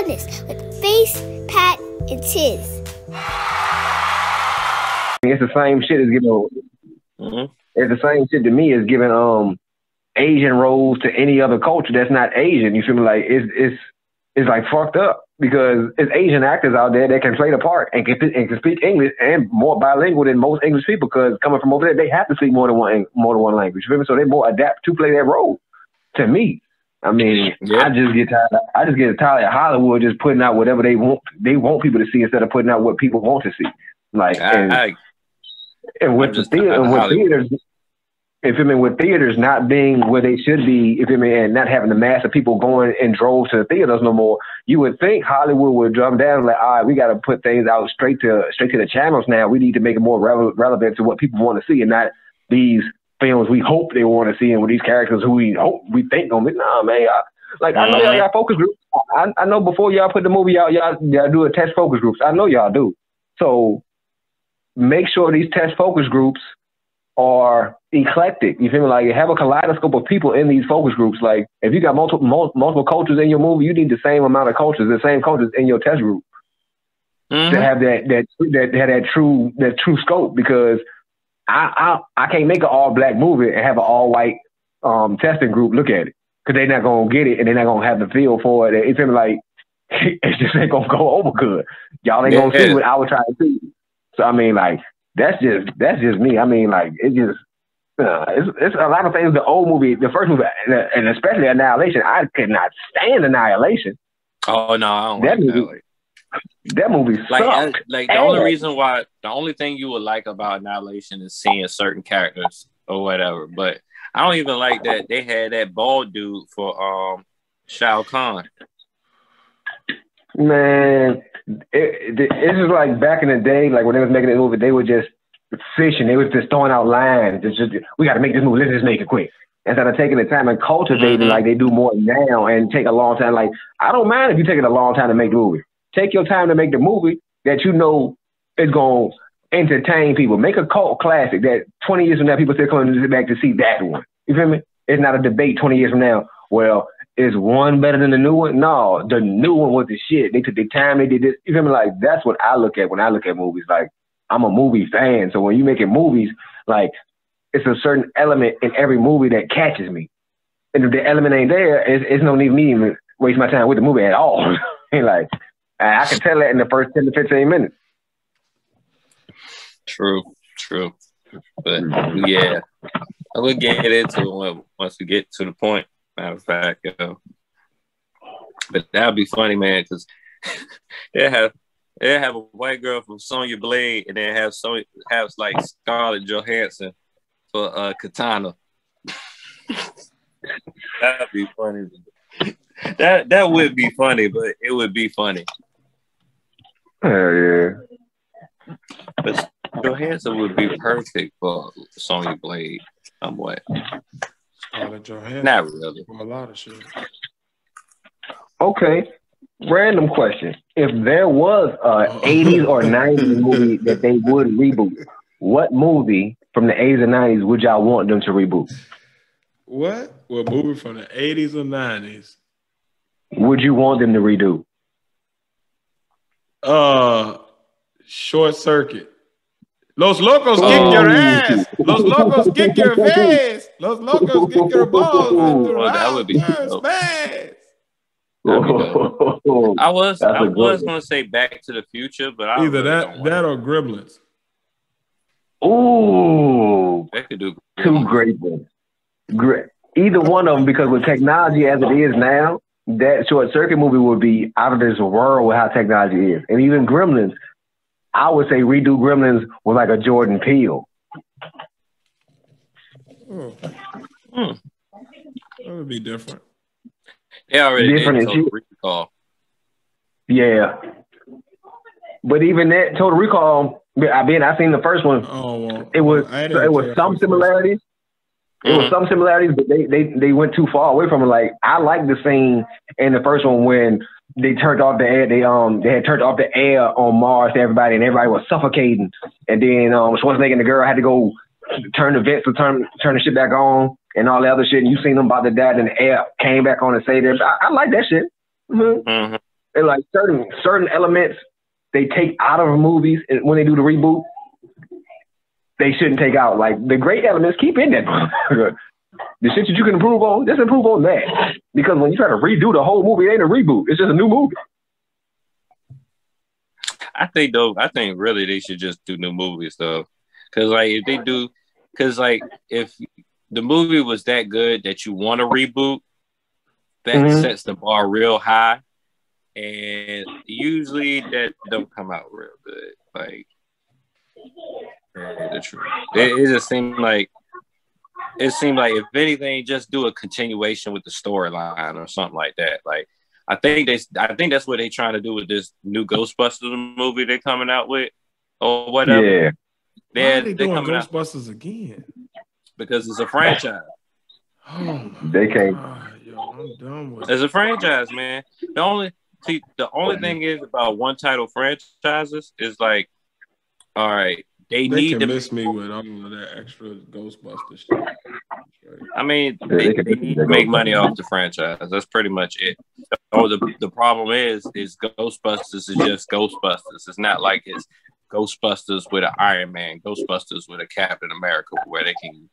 Podnas with Face, Pat, and Tiz. It's the same shit as giving. It's the same shit to me as giving Asian roles to any other culture that's not Asian. You feel me? Like it's like fucked up because it's Asian actors out there that can play the part and can speak English and more bilingual than most English people. Because coming from over there, they have to speak more than one language. You feel me? So they more adapt to play that role. To me, I mean, I just get tired of Hollywood just putting out whatever they want. They want people to see instead of putting out what people want to see. Like and with the theater, and with theaters, if I mean, with theaters not being where they should be, if I mean, and not having the mass of people going in droves to the theaters no more, you would think Hollywood would drum down like, all right, we got to put things out straight to the channels now. We need to make it more relevant to what people want to see, and not these films we hope they want to see, and with these characters who we think gonna be. Nah, man, I know y'all focus groups. I know before y'all put the movie out, y'all do a test focus groups. I know y'all do. So make sure these test focus groups are eclectic. You feel me? Like, have a kaleidoscope of people in these focus groups. Like, if you got multiple cultures in your movie, you need the same amount of cultures, the same cultures in your test group to have that true scope. Because I can't make an all black movie and have an all white testing group look at it, because they're not gonna get it and they're not gonna have the feel for it. You feel me? Like, it just ain't gonna go over good. Y'all ain't gonna see what I was trying to see. So I mean, like, that's just me. I mean, like, it's a lot of things. The old movie, the first movie, and especially Annihilation, I could not stand Annihilation. Oh no, I don't like Annihilation. That movie sucked. Like the only reason why, the only thing you would like about Annihilation is seeing certain characters or whatever. But I don't even like that they had that bald dude for Shao Kahn. Man, it's just like back in the day, like when they was making this movie, they were just fishing. They was just throwing out lines. It's just, we got to make this movie. Let's just make it quick. Instead of taking the time and cultivating like they do more now and take a long time. Like, I don't mind if you take it a long time to make the movie. Take your time to make the movie that you know is going to entertain people. Make a cult classic that 20 years from now, people still coming back to see that one. You feel me? It's not a debate 20 years from now. Well, is one better than the new one? No, the new one was the shit. They took their time. They did this. You feel me? Like, that's what I look at when I look at movies. Like, I'm a movie fan. So when you making movies, like, it's a certain element in every movie that catches me. And if the element ain't there, it's no need me even waste my time with the movie at all. Like, I can tell that in the first 10 to 15 minutes. True. But yeah, I will get into it once we get to the point. Matter of fact, but that would be funny, man, because they have a white girl from Sonya Blade, and then have like Scarlett Johansson for Katana. That'd be funny. That would be funny, but it would be funny. Yeah. But Johansson would be perfect for Sonya Blade, somewhat. Not really. For a lot of shit. Okay. Random question. If there was a 80s or 90s movie that they would reboot, what movie from the 80s and 90s would y'all want them to reboot? What movie from the 80s or 90s would you want them to redo? Short Circuit. Los Locos kick your ass. Los Locos kick your face. Los Locos kick your balls into the that would be dope. I was gonna say Back to the Future, but I either that or Gremlins. Ooh, they could do two great ones. Great, either one of them, because with technology as it is now, that Short Circuit movie would be out of this world with how technology is, and even Gremlins. I would say redo Gremlins with like a Jordan Peele. That would be different. They already different did Total Recall. Yeah. But even that Total Recall, I seen the first one. It was some similarities. It was some similarities, but they went too far away from it. Like, I like the scene in the first one when they turned off the air. They had turned off the air on Mars to everybody, and everybody was suffocating. And then Schwarzenegger and the girl had to go turn the vents to turn the shit back on, and all the other shit. And you seen them about to die, and the air came back on and saved them. I like that shit. And like certain elements they take out of movies when they do the reboot, they shouldn't take out. Like the great elements, keep in that. The shit that you can improve on, just improve on that. Because when you try to redo the whole movie, it ain't a reboot. It's just a new movie. I think really they should just do new movies though. Cause like if they do, cause like if the movie was that good that you want to reboot, that sets the bar real high. And usually that don't come out real good. Like the truth. It just seemed like if anything, just do a continuation with the storyline or something like that. Like I think that's what they're trying to do with this new Ghostbusters movie they're coming out with or whatever. Yeah. Why are they doing Ghostbusters again? Because it's a franchise. Oh they can't. God, yo, I'm done with It's a franchise, man. The only thing is about one title franchises is like, all right, they need to miss me with all of that extra Ghostbusters shit. I mean, they need to make money off the franchise. That's pretty much it. The problem is Ghostbusters is just Ghostbusters. It's not like it's Ghostbusters with an Iron Man, Ghostbusters with a Captain America, where they can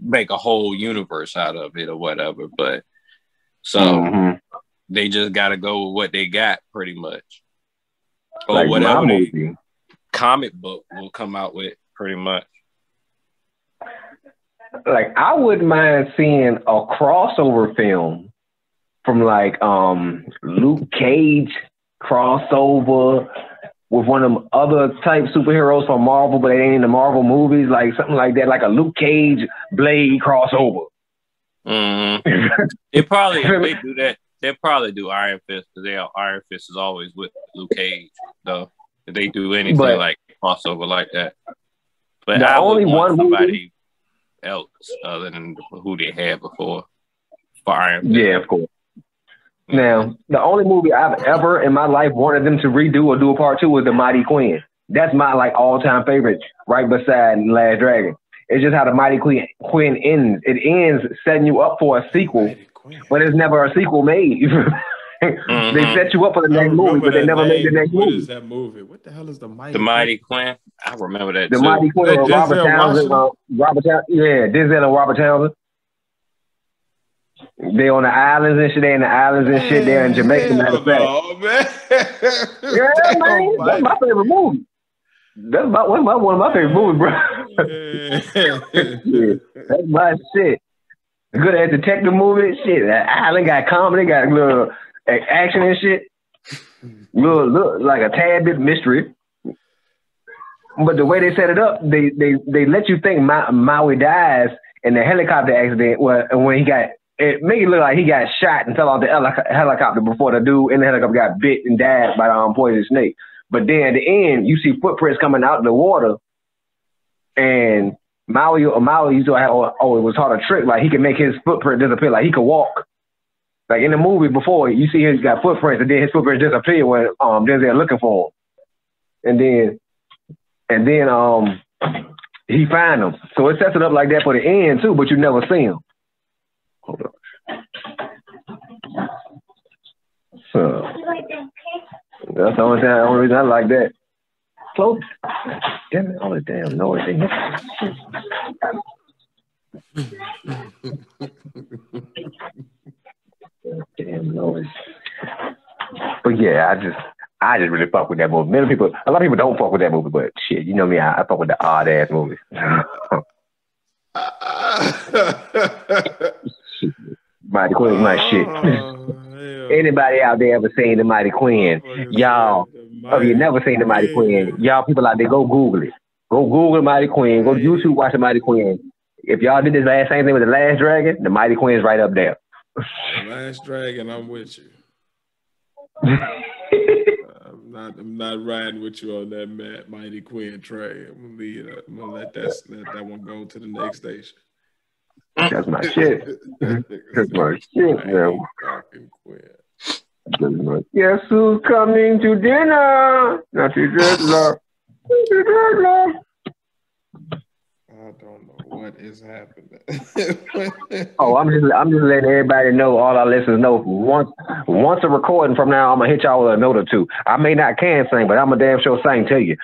make a whole universe out of it or whatever. But so they just got to go with what they got, pretty much, or like whatever the comic book will come out with, pretty much. Like I wouldn't mind seeing a crossover film from like Luke Cage crossover with one of them other type superheroes from Marvel, but it ain't in the Marvel movies, like something like that, like a Luke Cage Blade crossover. They probably, if they do that, they'll probably do Iron Fist, because Iron Fist is always with Luke Cage, though. If they do anything like crossover like that. But I would want somebody else other than who they had before for Iron Fist. Yeah, of course. Now, the only movie I've ever in my life wanted them to redo or do a part 2 was The Mighty Quinn. That's my like all-time favorite, right beside Last Dragon. It's just how The Mighty Quinn ends. It ends setting you up for a sequel, but there's never a sequel made. They set you up for the next movie, but they never made the next movie. What is that movie? What the hell is The Mighty Quinn? I remember that The too. Mighty Quinn with Robert Townsend. Denzel and Robert Townsend. They on the islands and shit. They in the islands and shit. They're in Jamaica. No, man. Yeah, man. That's my favorite movie. That's one of my favorite movies, bro. Yeah, that's my shit. Good at detective movie. Shit, that island got comedy, got a little action and shit. Little like a tad bit mystery. But the way they set it up, they let you think Maui dies in the helicopter accident. When he got. It made it look like he got shot and fell off the helicopter before the dude in the helicopter got bit and died by the poisonous snake. But then at the end, you see footprints coming out of the water, and Maui used to have, it was taught a trick, like he could make his footprint disappear, like he could walk. Like in the movie before, you see he's got footprints, and then his footprints disappear when Denzel looking for him, and then he find them. So it sets it up like that for the end too, but you never see him. Hold on. So that's the only reason I like that. Close. Damn it, all the damn noise in here. Damn noise. But yeah, I just really fuck with that movie. A lot of people don't fuck with that movie, but shit, you know me, I fuck with the odd ass movies. Mighty Quinn's my shit. Anybody out there ever seen The Mighty Quinn? Y'all, if you never seen The Mighty Quinn, y'all people out there, go Google it. Go Google Mighty Quinn. Go to YouTube, watch The Mighty Quinn. If y'all did this same thing with The Last Dragon, The Mighty Quinn's right up there. The Last Dragon, I'm with you. I'm not riding with you on that Mighty Quinn train. I'm gonna let that one go to the next station. That's my shit. That's my shit, man. Guess who's coming to dinner? Not to dreadlock. I don't know what is happening. Oh, I'm just letting everybody know, all our listeners know. Once a recording from now, I'm gonna hit y'all with a note or two. I may not can sing, but I'm a damn sure sing to you.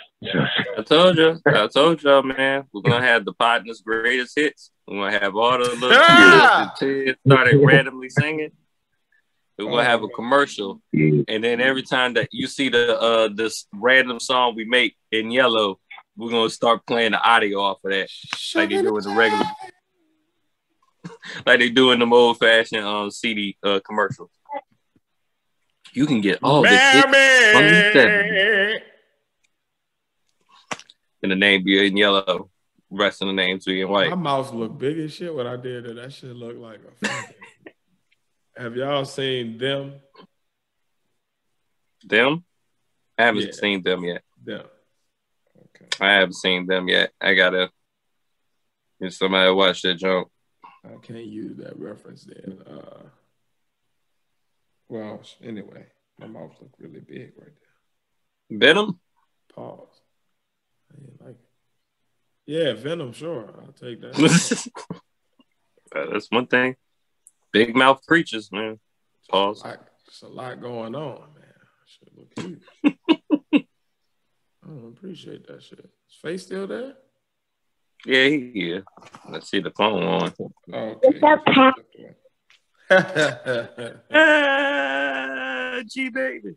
I told y'all, man. We're gonna have the Podnas greatest hits. We're gonna have all the little kids started randomly singing. We're gonna have a commercial, and then every time that you see the this random song we make in yellow, we're gonna start playing the audio off of that, like they do in the regular, like they do in them old fashioned CD commercials. You can get all the hits from the 70s. And the name be in yellow, rest of the names be in white. My mouth look big as shit when I did it. That shit look like a fucking... Have y'all seen Them? Them? I haven't seen Them yet. Them. Okay. I haven't seen Them yet. I gotta get somebody to watch that junk. I can't use that reference then. Well, anyway, my mouth look really big right there. Venom? Pause. I didn't like it. Yeah, Venom, sure. I'll take that. That's one thing. Big mouth creatures, man. Pause. There's a lot going on, man. Shit look huge. I don't appreciate that shit. Is Face still there? Yeah, yeah. Let's see the phone on. Okay. G baby.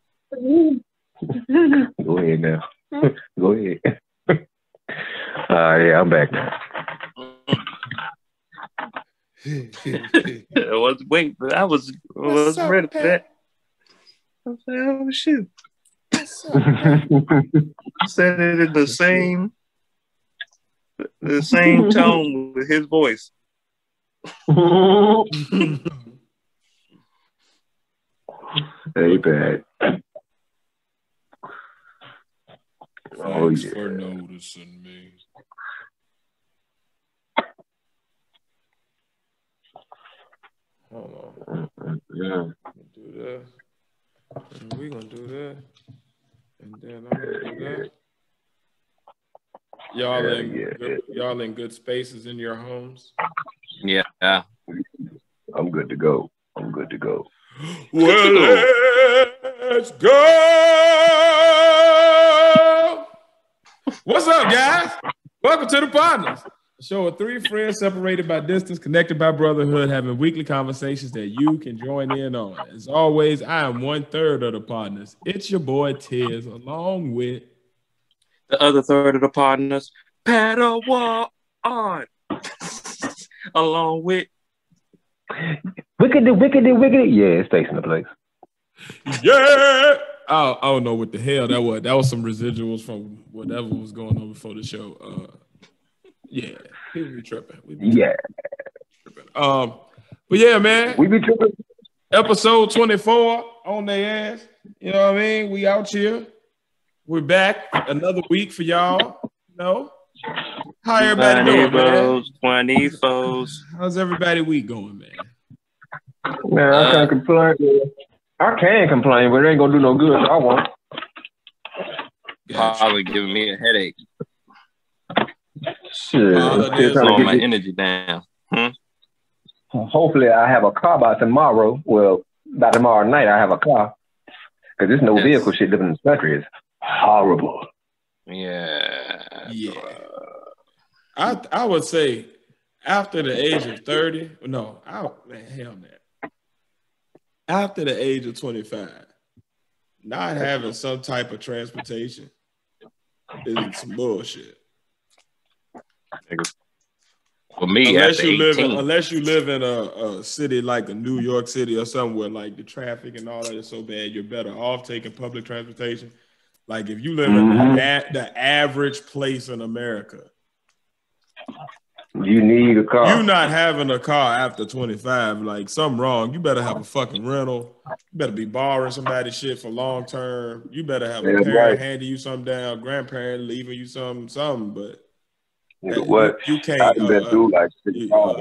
Go ahead now. Go ahead. Yeah, I'm back now. Wait, but I was ready for that. I was like, oh shit. Said it in the same tone with his voice. Hey, bad. Thanks for noticing me. Hold on. Yeah. Do that. And we're gonna do that. And then I'm gonna do that. Y'all in good spaces in your homes? Yeah. I'm good to go. Well, let's go. What's up, guys? Welcome to the Podnas, a show of three friends separated by distance, connected by brotherhood, having weekly conversations that you can join in on. As always, I am 1/3 of the Podnas. It's your boy Tiz, along with the other third of the Podnas, Padawan, along with Wicked. Yeah, it's facing the place. Yeah. I don't know what the hell that was. That was some residuals from whatever was going on before the show. Yeah, people be tripping. Tripping. But yeah, man. We be tripping. Episode 24 on their ass. You know what I mean? We out here. We're back another week for y'all. You know? How everybody doing, man? 24s. How's everybody week going, man? Man, I can't complain. I can complain, but it ain't gonna do no good. So I won't. Probably giving me a headache. Shit. Slowing my energy down. Hopefully, I have a car by tomorrow. Well, by tomorrow night, I have a car. Because this no vehicle shit living in this country is horrible. Yeah. I would say after the age of 30, hell no. After the age of 25, not having some type of transportation is some bullshit. For me, unless you live in a city like a New York City or somewhere like the traffic and all that is so bad, you're better off taking public transportation. Like if you live in the average place in America, you need a car. You not having a car after 25, like something wrong. You better have a fucking rental. You better be borrowing somebody's shit for long term. You better have a parent handing you something down, grandparent leaving you something. But you can't.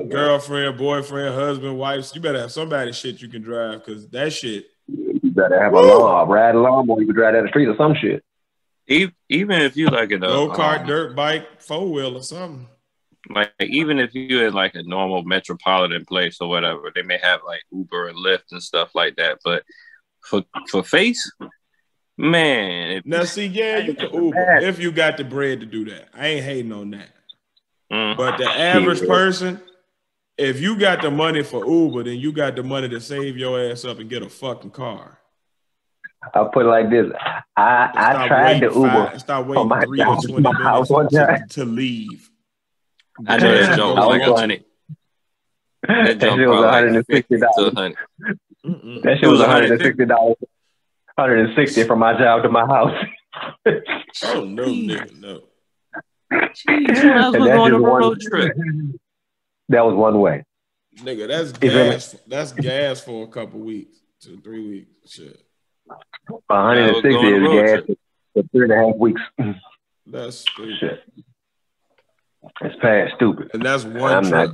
Girlfriend, boyfriend, husband, wife. You better have somebody's shit you can drive because that shit. You better have a ride along, or you can drive down the street or some shit. Even if you like it, go kart, dirt bike, 4-wheel or something. Like even if you're in like a normal metropolitan place or whatever, they may have like Uber and Lyft and stuff like that. But for Face, man. Now see, yeah, you can Uber if you got the bread to do that. I ain't hating on that. But the average person, if you got the money for Uber, then you got the money to save your ass up and get a fucking car. I'll put it like this. I tried to Uber. Stop waiting 3 or 20 minutes to leave. I know that joke was like $100. That shit was $160. That shit was $160. $160 from my job to my house. Oh no, nigga, no. That was one way. Nigga, that's gas. That's gas for a couple weeks to 3 weeks. Shit. 160 is gas for 3.5 weeks. That's stupid. Shit. It's past stupid. And that's one trip.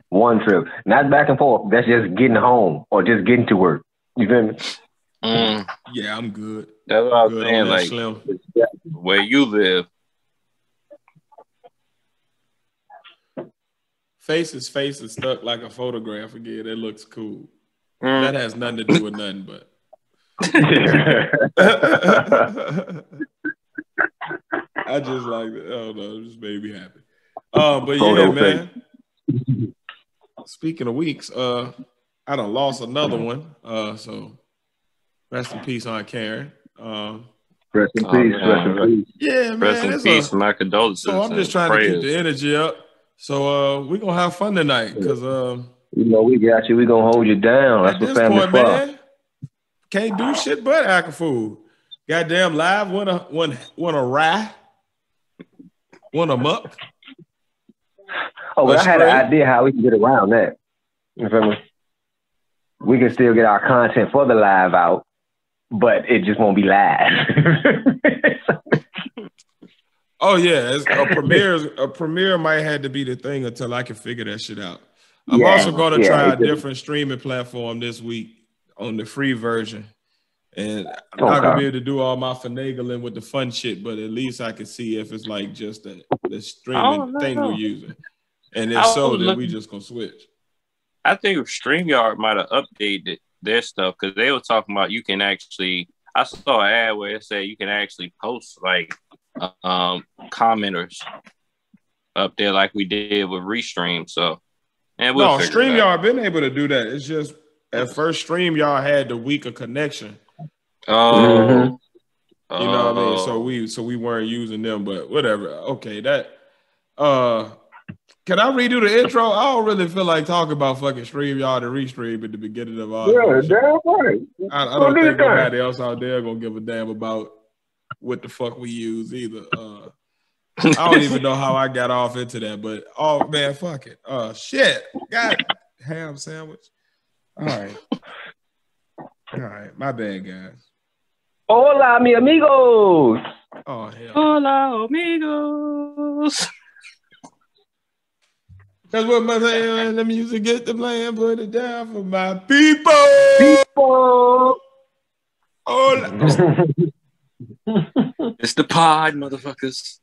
One trip. Not back and forth. That's just getting home or just getting to work. You feel me? Yeah, I'm good. That's what I was saying. Like, Slim. Where you live. Face is stuck like a photograph again. It looks cool. That has nothing to do with nothing, but. I just like it. Oh no, it just made me happy. But yeah, man. Speaking of weeks, I done lost another one. So rest in peace on Karen. Rest in peace. Rest in peace. Yeah, man. Rest in peace. My condolences. So I'm just trying to keep the energy up. So we're gonna have fun tonight because you know we got you. We gonna hold you down. That's what family for. Man, can't do shit but act food. Goddamn live want a rye, want a muck. Oh, but I had an idea how we can get around that. You feel me? We can still get our content for the live out, but it just won't be live. Oh yeah, a premiere might have to be the thing until I can figure that shit out. I'm also going to try a different streaming platform this week on the free version, and I'm not gonna be able to do all my finagling with the fun shit, but at least I can see if it's like just the streaming thing we're using, and if so, then we just gonna switch. I think StreamYard might have updated their stuff because they were talking about you can actually. I saw an ad where it said you can actually post like commenters up there like we did with Restream. So, and we'll StreamYard been able to do that. It's just at first StreamYard had the weaker connection. You know what I mean? So we weren't using them, but whatever. Okay, that can I redo the intro? I don't really feel like talking about fucking StreamYard and Restream at the beginning of our damn right. I don't think nobody else out there gonna give a damn about what the fuck we use either. I don't even know how I got off into that, but oh man, fuck it. Shit. God, ham sandwich. All right, my bad, guys. Hola, mi amigos. Oh hell. Hola, amigos. That's what my saying. The music get the plan, put it down for my people. Hola. It's the pod, motherfuckers.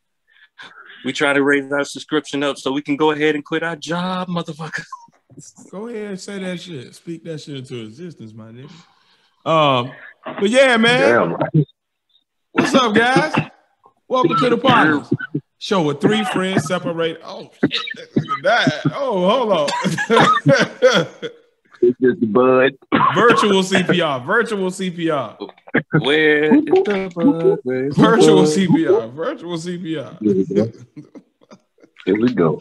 We try to raise our subscription up so we can go ahead and quit our job, motherfuckers. Go ahead and say that shit. Speak that shit into existence, my nigga. But yeah, man. Damn. What's up, guys? Welcome to the Podnas show with 3 friends separate. Oh shit, that. Oh, hold on. It's just the bud. Virtual CPR. Virtual CPR. Where is the bud? Virtual CPR. Virtual CPR. Here we go.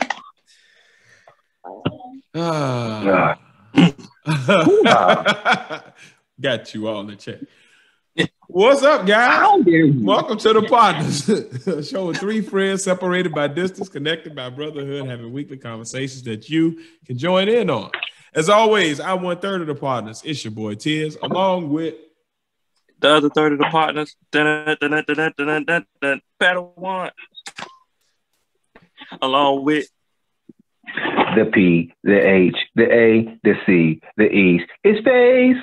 Got you all in the chat. What's up, guys? Welcome to the Podnas show with 3 friends separated by distance, connected by brotherhood, having weekly conversations that you can join in on. As always, I'm 1/3 of the Podnas. It's your boy Tiz, along with the other third of the Podnas. Battle one. Along with the P, the H, the A, the C, the E. It's face.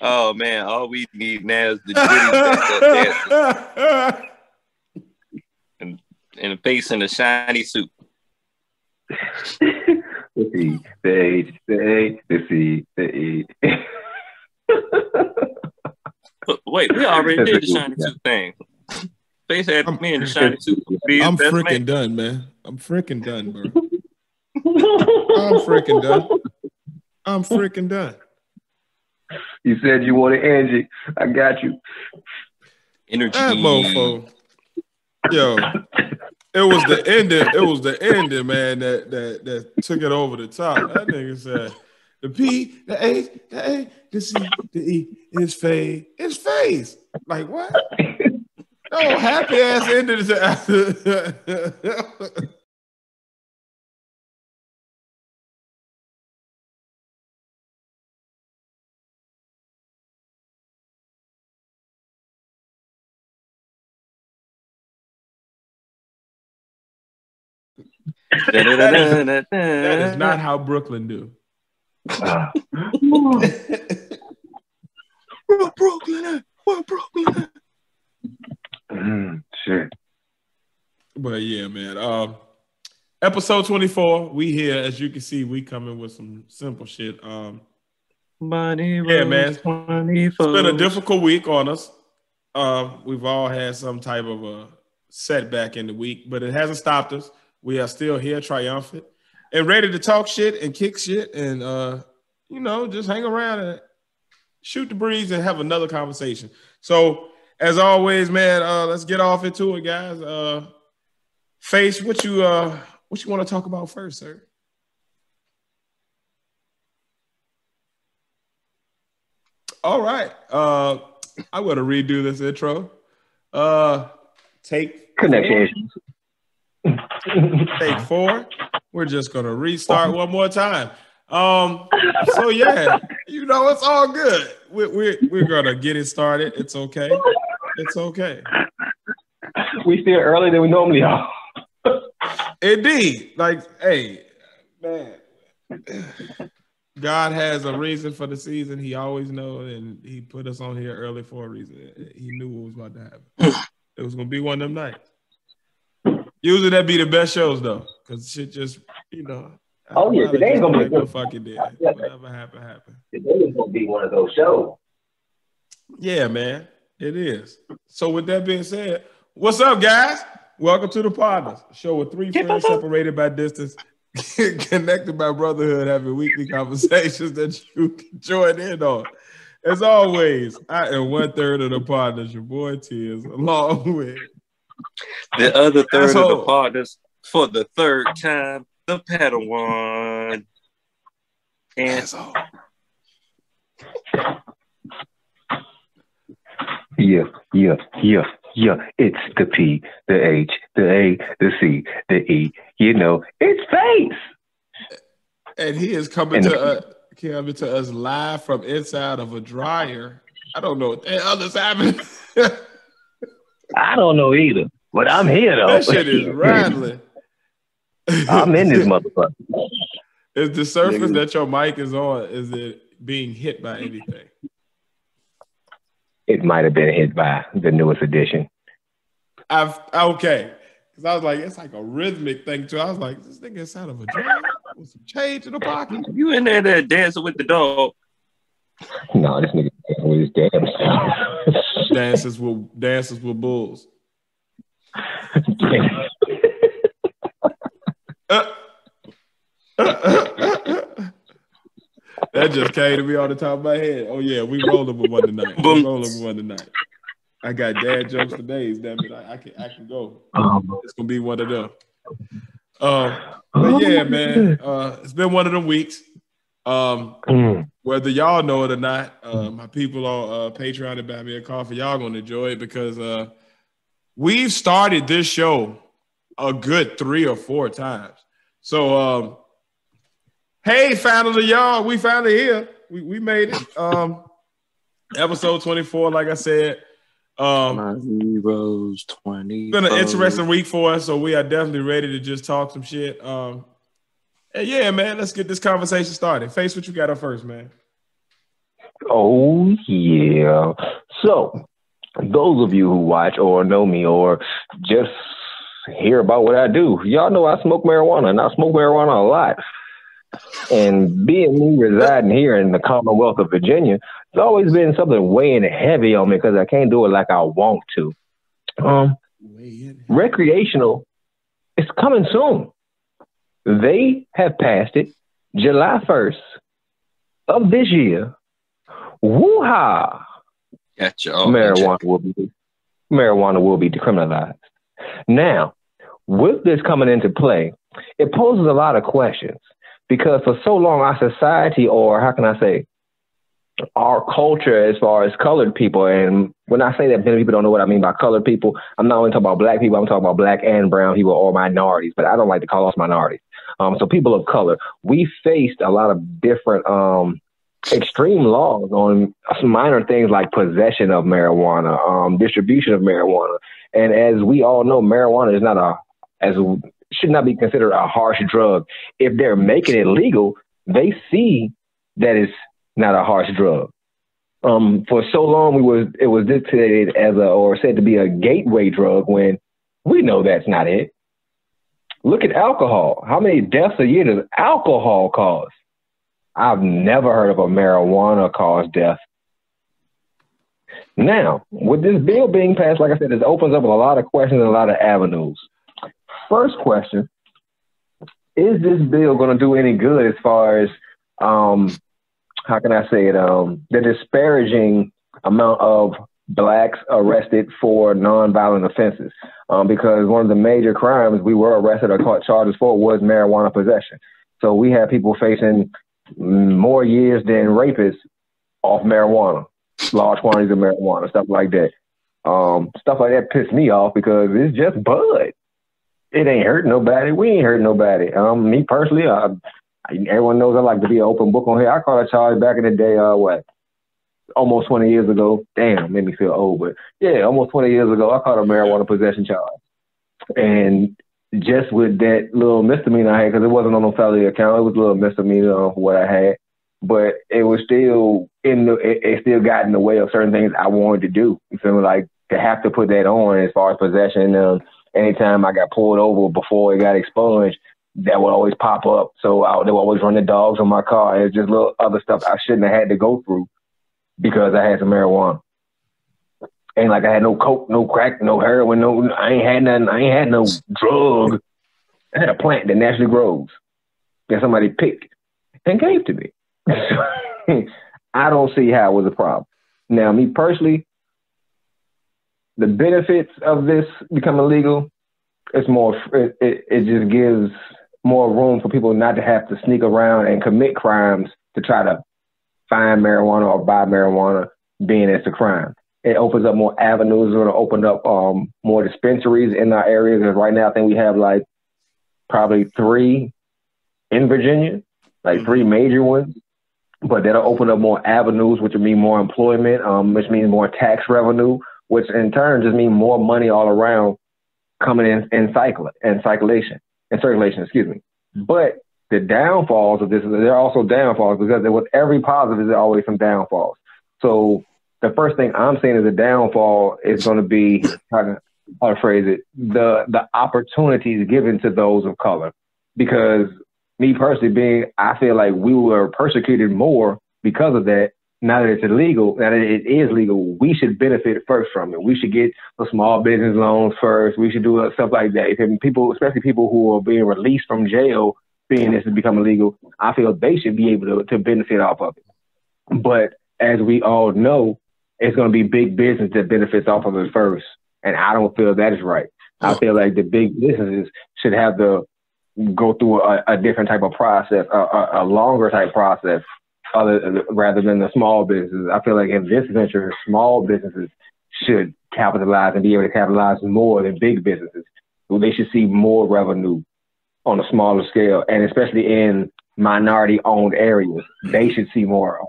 Oh man, all we need now is the and a face in a shiny suit. The C, the H, the A, the C, the E. Wait, we already did the shiny suit thing. Face had me in the shiny suit. I'm freaking done, man. I'm freaking done, bro. I'm freaking done. I'm freaking done. You said you wanted Angie. I got you. Energy. That mofo. Yo, it was the ending. It was the ending, man, that took it over the top. That nigga said the P, the A, the A, the C, the E, his face. His face. Like what? Oh, happy ass ended. That is not how Brooklyn do. Brooklyn. Shit. But yeah, man. Episode 24. We here, as you can see, we coming with some simple shit. Money yeah, man. 24. It's been a difficult week on us. We've all had some type of a setback in the week, but it hasn't stopped us. We are still here, triumphant, and ready to talk shit and kick shit and just hang around and shoot the breeze and have another conversation. So, as always, man, let's get off into it, guys. Face, what you want to talk about first, sir? All right. I'm going to redo this intro. Take connections. Take 4. We're just going to restart one more time. So yeah, it's all good. We're going to get it started. It's okay. It's okay. We still earlier than we normally are. Indeed. Like, hey, man, God has a reason for the season. He always knows, and he put us on here early for a reason. He knew what was about to happen. It was going to be one of them nights. Usually that be the best shows, though, because shit just, Oh, yeah, today's going to be what fuck it did. Whatever happened. Today's going to be one of those shows. Yeah, man, it is. So with that being said, what's up, guys? Welcome to the Podnas, a show with 3 friends separated by distance, connected by brotherhood, having weekly conversations that you can join in on. As always, I am 1/3 of the Podnas, your boy Tears, along with the other third of the Podnas for the 3rd time, the Padawan. And Yeah. It's the P, the H, the A, the C, the E. It's Face. And he is coming to us live from inside of a dryer. I don't know what the hell is happening. I don't know either, but I'm here though. That shit is rattling. I'm in this motherfucker. Is the surface that your mic is on, is it being hit by anything? It might have been hit by the newest edition. Okay. Because I was like, it's like a rhythmic thing too. I was like, this nigga inside of a dryer with some change in the pocket. You in there dancing with the dog. No, this nigga with his damn dances with bulls. That just came to me on the top of my head. Oh yeah, we rolling with one tonight. I got dad jokes for days. Damn it, I can go. It's gonna be one of them. But yeah, man, it's been one of them weeks. Whether y'all know it or not, my people on Patreon and Buy Me a Coffee, y'all gonna enjoy it because we've started this show a good 3 or 4 times. So, hey, finally, y'all, we finally here. We made it. Episode 24, like I said. My heroes 20. It's been an interesting week for us, so we are definitely ready to just talk some shit. And yeah, man, let's get this conversation started. Face, what you got up first, man? Oh, yeah. So, those of you who watch or know me or just hear about what I do, y'all know I smoke marijuana, and I smoke marijuana a lot. And being me residing here in the Commonwealth of Virginia, it's always been something weighing heavy on me because I can't do it like I want to. Recreational, it's coming soon. They have passed it July 1st of this year. Woo-ha! Gotcha. Marijuana will be decriminalized. Now, with this coming into play, it poses a lot of questions because for so long our society, or how can I say, our culture as far as colored people, and when I say that, many people don't know what I mean by colored people. I'm not only talking about black people, I'm talking about black and brown people or minorities, but I don't like to call us minorities. So people of color, we faced a lot of different extreme laws on some minor things like possession of marijuana, distribution of marijuana. And as we all know, marijuana is not should not be considered a harsh drug. If they're making it legal, they see that it's not a harsh drug. For so long, it was dictated as or said to be a gateway drug when we know that's not it. Look at alcohol. How many deaths a year does alcohol cause? I've never heard of a marijuana cause death. Now, with this bill being passed, like I said, it opens up a lot of questions and a lot of avenues. First question, is this bill going to do any good as far as, how can I say it, the disparaging amount of blacks arrested for nonviolent offenses? Because one of the major crimes we were arrested or caught charges for was marijuana possession. So we have people facing more years than rapists off marijuana, large quantities of marijuana, stuff like that. Stuff like that pissed me off because it's just bud. It ain't hurting nobody. We ain't hurting nobody. Me personally, everyone knows I like to be an open book on here. I caught a charge back in the day, almost 20 years ago. Damn, made me feel old, but yeah, almost 20 years ago, I caught a marijuana possession charge. And just with that little misdemeanor I had, because it wasn't on no felony account, it was a little misdemeanor of what I had, but it was still it still got in the way of certain things I wanted to do. You feel me? Like to have to put that on as far as possession. Anytime I got pulled over before it got expunged, that would always pop up. So they would always run the dogs on my car. It's just little other stuff I shouldn't have had to go through because I had some marijuana. Ain't like I had no coke, no crack, no heroin, I ain't had nothing. I ain't had no drug. I had a plant that naturally grows that somebody picked and gave to me. I don't see how it was a problem. Now, me personally, the benefits of this becoming legal, it just gives more room for people not to have to sneak around and commit crimes to try to find marijuana or buy marijuana, being it's a crime. It opens up more avenues. It's going to open up more dispensaries in our area. Because right now, I think we have like probably 3 in Virginia, like 3 major ones. But that'll open up more avenues, which will mean more employment, which means more tax revenue, which in turn just means more money all around coming in circulation. But the downfalls of this, there are also downfalls because with every positive, there's always some downfalls. So the first thing I'm saying is a downfall is going to be, how to phrase it, the opportunities given to those of color. Because me personally I feel like we were persecuted more because of that. Now that it's illegal, now that it is legal, we should benefit first from it. We should get the small business loans first. We should do stuff like that. And people, especially people who are being released from jail, being this has become illegal, I feel they should be able to benefit off of it. But as we all know, it's going to be big business that benefits off of it first. And I don't feel that is right. I feel like the big businesses should have to go through a different type of process, a longer type process, rather than the small businesses. I feel like in this venture, small businesses should capitalize and be able to capitalize more than big businesses. So they should see more revenue on a smaller scale, and especially in minority-owned areas, they should see more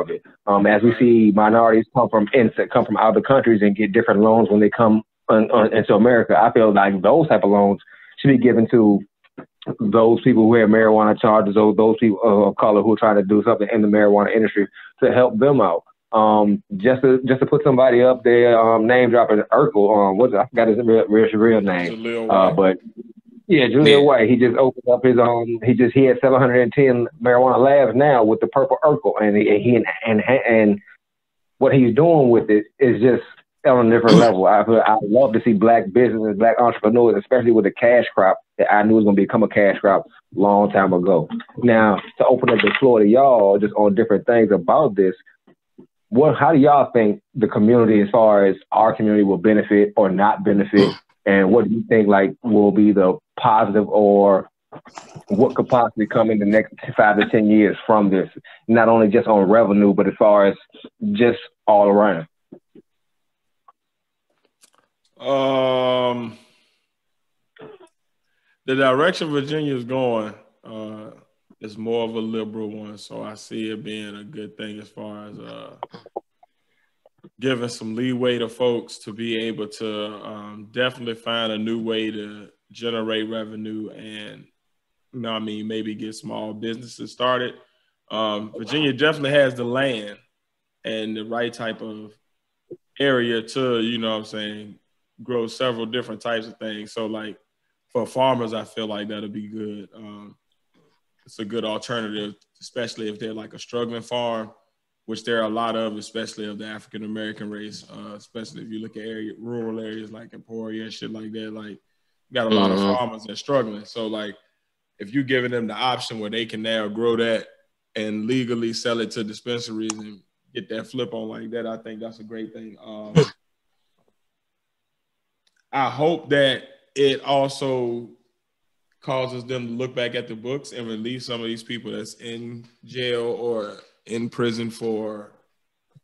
of it. As we see minorities come from other countries and get different loans when they come into America, I feel like those type of loans should be given to those people who have marijuana charges, or those people of color who are trying to do something in the marijuana industry to help them out. Just to put somebody up there, name dropping Urkel. I forgot his real name. But yeah, Jaleel White. He just opened up his He had 710 marijuana labs now with the purple Urkel, and what he's doing with it is just on a different level. I love to see black businesses, black entrepreneurs, especially with the cash crop that I knew was going to become a cash crop a long time ago. Now, to open up the floor to y'all just on different things about this, how do y'all think the community, as far as our community, will benefit or not benefit? And what do you think will be the positive, or what could possibly come in the next 5 to 10 years from this? Not only just on revenue, but as far as just all around. The direction Virginia is going is more of a liberal one, so I see it being a good thing as far as giving some leeway to folks to be able to definitely find a new way to generate revenue and, maybe get small businesses started. Virginia definitely has the land and the right type of area to, grow several different types of things. So for farmers, I feel like that'll be good. It's a good alternative, especially if they're a struggling farm, which there are a lot of, especially of the African-American race, especially if you look at rural areas like Emporia and shit like that. You got a lot of farmers that are struggling. So if you're giving them the option where they can now grow that and legally sell it to dispensaries and get that flip on like that, I think that's a great thing. I hope that it also causes them to look back at the books and release some of these people that's in jail or in prison for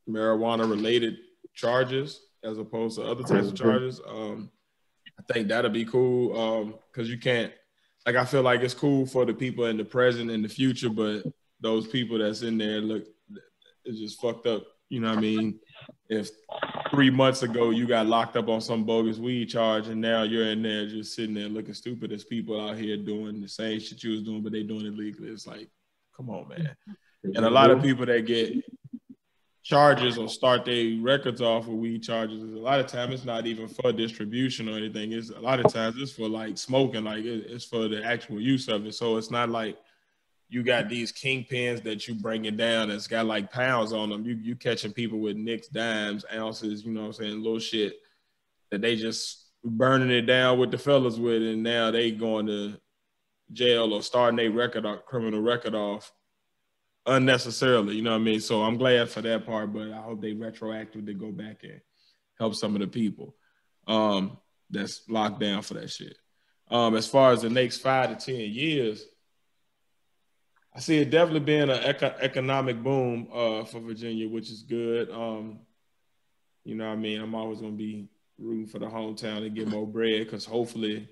marijuana-related charges as opposed to other types of charges. I think that'll be cool because you can't, I feel like it's cool for the people in the present and the future, but those people that's in there, it's just fucked up. You know what I mean? If 3 months ago you got locked up on some bogus weed charge and now you're in there just sitting there looking stupid as people out here doing the same shit you was doing, but they doing it legally. It's come on, man. And a lot of people that get charges or start their records off with weed charges, a lot of times it's not even for distribution or anything. It's a lot of times it's for smoking, it's for the actual use of it. So it's not you got these kingpins that you bringing down that's got pounds on them. You catching people with nicks, dimes, ounces, little shit that they just burning it down with the fellas with, and now they going to jail or starting their criminal record off unnecessarily, you know what I mean? So I'm glad for that part, but I hope they retroactively go back and help some of the people that's locked down for that shit. As far as the next 5 to 10 years, I see it definitely being an economic boom for Virginia, which is good. You know what I mean? I'm always going to be rooting for the hometown to get more bread because hopefully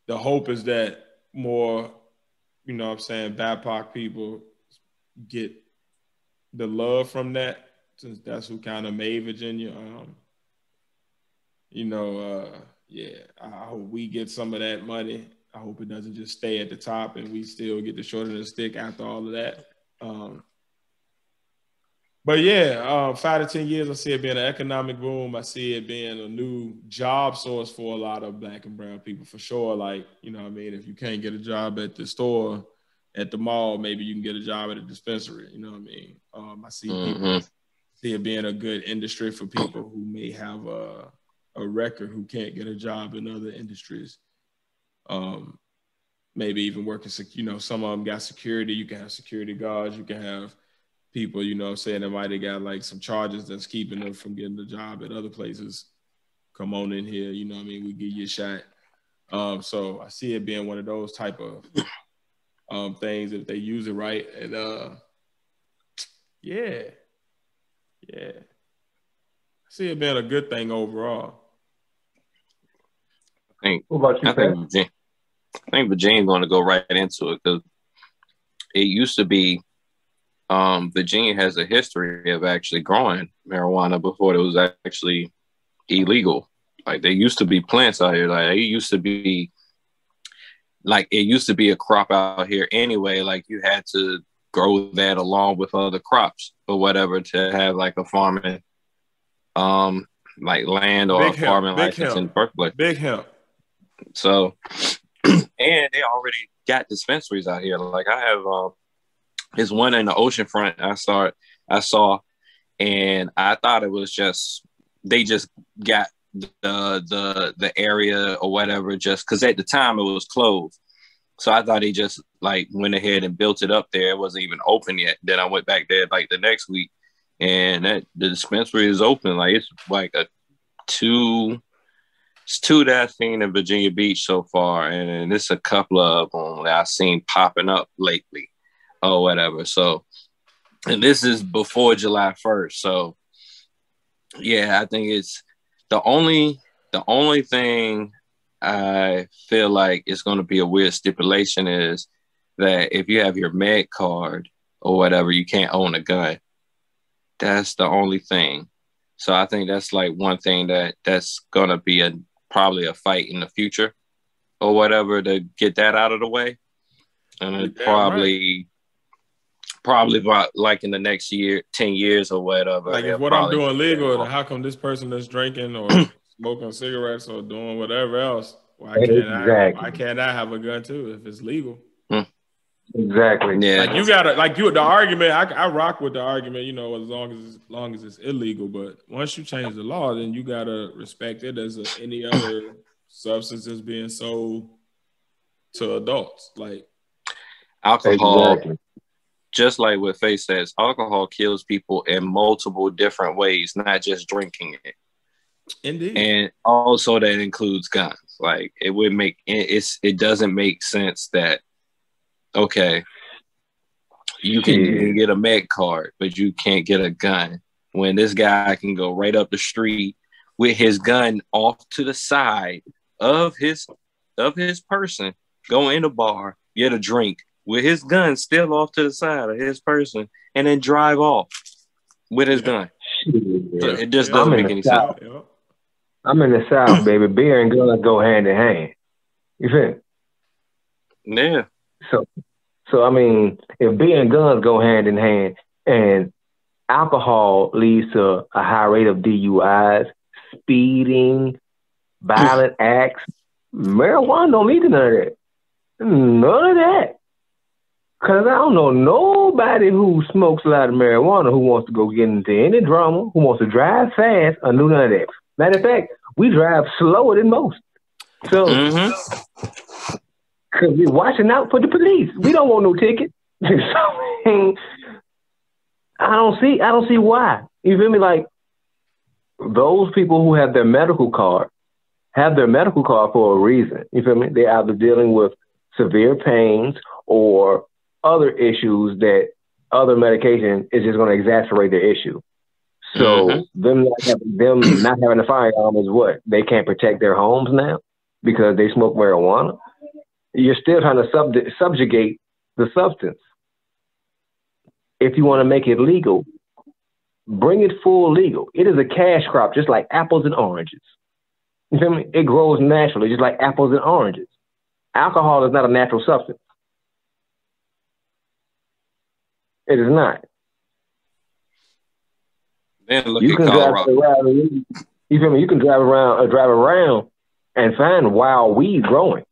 the hope is that more, BIPOC people get the love from that, since that's who kind of made Virginia. I hope we get some of that money. I hope it doesn't just stay at the top and we still get the short end of the stick after all of that. But yeah, 5 to 10 years, I see it being an economic boom. I see it being a new job source for a lot of Black and brown people for sure. If you can't get a job at the store, at the mall, maybe you can get a job at a dispensary. You know what I mean? I see people see it being a good industry for people who may have a record who can't get a job in other industries. Maybe even working, some of them got security. You can have security guards. You can have people, that might have got some charges that's keeping them from getting a job at other places. Come on in here, we give you a shot. So I see it being one of those type of things if they use it right. And I see it being a good thing overall. What about you, I think Virginia's going to go right into it because it used to be Virginia has a history of actually growing marijuana before it was actually illegal. There used to be plants out here. It used to be like it used to be a crop out here anyway. Like you had to grow that along with other crops or whatever to have like a farming, like land or a farming license in the first place. Big help. So, and they already got dispensaries out here. Like I have, there's one in the ocean front I saw, and I thought it was just, they just got the area or whatever, just because at the time it was closed. So I thought he just like went ahead and built it up there. It wasn't even open yet. Then I went back there like the next week, and the dispensary is open. Like it's like two that I've seen in Virginia Beach so far, and it's a couple of them that I've seen popping up lately or whatever. So, and this is before July 1st. So yeah, I think it's the only thing I feel like it's going to be a weird stipulation is that if you have your med card or whatever, you can't own a gun. That's the only thing. So I think that's like one thing that's going to be probably a fight in the future or whatever to get that out of the way. And it probably about like in the next 10 years or whatever. Like if what I'm doing legal, then how come this person that's drinking or smoking cigarettes or doing whatever else, why can't I have a gun too if it's legal? Exactly. Yeah. Like you gotta, the argument. I rock with the argument. As long as it's illegal. But once you change the law, then you gotta respect it as any other substance that's being sold to adults. Like alcohol. Exactly. Just like what Faye says, alcohol kills people in multiple different ways, not just drinking it. Indeed. And also that includes guns. Like it doesn't make sense that, okay, you can get a med card, but you can't get a gun when this guy can go right up the street with his gun off to the side of his person, go in a bar, get a drink with his gun still off to the side of his person, and then drive off with his gun. So it just doesn't make any sense. I'm in the South, baby. Beer and guns go hand in hand. You feel me? Yeah. So I mean, if beer and guns go hand in hand, and alcohol leads to a high rate of DUIs, speeding, violent acts, marijuana don't lead to none of that. None of that. Because I don't know nobody who smokes a lot of marijuana who wants to go get into any drama, who wants to drive fast, or do none of that. Matter of fact, we drive slower than most. So, because we're watching out for the police. We don't want no ticket. So, I don't see why. You feel me? Like, those people who have their medical card for a reason. You feel me? They're either dealing with severe pains or other issues that other medication is just going to exacerbate the issue. So them not having a firearm is what? They can't protect their homes now because they smoke marijuana. You're still trying to subjugate the substance. If you want to make it legal, bring it full legal. It is a cash crop, just like apples and oranges. You feel me? It grows naturally, just like apples and oranges. Alcohol is not a natural substance. It is not. Man, look you at can Colorado. You feel me? You can drive around and find wild weed growing.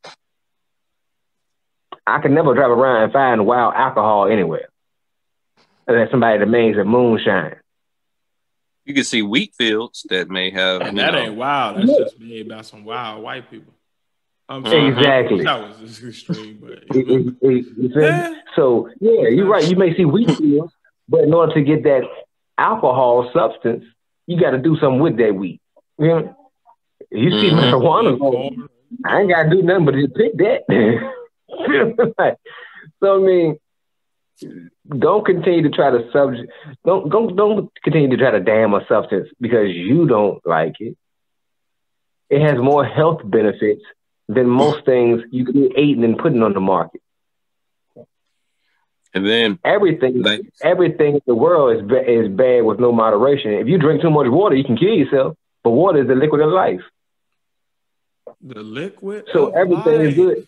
I can never drive around and find wild alcohol anywhere. Unless somebody that makes a moonshine. You can see wheat fields that may have. And that ain't wild. That's just made by some wild white people. I'm sorry. Exactly. That was just extreme, but So yeah, you're right. You may see wheat fields, but in order to get that alcohol substance, you got to do something with that wheat. You know? You see marijuana, I ain't got to do nothing but just pick that. So I mean, don't continue to try to don't continue to try to damn a substance because you don't like it. It has more health benefits than most things you can be eating and putting on the market. And then everything in the world is bad with no moderation. If you drink too much water, you can kill yourself. But water is the liquid of life. The liquid. So everything is good.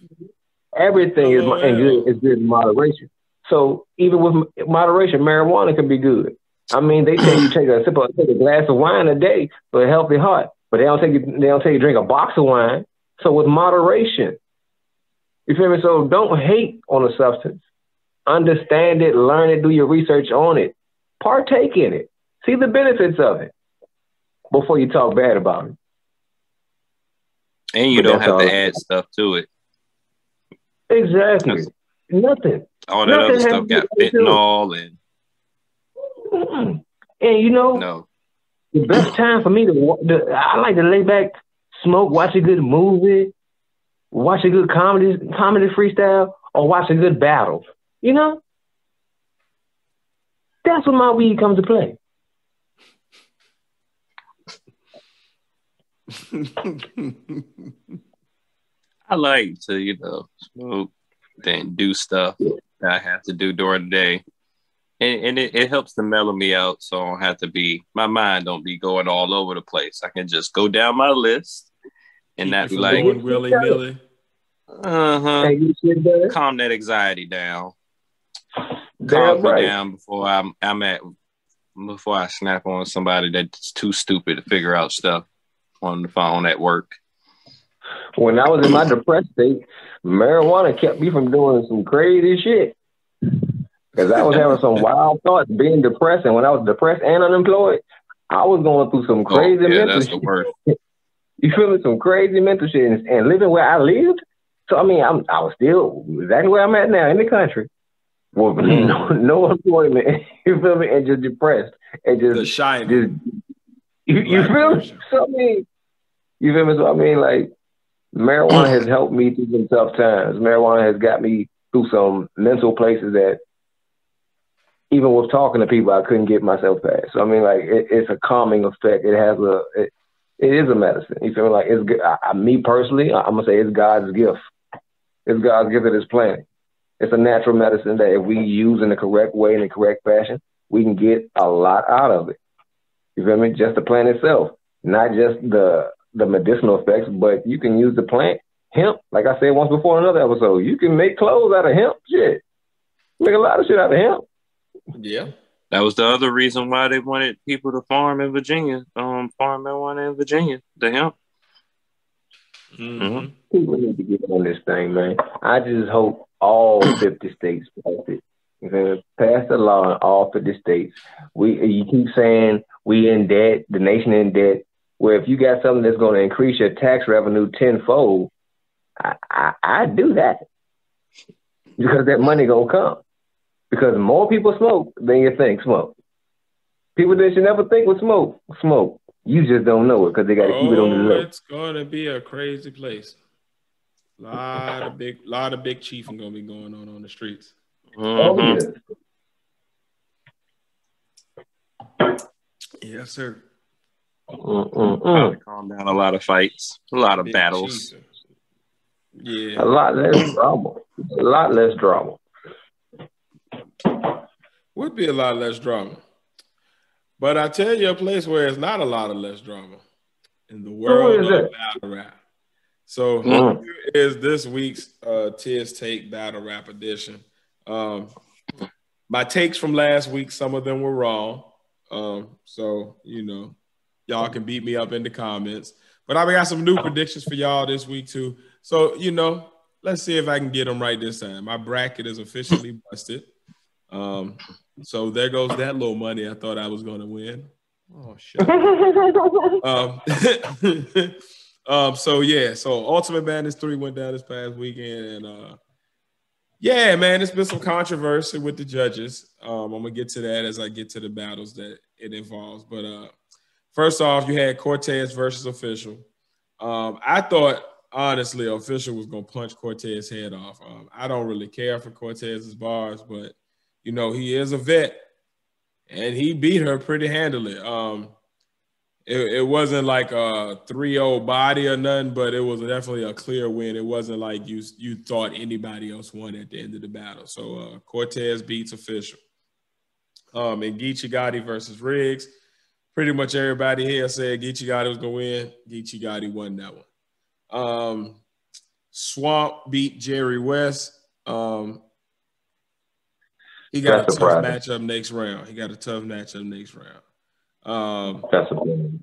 everything is good in moderation. So even with moderation, marijuana can be good. I mean, they tell you take a glass of wine a day for a healthy heart, but they don't tell you drink a box of wine. So with moderation, you feel me? So don't hate on a substance. Understand it, learn it, do your research on it, partake in it, see the benefits of it before you talk bad about it. And you don't have to add stuff to it. Exactly. Nothing. All that other stuff got fentanyl and. And you know, the best time for me I like to lay back, smoke, watch a good movie, watch a good comedy freestyle, or watch a good battle. You know, that's when my weed comes to play. I like to, smoke, then do stuff that I have to do during the day. And it helps to mellow me out, so I don't have to my mind don't be going all over the place. I can just go down my list and not be like willy-nilly. Calm that anxiety down. Calm me down before before I snap on somebody that's too stupid to figure out stuff on the phone at work. When I was in my depressed state, marijuana kept me from doing some crazy shit. Because I was having some wild thoughts, being depressed, and when I was depressed and unemployed, I was going through some crazy mental shit. The worst. You feel me? Some crazy mental shit, and living where I lived. So I mean, I was still exactly where I'm at now in the country, with no employment. You feel me? And just depressed and just the shiny. You feel me? So I mean, you feel me? So I mean, like marijuana has helped me through some tough times. Marijuana has got me through some mental places that. Even with talking to people, I couldn't get myself past. So I mean, like it's a calming effect. It is a medicine. You feel me? Like it's good. Me personally, I'm gonna say it's God's gift. It's God's gift to this planet. It's a natural medicine that if we use in the correct way, in the correct fashion, we can get a lot out of it. You feel me? Just the plant itself, not just the medicinal effects, but you can use the plant, hemp. Like I said once before in another episode, you can make clothes out of hemp. Shit, make a lot of shit out of hemp. Yeah, that was the other reason why they wanted people to farm in Virginia, farm marijuana in Virginia, the hemp. Mm-hmm. People need to get on this thing, man. I just hope all 50 states pass it. Pass the law in all 50 states. You keep saying we in debt, the nation in debt. Well, if you got something that's going to increase your tax revenue tenfold, I do that because that money gonna come. Because more people smoke than you think smoke. People that you never think would smoke. You just don't know it because they got to keep it on the low. It's going to be a crazy place. Lot of big chiefing going to be going on the streets. Mm-hmm. Oh, yeah. Yes, sir. Probably calm down a lot of fights, a lot of battles. Chiefing. Yeah. A lot less drama. Would be a lot less drama. But I tell you a place where it's not a lot of less drama. In the world of battle rap. So here is this week's Tiz Take Battle Rap Edition. My takes from last week, some of them were wrong. So, y'all can beat me up in the comments. But I got some new predictions for y'all this week too. So, let's see if I can get them right this time. My bracket is officially busted. So there goes that little money I thought I was going to win. Oh, shit. So Ultimate Madness 3 went down this past weekend. And, man, it's been some controversy with the judges. I'm going to get to that as I get to the battles that it involves. But first off, you had Cortez versus Official. I thought, honestly, Official was going to punch Cortez's head off. I don't really care for Cortez's bars, but he is a vet, and he beat her pretty handily. It wasn't like a 3-0 body or nothing, but it was definitely a clear win. It wasn't like you thought anybody else won at the end of the battle. So Cortez beats Official. And Geechee Gotti versus Riggs. Pretty much everybody here said Geechee Gotti was going to win. Geechee Gotti won that one. Swamp beat Jerry West. He got a tough matchup next round. That's surprising.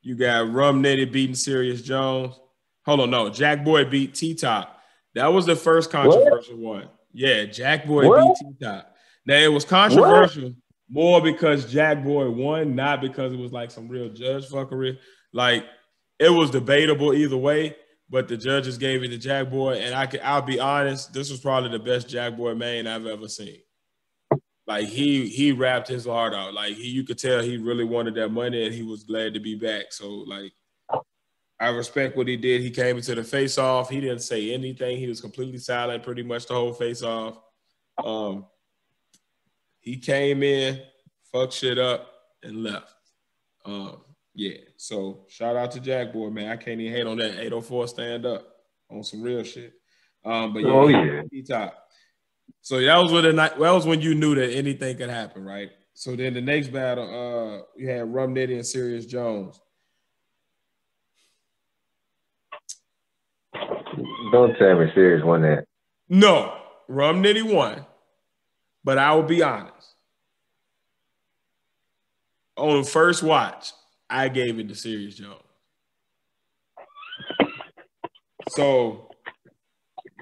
You got Rum Nitty beating Serious Jones. Hold on, no. Jack Boy beat T-Top. That was the first controversial one. Yeah, Jack Boy beat T-Top. Now, it was controversial more because Jack Boy won, not because it was like some real judge fuckery. Like, it was debatable either way, but the judges gave it to Jack Boy, and I'll be honest, this was probably the best Jack Boy main I've ever seen. Like, he rapped his heart out. Like, you could tell he really wanted that money, and he was glad to be back. So, like, I respect what he did. He came into the face-off. He didn't say anything. He was completely silent pretty much the whole face-off. He came in, fucked shit up, and left. Yeah, so shout out to Jack Boy, man. I can't even hate on that 804 stand up on some real shit. But yeah, he top. So that was when you knew that anything could happen, right? So then the next battle, you had Rum Nitty and Serious Jones. Don't tell me Serious won that. No, Rum Nitty won. But I will be honest. On the first watch, I gave it to Serious Jones. So,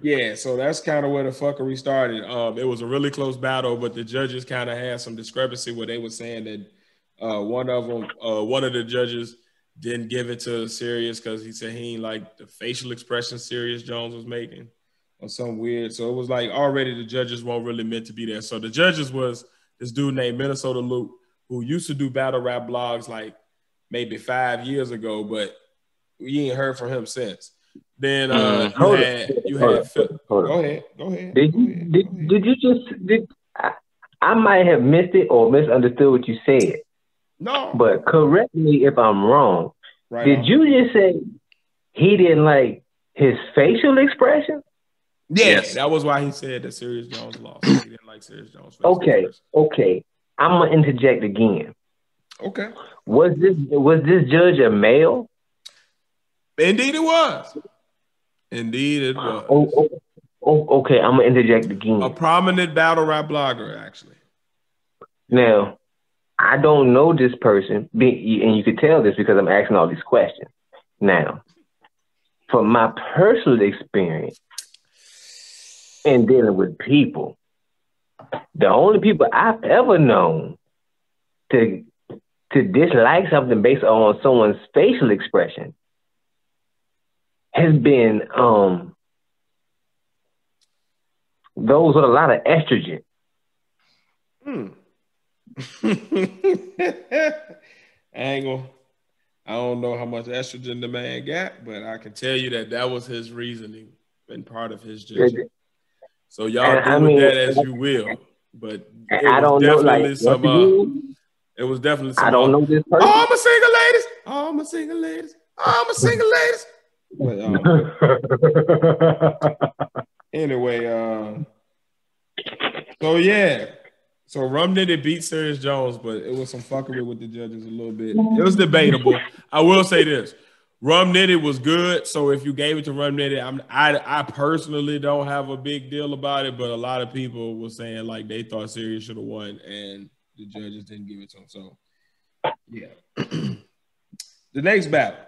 yeah, so that's kind of where the fuckery started. It was a really close battle, but the judges kind of had some discrepancy where they were saying that one of the judges didn't give it to Serious because he said he ain't like the facial expression Serious Jones was making or something weird. So it was like already the judges weren't really meant to be there. So the judges was this dude named Minnesota Luke, who used to do battle rap blogs like maybe 5 years ago, but we ain't heard from him since. Then you had Phil. Go ahead. Did you just I might have missed it or misunderstood what you said. No. But correct me if I'm wrong. Right Did on. you just say he didn't like his facial expression? Yes, that was why he said that Serious Jones lost. He didn't like Serious Jones. Okay. I'm gonna interject again. Okay. Was this judge a male? Indeed, it was. Okay. I'm gonna interject again. A prominent battle rap blogger, actually. Now, I don't know this person, and you could tell this because I'm asking all these questions. Now, from my personal experience in dealing with people, the only people I've ever known to dislike something based on someone's facial expression has been those with a lot of estrogen. Angle. I don't know how much estrogen the man got, but I can tell you that was his reasoning and part of his judgment. So y'all do with that as you will. But I don't know, like, it was definitely some, I don't know this person. All my single ladies. But anyway, so yeah. So Rum Nitty beat Serious Jones, but it was some fuckery with the judges a little bit. It was debatable. I will say this. Rum Nitty was good, so if you gave it to Rum Nitty, I personally don't have a big deal about it, but a lot of people were saying like they thought Serious should have won, and the judges didn't give it to him. So, yeah. The next battle,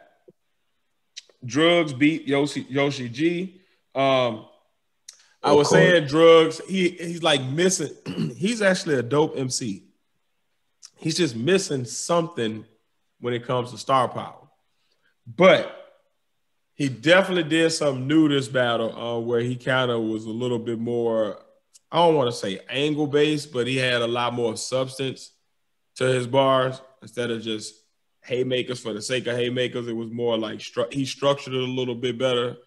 Drugs beat Yoshi G. I was saying Drugs, he's like missing. He's actually a dope MC. He's just missing something when it comes to star power. But he definitely did something new this battle where he kind of was a little bit more, I don't want to say angle-based, but he had a lot more substance to his bars instead of just haymakers for the sake of haymakers. It was more like he structured it a little bit better.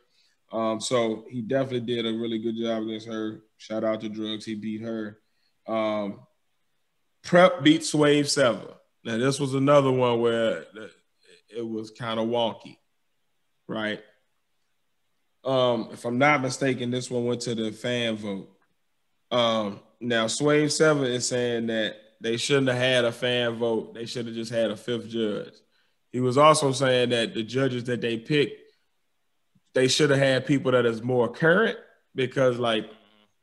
So he definitely did a really good job against her. Shout out to Drugs. He beat her. Prep beat Swave Sever. Now, this was another one where it was kind of wonky, right? If I'm not mistaken, this one went to the fan vote. Now, Swave Sever is saying that they shouldn't have had a fan vote. They should have just had a fifth judge. He was also saying that the judges that they picked they should have had people that is more current, because like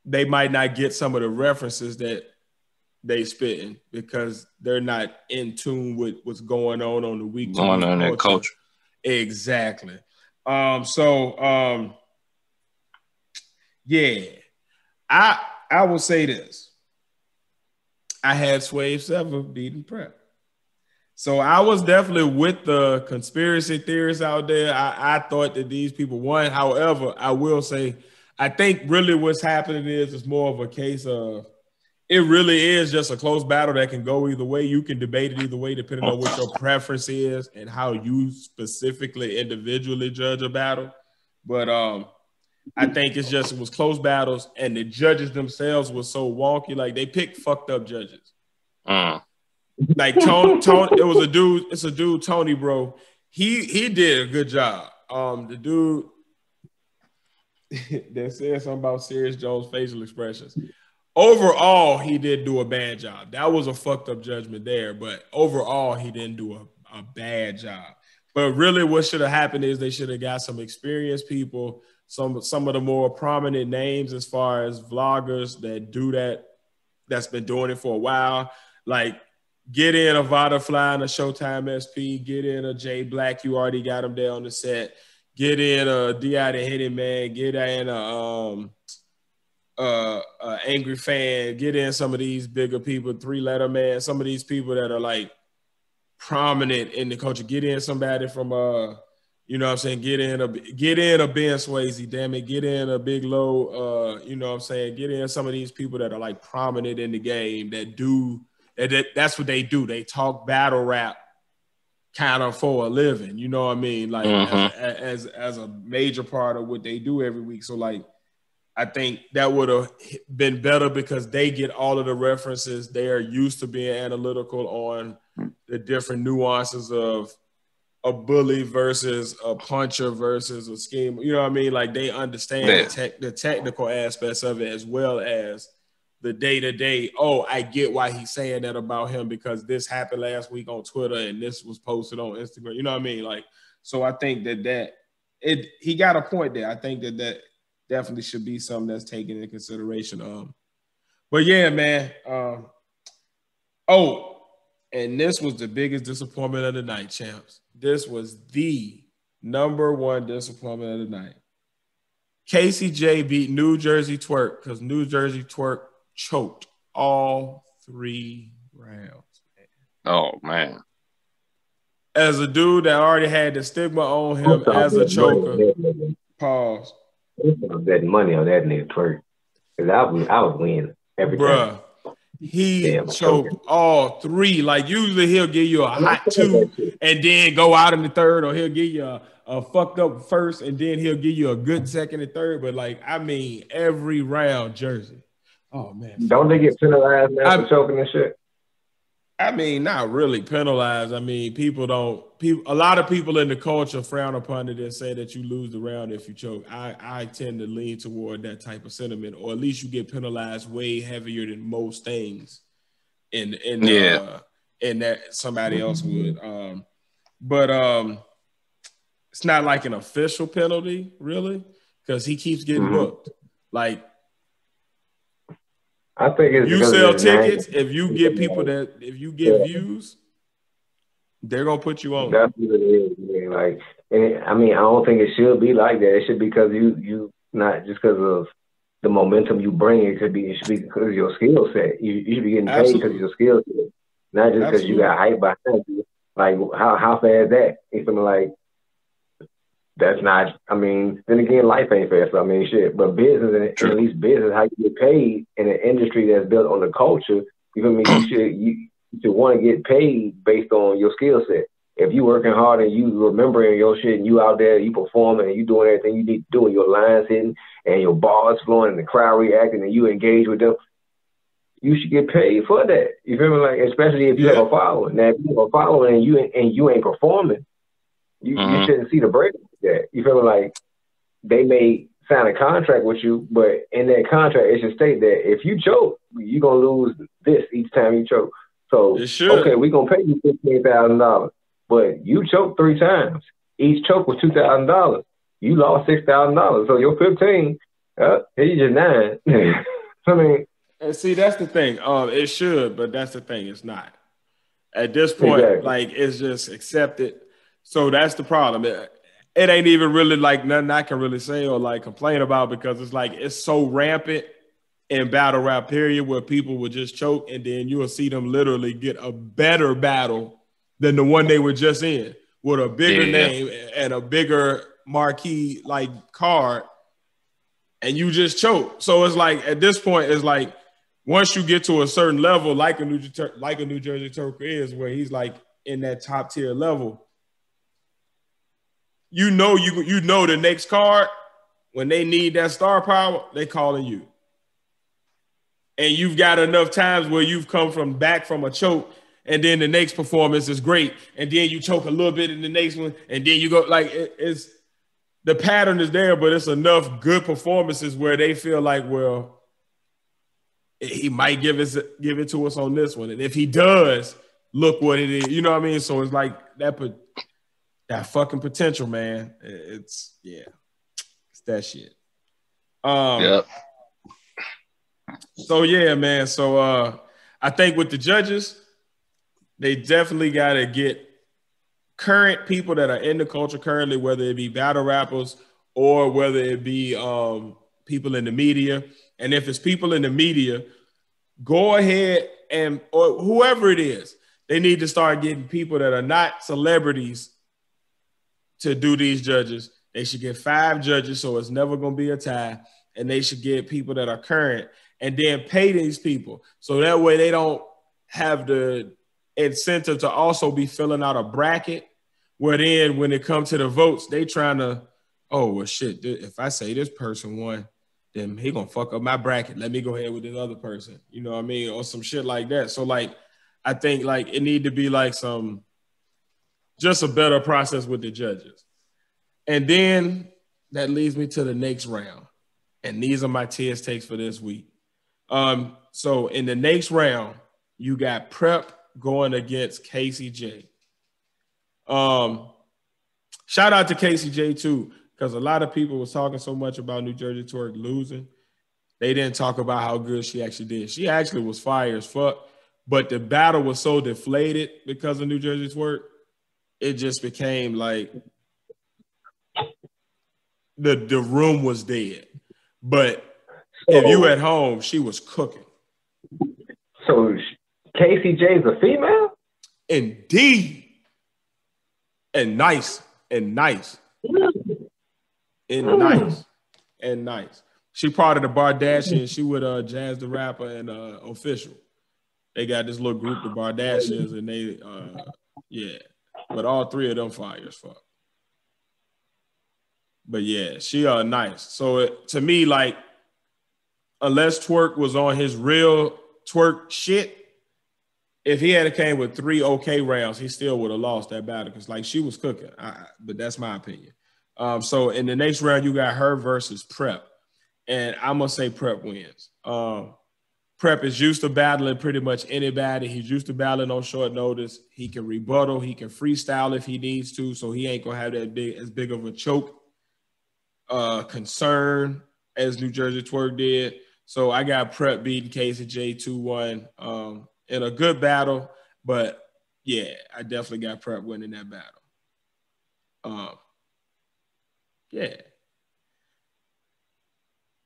they might not get some of the references that they spitting because they're not in tune with what's going on the week to week that culture. Exactly. Yeah, I will say this. I had Swave 7 beating Prep. So I was definitely with the conspiracy theorists out there. I thought that these people won. However, I will say, I think really what's happening is it's more of a case of it really is just a close battle that can go either way. You can debate it either way depending on what your preference is and how you specifically individually judge a battle. But I think it was close battles, and the judges themselves were so wonky. Like they picked fucked up judges. Like Tony, it was a dude. It's a dude, Tony, bro. He did a good job. The dude that said something about Serious Jones' facial expressions. Overall, he did do a bad job. That was a fucked up judgment there, but overall, he didn't do a bad job. But really, what should have happened is they should have got some experienced people, some of the more prominent names as far as vloggers that do that, that's been doing it for a while. Like, get in a Vada Fly and a Showtime SP, get in a Jay Black, you already got him there on the set. Get in a D.I. the Hidden Man, get in a Angry Fan, get in some of these bigger people, Three Letter Man, some of these people that are like prominent in the culture. Get in somebody from you know what I'm saying, get in a Ben Swayze, damn it, get in a Big Low, you know what I'm saying, get in some of these people that are like prominent in the game that's what they do. They talk battle rap kind of for a living, you know what I mean? Like as a major part of what they do every week. So like I think that would have been better because they get all of the references. They are used to being analytical on the different nuances of a bully versus a puncher versus a scheme. You know what I mean? Like they understand the technical aspects of it as well as the day-to-day. Oh, I get why he's saying that about him because this happened last week on Twitter and this was posted on Instagram. You know what I mean? Like, so I think he got a point there. I think that definitely should be something that's taken into consideration. But yeah, man. And this was the biggest disappointment of the night, champs. This was the number one disappointment of the night. Casey J beat New Jersey Twerk because New Jersey Twerk choked all 3 rounds. Man. Oh, man. As a dude that already had the stigma on him as a choker. Pause. I'm betting money on that nigga Twerk. Because I was winning every time. He choked all 3. Like usually he'll give you a hot 2 and then go out in the 3rd, or he'll give you a fucked up first and then he'll give you a good 2nd and 3rd. But like, I mean, every round Jersey. Oh man. Don't they get penalized now for choking and shit? I mean, not really penalized. I mean, a lot of people in the culture frown upon it and say that you lose the round if you choke. I tend to lean toward that type of sentiment, or at least you get penalized way heavier than most things in that somebody else would. But it's not like an official penalty, really, because he keeps getting booked. Like, I think it's you sell tickets. If you get views, they're gonna put you on. That's what it is, man. Like, I don't think it should be like that. It should be because you not just because of the momentum you bring. It should be because of your skill set. You should be getting paid because of your skill set, not just because you got hype behind you. Like, how fair is that? It's like. That's not, then again, life ain't fair. So, shit. But business, and at least business, how you get paid in an industry that's built on the culture, you feel me? You should want to get paid based on your skill set. If you working hard and you remembering your shit and you out there, you performing and you doing everything you need to do and your lines hitting and your bars flowing and the crowd reacting and you engage with them, you should get paid for that. You feel me? Like, especially if you have a following. Now, if you have a following and you ain't performing, you shouldn't see the break like that. You feel me? Like, they may sign a contract with you, but in that contract, it should state that if you choke, you're going to lose this each time you choke. So, okay, we're going to pay you $15,000, but you choked 3 times. Each choke was $2,000. you lost $6,000. So your 15, here you just 9. I mean, and see, that's the thing. It should, but that's the thing. It's not. At this point, exactly. like it's just accepted. So that's the problem. It ain't even really like nothing I can really say or like complain about because it's like it's so rampant in battle rap period where people would just choke and then you will see them literally get a better battle than the one they were just in with a bigger name and a bigger marquee like card, and you just choke. So it's like at this point, it's like once you get to a certain level, like a New Jersey Turk is, where he's like in that top tier level, you know the next card when they need that star power, they calling you. And you've got enough times where you've come back from a choke, and then the next performance is great, and then you choke a little bit in the next one, and then you go like it's the pattern is there, but it's enough good performances where they feel like, well, he might give it to us on this one, and if he does, look what it is. You know what I mean? So it's like that fucking potential, man. It's that shit. Yep. So yeah, man. So I think with the judges, they definitely got to get current people that are in the culture currently, whether it be battle rappers or whether it be people in the media. And if it's people in the media, go ahead or whoever it is, they need to start getting people that are not celebrities to do these judges. They should get 5 judges, so it's never going to be a tie. And they should get people that are current and then pay these people. So that way they don't have the incentive to also be filling out a bracket where then when it comes to the votes, they trying to, oh, well, shit, if I say this person won, then he going to fuck up my bracket. Let me go ahead with this other person. You know what I mean? Or some shit like that. So, like, I think, like, it need to be, like, just a better process with the judges. And then that leads me to the next round. And these are my TS takes for this week. So in the next round, you got Prep going against KCJ. Shout out to KCJ too, because a lot of people was talking so much about New Jersey Twerk losing. They didn't talk about how good she actually did. She actually was fire as fuck, but the battle was so deflated because of New Jersey Twerk. It just became like the room was dead. But if you at home, she was cooking. So KCJ's a female? Indeed. And nice. And nice. And nice. And nice. She part of the Bardashians. She with Jazz the Rapper and Official. They got this little group, the Bardashians, and they But all 3 of them fire as fuck. But yeah, she nice. So to me, like, unless Twerk was on his real Twerk shit, if he had came with 3 okay rounds, he still would have lost that battle because, like, she was cooking. But that's my opinion. So in the next round, you got her versus Prep. And I'm going to say Prep wins. Prep is used to battling pretty much anybody. He's used to battling on short notice. He can rebuttal. He can freestyle if he needs to. So he ain't going to have as big of a choke concern as New Jersey Twerk did. So I got Prep beating KCJ 2-1 in a good battle. But, yeah, I definitely got Prep winning that battle. Yeah.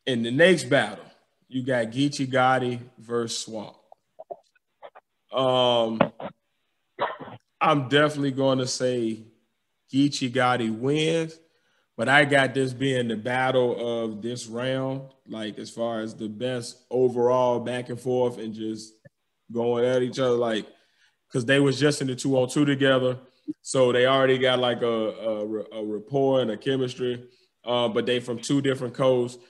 In the next battle, you got Geechee Gotti versus Swamp. I'm definitely going to say Geechee Gotti wins, but I got this being the battle of this round, like as far as the best overall back and forth and just going at each other, like, because they was just in the 2-on-2 together, so they already got like a rapport and a chemistry, but they from 2 different coasts.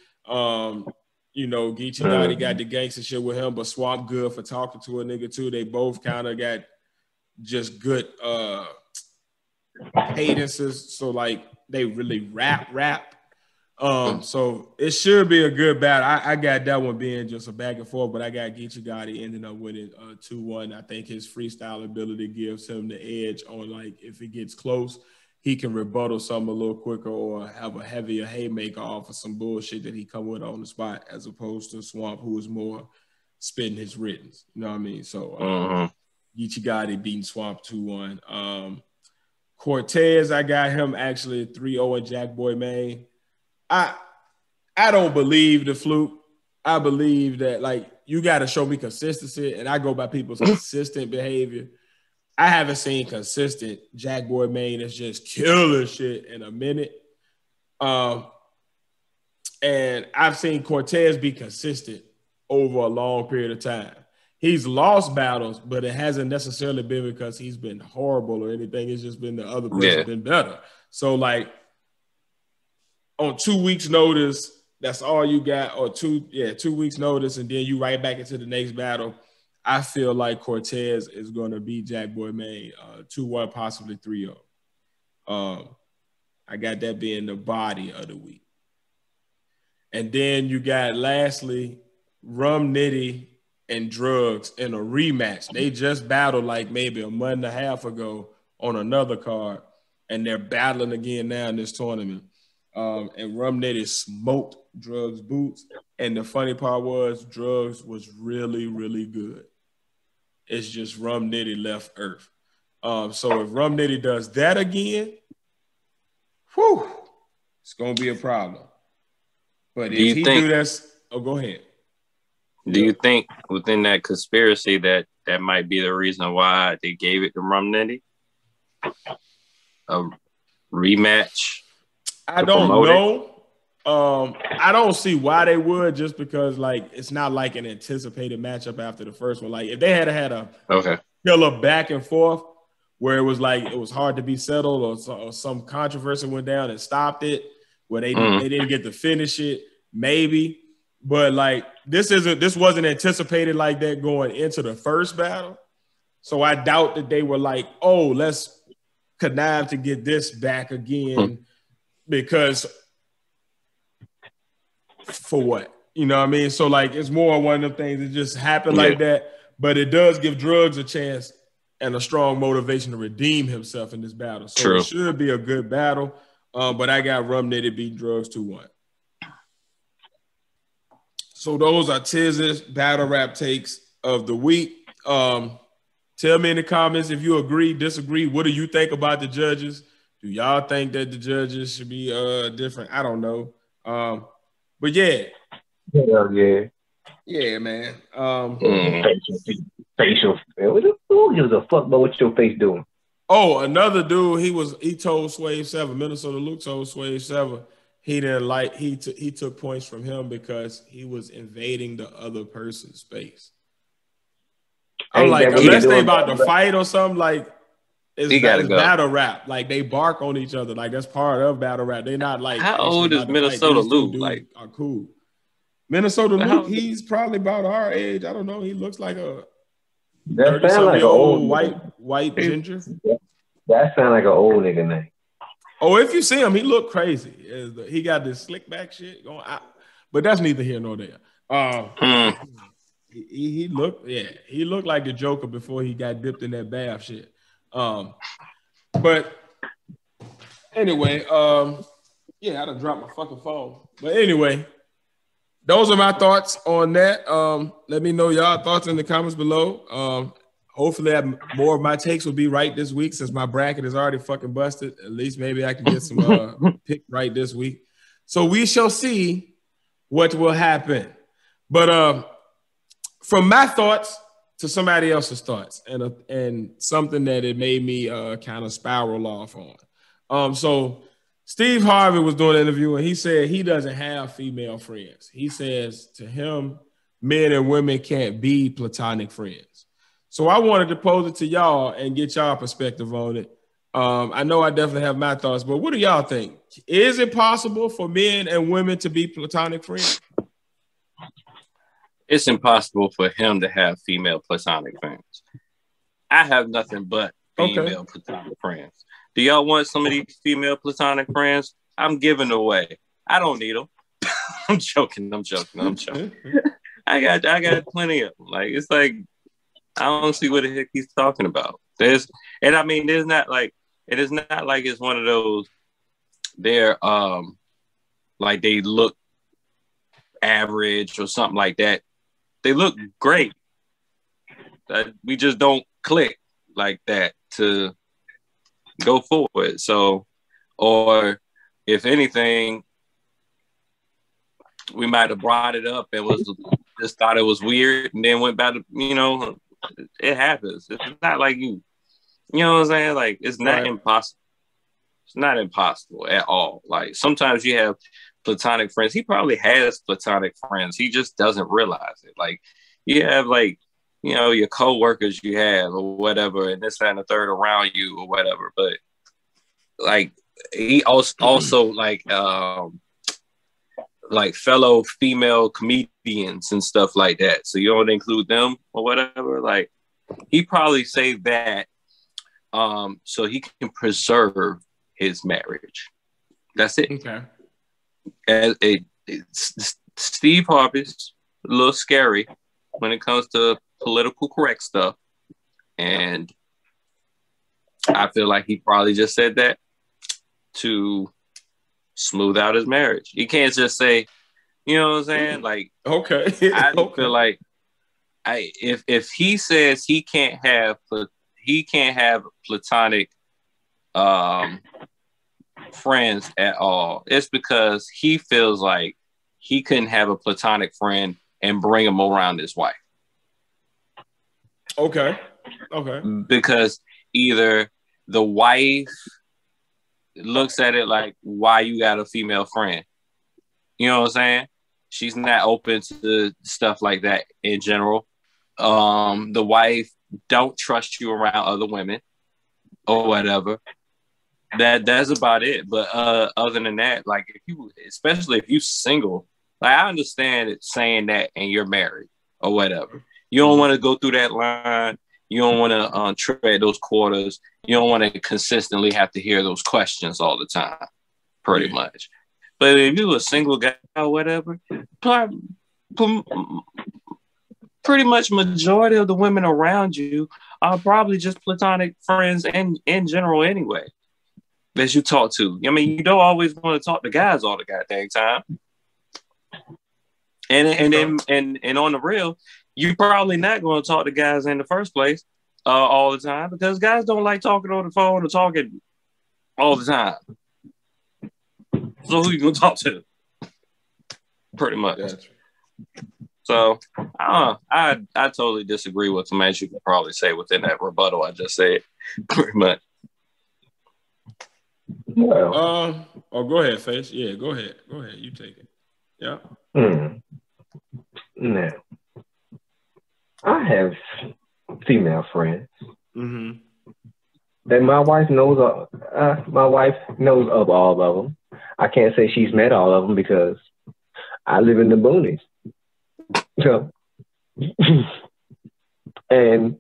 You know, Geechee Gotti got the gangster shit with him, but Swamp good for talking to a nigga too. They both kind of got just good cadences, so like they really rap. So it should be a good battle. I got that one being just a back and forth, but I got Geechee Gotti ending up winning 2-1. I think his freestyle ability gives him the edge on, like, if it gets close. he can rebuttal something a little quicker or have a heavier haymaker off of some bullshit that he come with on the spot, as opposed to Swamp, who is more spitting his writtens. You know what I mean? So Geechee Gotti beating Swamp 2-1. Cortez, I got him actually 3-0 at Jack Boy Maine. I don't believe the fluke. I believe that, like, you got to show me consistency, and I go by people's consistent behavior. I haven't seen consistent Jack Boy Maine that's just killing shit in a minute. And I've seen Cortez be consistent over a long period of time. He's lost battles, but it hasn't necessarily been because he's been horrible or anything. It's just been the other person's been better. So, like, on 2 weeks' notice, that's all you got, or 2 weeks' notice, and then you right back into the next battle. I feel like Cortez is going to beat Jack Boy Maine 2-1, possibly 3-0. I got that being the body of the week. And then you got, lastly, Rum Nitty and Drugs in a rematch. They just battled like maybe a month and a half ago on another card, and they're battling again now in this tournament. And Rum Nitty smoked Drugs' boots. And the funny part was Drugs was really, really good. It's just Rum Nitty left Earth. So if Rum Nitty does that again, whew, it's going to be a problem. But if he do this, go ahead. Do you think within that conspiracy that might be the reason why they gave it to Rum Nitty? A rematch? I don't know. I don't see why they would, just because, like, it's not like an anticipated matchup after the first one. Like, if they had a killer back and forth where it was like it was hard to be settled, or some controversy went down and stopped it, where they didn't get to finish it, maybe. But, like, this wasn't anticipated like that going into the first battle. So I doubt that they were like, oh, let's connive to get this back again, because for what? You know what I mean? So, like, it's more one of them things that just happen like that, but it does give Drugs a chance and a strong motivation to redeem himself in this battle. So it should be a good battle, but I got Rum Nitty beat Drugs 2-1. So those are Tiz's battle rap takes of the week. Tell me in the comments if you agree, disagree. What do you think about the judges? Do y'all think that the judges should be different? I don't know. But yeah. Yeah, man. Facial. Who gives a fuck about what your face doing? Oh, another dude, he told Swave 7, Minnesota Luke told Swave 7, he didn't like, he took points from him because he was invading the other person's space. I'm like, unless they about to fight or something, like, it's battle rap. Like, they bark on each other. Like, that's part of battle rap. They're not like, how old is Minnesota Luke? Like, are cool. Minnesota Luke, he's probably about our age. I don't know. He looks like a 30-something-year-old white ginger. That sound like an old nigga name. Oh, if you see him, he look crazy. He got this slick back shit going out, but that's neither here nor there. He looked like the Joker before he got dipped in that bath shit. But anyway, I done dropped my fucking phone. But anyway, those are my thoughts on that. Let me know y'all thoughts in the comments below. Hopefully more of my takes will be right this week, since my bracket is already fucking busted. At least maybe I can get some pick right this week. So we shall see what will happen. But from my thoughts to somebody else's thoughts, and something that it made me kind of spiral off on. So Steve Harvey was doing an interview, and he said he doesn't have female friends. He says to him, men and women can't be platonic friends. So I wanted to pose it to y'all and get y'all perspective on it. I know I definitely have my thoughts, but what do y'all think? Is it possible for men and women to be platonic friends? It's impossible for him to have female platonic friends. I have nothing but female platonic friends. Do y'all want some of these female platonic friends? I'm giving away. I don't need them. I'm joking. I got plenty of them. Like, it's like, I don't see what the heck he's talking about. There's not like, it is not like it's one of those. They're like they look average or something like that. They look great. We just don't click like that to go forward. So, or if anything, we might have brought it up and just thought it was weird and then went back to, it happens. It's not like you know what I'm saying? Like, it's not impossible. It's not impossible at all. Like, sometimes you have platonic friends. He probably has platonic friends. He just doesn't realize it. Like, you have, like, your coworkers you have or whatever, and this, that, and the third around you or whatever. But, like, he also like fellow female comedians and stuff like that. So you don't include them or whatever. Like, he probably saved that so he can preserve his marriage. That's it. Okay. Steve Harvey's a little scary when it comes to political correct stuff. And I feel like he probably just said that to smooth out his marriage. You can't just say, you know what I'm saying? Like, okay. I feel like if he says he can't have platonic friends at all, it's because he feels like he couldn't have a platonic friend and bring him around his wife. Okay. Because either the wife looks at it like, why you got a female friend? You know what I'm saying? She's not open to stuff like that in general. The wife don't trust you around other women or whatever. That's about it. But other than that, like, especially if you single, like, I understand it saying that and you're married or whatever. You don't want to go through that line. You don't want to tread those quarters. You don't want to consistently have to hear those questions all the time, pretty much. But if you're a single guy or whatever, pretty much majority of the women around you are probably just platonic friends in general anyway, that you talk to. I mean, you don't always want to talk to guys all the goddamn time. And on the real, you're probably not going to talk to guys in the first place all the time, because guys don't like talking on the phone or talking all the time. So who you going to talk to? Pretty much. Gotcha. So I totally disagree with him, as you can probably say within that rebuttal I just said. Pretty much. Well, go ahead, Face. Yeah, go ahead. You take it. Yeah. Now, I have female friends that my wife knows of. My wife knows of all of them. I can't say she's met all of them because I live in the boonies. So, and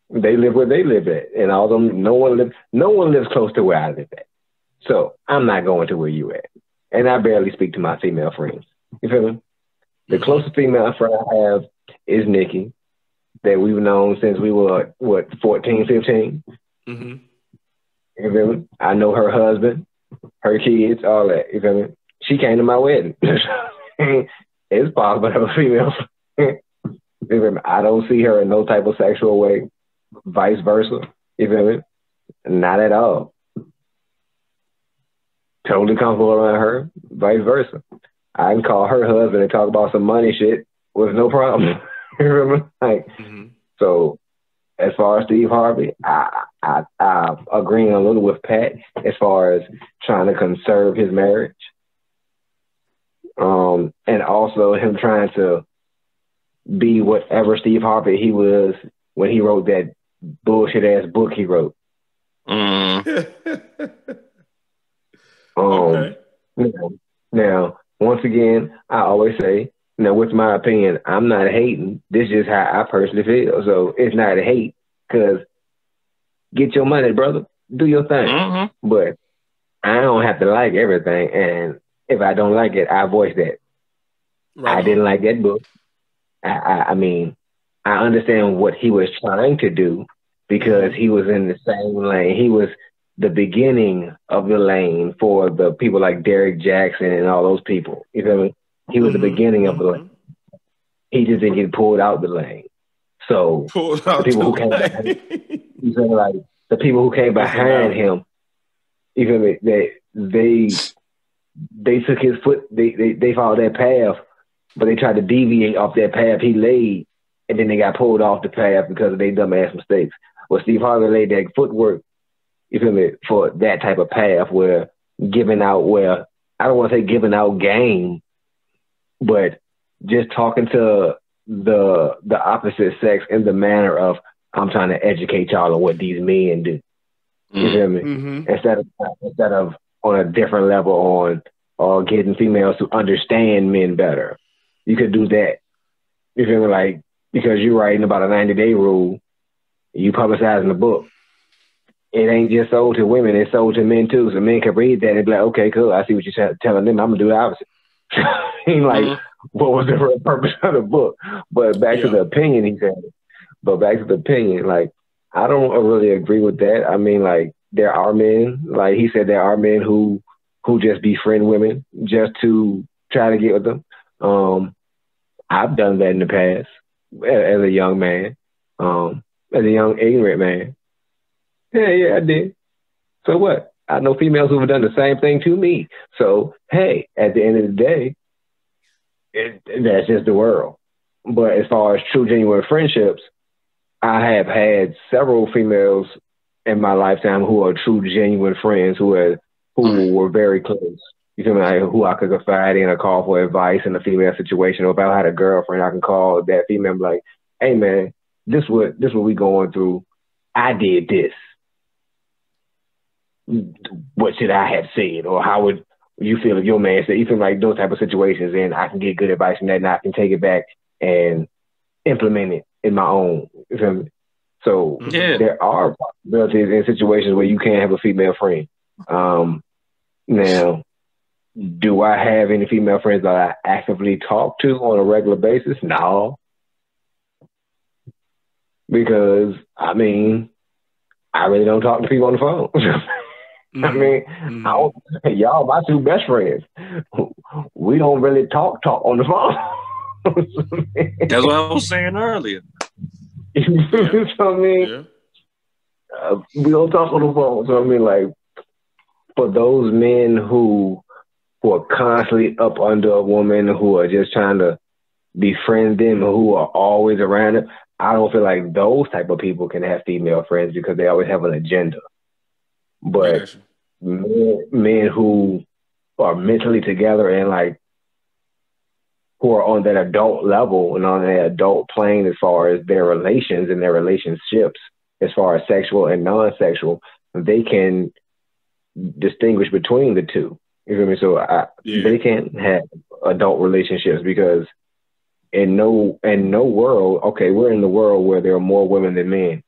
they live where they live at, and all them. No one lives close to where I live at. So I'm not going to where you at, and I barely speak to my female friends. You feel me? The closest female friend I have is Nikki, that we've known since we were, 14, 15? You feel me? I know her husband, her kids, all that. You feel me? She came to my wedding. It's possible to have a female friend. You feel me? I don't see her in no type of sexual way. Vice versa. You feel me? Not at all. Totally comfortable around her. Vice versa. I can call her husband and talk about some money shit with no problem. You remember? Like, so as far as Steve Harvey, I agree a little with Pat as far as trying to conserve his marriage. And also him trying to be whatever Steve Harvey he was when he wrote that bullshit ass book he wrote. Okay. Now, once again, I always say, with my opinion, I'm not hating. This is just how I personally feel. So it's not a hate, because get your money, brother. Do your thing. But I don't have to like everything. And if I don't like it, I voice that. Right. I didn't like that book. I mean, I understand what he was trying to do, because he was in the same lane. He was the beginning of the lane for the people like Derek Jackson and all those people. You feel me? He was the beginning of the lane. He just didn't get pulled out the lane. So the people who came behind, you feel me? Like the people who came behind him, you feel me? They took his foot. They followed that path, but they tried to deviate off that path he laid, and then they got pulled off the path because of their dumbass mistakes. Well, Steve Harvey laid that footwork, you feel me, for that type of path where I don't want to say giving out game, but just talking to the opposite sex in the manner of, I'm trying to educate y'all on what these men do. You feel me? Instead of on a different level or getting females to understand men better. You could do that. You feel me? Like, because you're writing about a 90-day rule, you publicizing the book. It ain't just sold to women, it's sold to men too. So men can read that and be like, okay, cool, I see what you're telling them, I'm gonna do the opposite. Like, what was the real purpose of the book? But back to the opinion, he said. But back to the opinion, like, I don't really agree with that. I mean, like, there are men, like he said, there are men who just befriend women just to try to get with them. I've done that in the past as a young man, as a young ignorant man. Yeah, I did. So what? I know females who have done the same thing to me. So, hey, at the end of the day, that's just the world. But as far as true, genuine friendships, I have had several females in my lifetime who are true, genuine friends who were very close. You feel me? Like, who I could confide in or call for advice in a female situation. Or if I had a girlfriend, I can call that female and be like, hey, man, this what we going through. I did this. What should I have said? Or how would you feel if your man said? You feel like those type of situations, and I can get good advice from that, and I can take it back and implement it in my own. You feel me? So there are possibilities in situations where you can have a female friend. Now, do I have any female friends that I actively talk to on a regular basis? No. Because, I mean, I really don't talk to people on the phone. I mean, y'all my two best friends. We don't really talk on the phone. That's what I was saying earlier. So, I mean, we don't talk on the phone. So, I mean, like, for those men who are constantly up under a woman, who are just trying to befriend them, who are always around them, I don't feel like those type of people can have female friends because they always have an agenda. But men who are mentally together and like who are on that adult level and on that adult plane as far as their relations and their relationships, as far as sexual and non-sexual, they can distinguish between the two. You feel me? So they can't have adult relationships because in no world, okay, we're in the world where there are more women than men.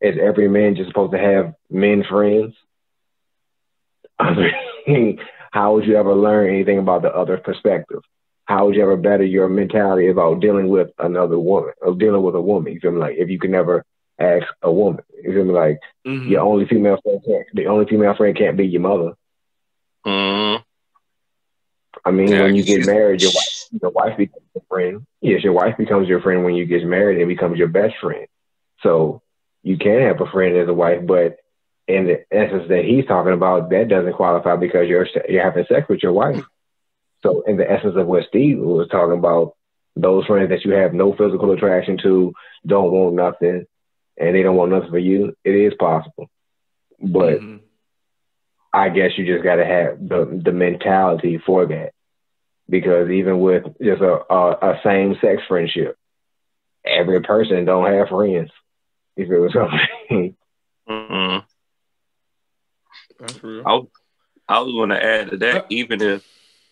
Is every man just supposed to have men friends? I mean, how would you ever learn anything about the other perspective? How would you ever better your mentality about dealing with another woman or dealing with a woman? You feel me? Like, if you can never ask a woman, you feel me? Like, the only female friend can't be your mother. I mean, when you get married, your wife becomes your friend. Yes, your wife becomes your friend when you get married and becomes your best friend. So you can have a friend as a wife, but in the essence that he's talking about, that doesn't qualify because you're having sex with your wife. So in the essence of what Steve was talking about, those friends that you have no physical attraction to, don't want nothing, and they don't want nothing for you, it is possible. But I guess you just got to have the mentality for that. Because even with just a same-sex friendship, every person don't have friends. You feel what I'm saying? That's real. I was going to add to that,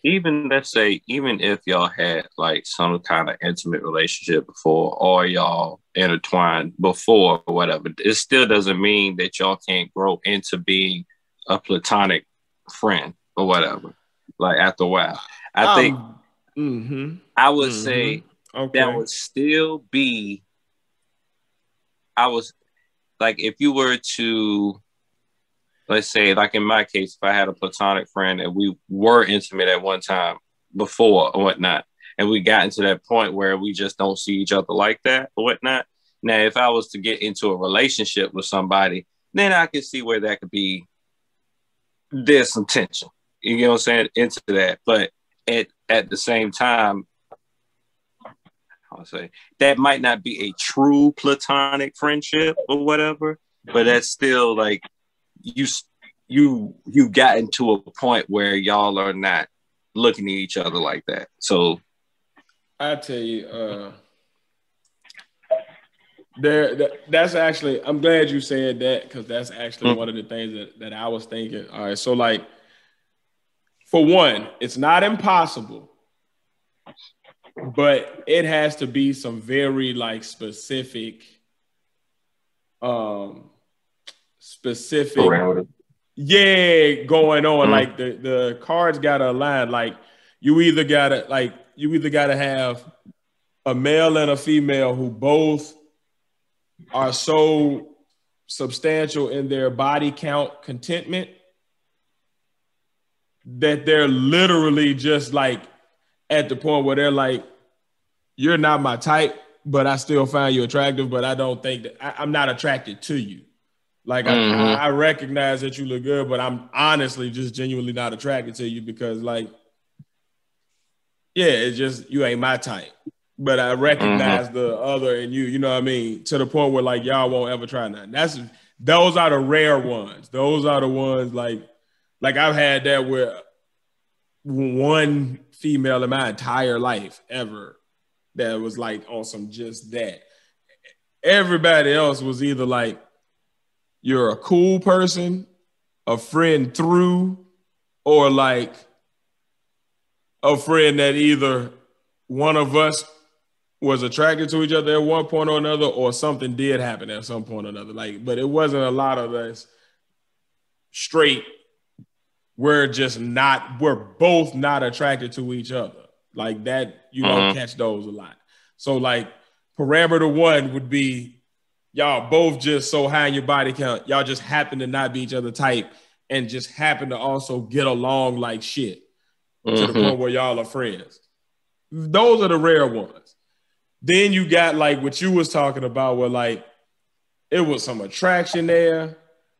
even let's say, even if y'all had like some kind of intimate relationship before, or y'all intertwined before or whatever, it still doesn't mean that y'all can't grow into being a platonic friend or whatever. Like, after a while, I think I would say that would still be. I was like, if you were to, let's say, like in my case, if I had a platonic friend and we were intimate at one time before or whatnot, and we got into that point where we just don't see each other like that or whatnot. Now, if I was to get into a relationship with somebody, then I could see where that could be, there's some tension, you know what I'm saying, into that. But at the same time, I'll say that might not be a true platonic friendship or whatever, but that's still like you gotten to a point where y'all are not looking at each other like that. So I tell you, that's actually, I'm glad you said that, because that's actually one of the things that I was thinking. All right, so like, for one, it's not impossible, but it has to be some very like specific Parameters. yeah, going on. Like the cards gotta align. Like you either gotta have a male and a female who both are so substantial in their body count contentment that they're literally just like at the point where they're like, you're not my type, but I still find you attractive, but I don't think that I'm not attracted to you. Like I recognize that you look good, but I'm honestly just genuinely not attracted to you because like, yeah, it's just, you ain't my type. But I recognize the other in you, you know what I mean? To the point where like y'all won't ever try nothing. Those are the rare ones. Those are the ones like I've had that where one female in my entire life ever that was like on some just that. Everybody else was either like, you're a cool person, a friend through, or like a friend that either one of us was attracted to each other at one point or another, or something did happen at some point or another. Like, but it wasn't a lot of us straight. We're both not attracted to each other. Like that, you don't catch those a lot. So like parameter one would be y'all both just so high in your body count, y'all just happen to not be each other type and just happen to also get along like shit to the point where y'all are friends. Those are the rare ones. Then you got like what you was talking about where like it was some attraction there,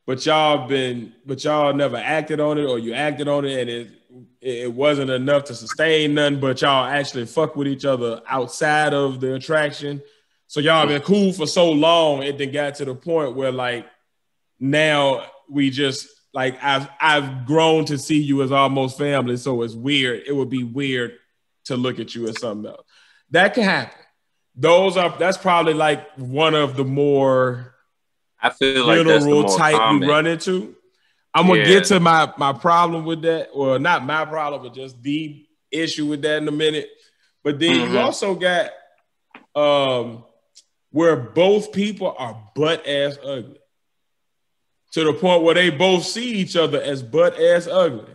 but y'all never acted on it, or you acted on it and it wasn't enough to sustain nothing, but y'all actually fuck with each other outside of the attraction. So y'all been cool for so long, it then got to the point where like now we just like I've grown to see you as almost family, so it's weird. It would be weird to look at you as something else. That can happen. That's probably like one of the more I feel like that's the more type common. you run into. I'm gonna get to my problem with that, or not my problem, but just the issue with that in a minute. But then you also got where both people are butt ass ugly to the point where they both see each other as butt ass ugly,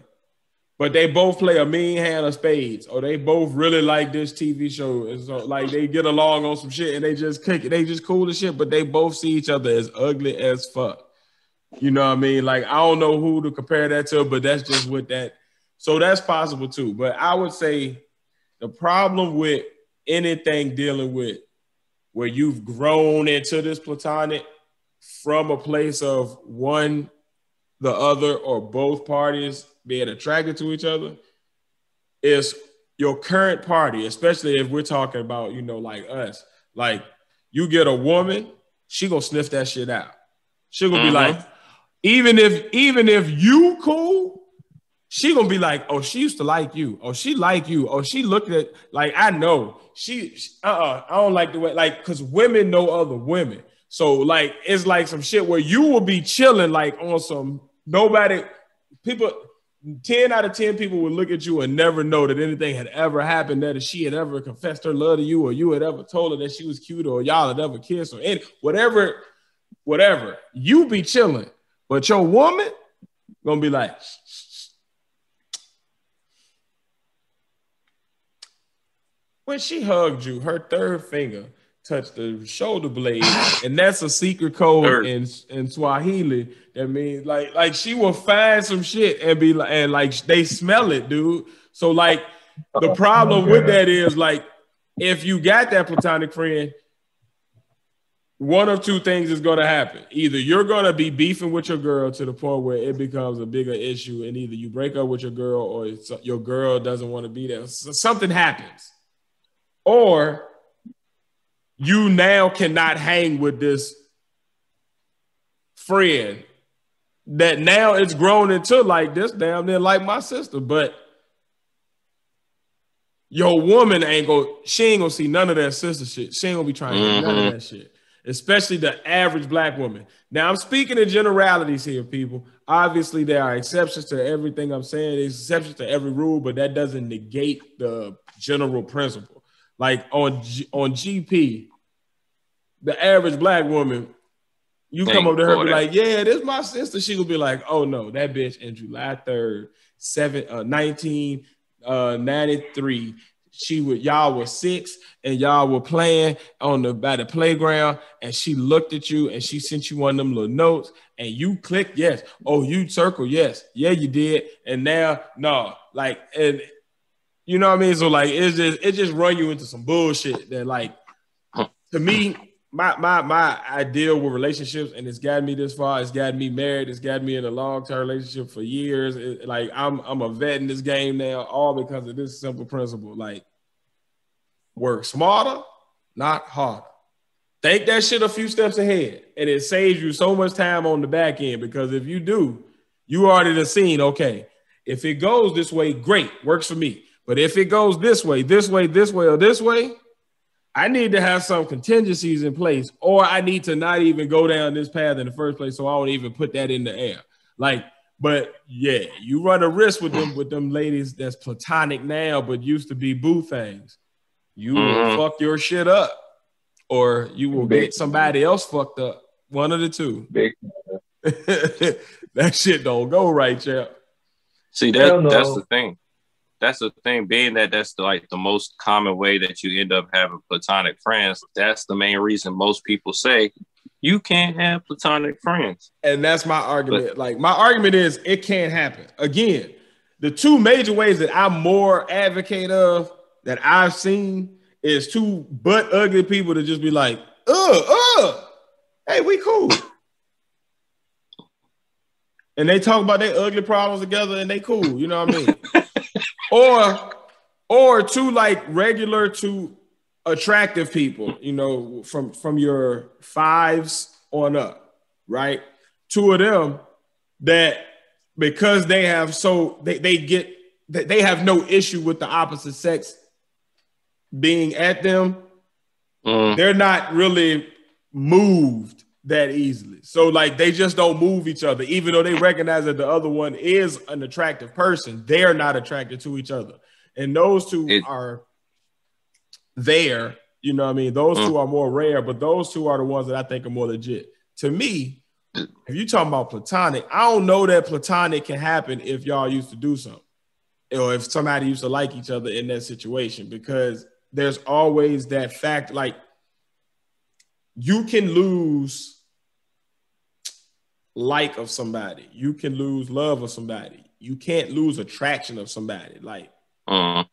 but they both play a mean hand of spades, or they both really like this TV show. And so like they get along on some shit and they just kick it. They just cool as shit, but they both see each other as ugly as fuck. You know what I mean? Like, I don't know who to compare that to, but that's just what that. So that's possible too. But I would say the problem with anything dealing with where you've grown into this platonic from a place of one, the other, or both parties being attracted to each other is your current party, especially if we're talking about, you know, like us. Like, you get a woman, she gonna sniff that shit out. She gonna be like, even if you cool, she gonna be like, oh, she used to like you. Oh, she like you. Oh, she looked at, like, I know. I don't like the way, like, because women know other women. So, like, it's like some shit where you will be chilling, like, on some, 10 out of 10 people would look at you and never know that anything had ever happened, that she had ever confessed her love to you, or you had ever told her that she was cute, or y'all had ever kissed, or any, whatever. You be chilling. But your woman gonna be like, when she hugged you, her third finger touch the shoulder blade, and that's a secret code in Swahili. That means like she will find some shit and be like, and like they smell it, dude. So like the problem with that is like if you got that platonic friend, one of two things is going to happen. Either you're going to be beefing with your girl to the point where it becomes a bigger issue, and either you break up with your girl or your girl doesn't want to be there. So something happens. Or you now cannot hang with this friend that now it's grown into like this damn near like my sister, but your woman she ain't gonna see none of that sister shit. She ain't gonna be trying to get none of that shit. Especially the average black woman. Now, I'm speaking in generalities here, people. Obviously, there are exceptions to everything I'm saying. There's exceptions to every rule, but that doesn't negate the general principle. Like on GP, the average black woman, you come up to her and be like, yeah, this is my sister. She will be like, oh, no, that bitch in July 3rd, 1993, y'all were 6 and y'all were playing by the playground, and she looked at you and she sent you one of them little notes and you clicked yes. Oh, you circled yes. Yeah, you did. And now no, like, and you know what I mean? So like it just run you into some bullshit that like to me, my ideal with relationships, and it's gotten me this far, it's gotten me married, it's gotten me in a long-term relationship for years. Like I'm a vet in this game now, all because of this simple principle. Like, work smarter, not harder. Think that shit a few steps ahead, and it saves you so much time on the back end, because if you do, you already done seen, okay, if it goes this way, great, works for me. But if it goes this way, or this way, I need to have some contingencies in place, or I need to not even go down this path in the first place, so I don't even put that in the air. Like, but yeah, you run a risk with them ladies that's platonic now, but used to be boo things. You will fuck your shit up, or you will get somebody else fucked up. One of the two. That shit don't go right, chap. See, that's the thing. That's the thing, being that that's the most common way that you end up having platonic friends. That's the main reason most people say you can't have platonic friends. And that's my argument. My argument is it can't happen. Again, the two major ways that I'm more advocate of that I've seen is two butt ugly people to just be like, hey, we cool. And they talk about their ugly problems together and they cool, you know what I mean? Or two like regular to attractive people, you know, from your 5s on up, right? Two of them that because they have they have no issue with the opposite sex being at them, they're not really moved that easily. So like they just don't move each other, even though they recognize that the other one is an attractive person. They're not attracted to each other, and those two are there. You know what I mean? Those two are more rare, but those two are the ones that I think are more legit. To me, if you're talking about platonic, I don't know that platonic can happen if y'all used to do something, or if somebody used to like each other in that situation, because there's always that fact. Like, you can lose like of somebody. You can lose love of somebody. You can't lose attraction of somebody. Like, you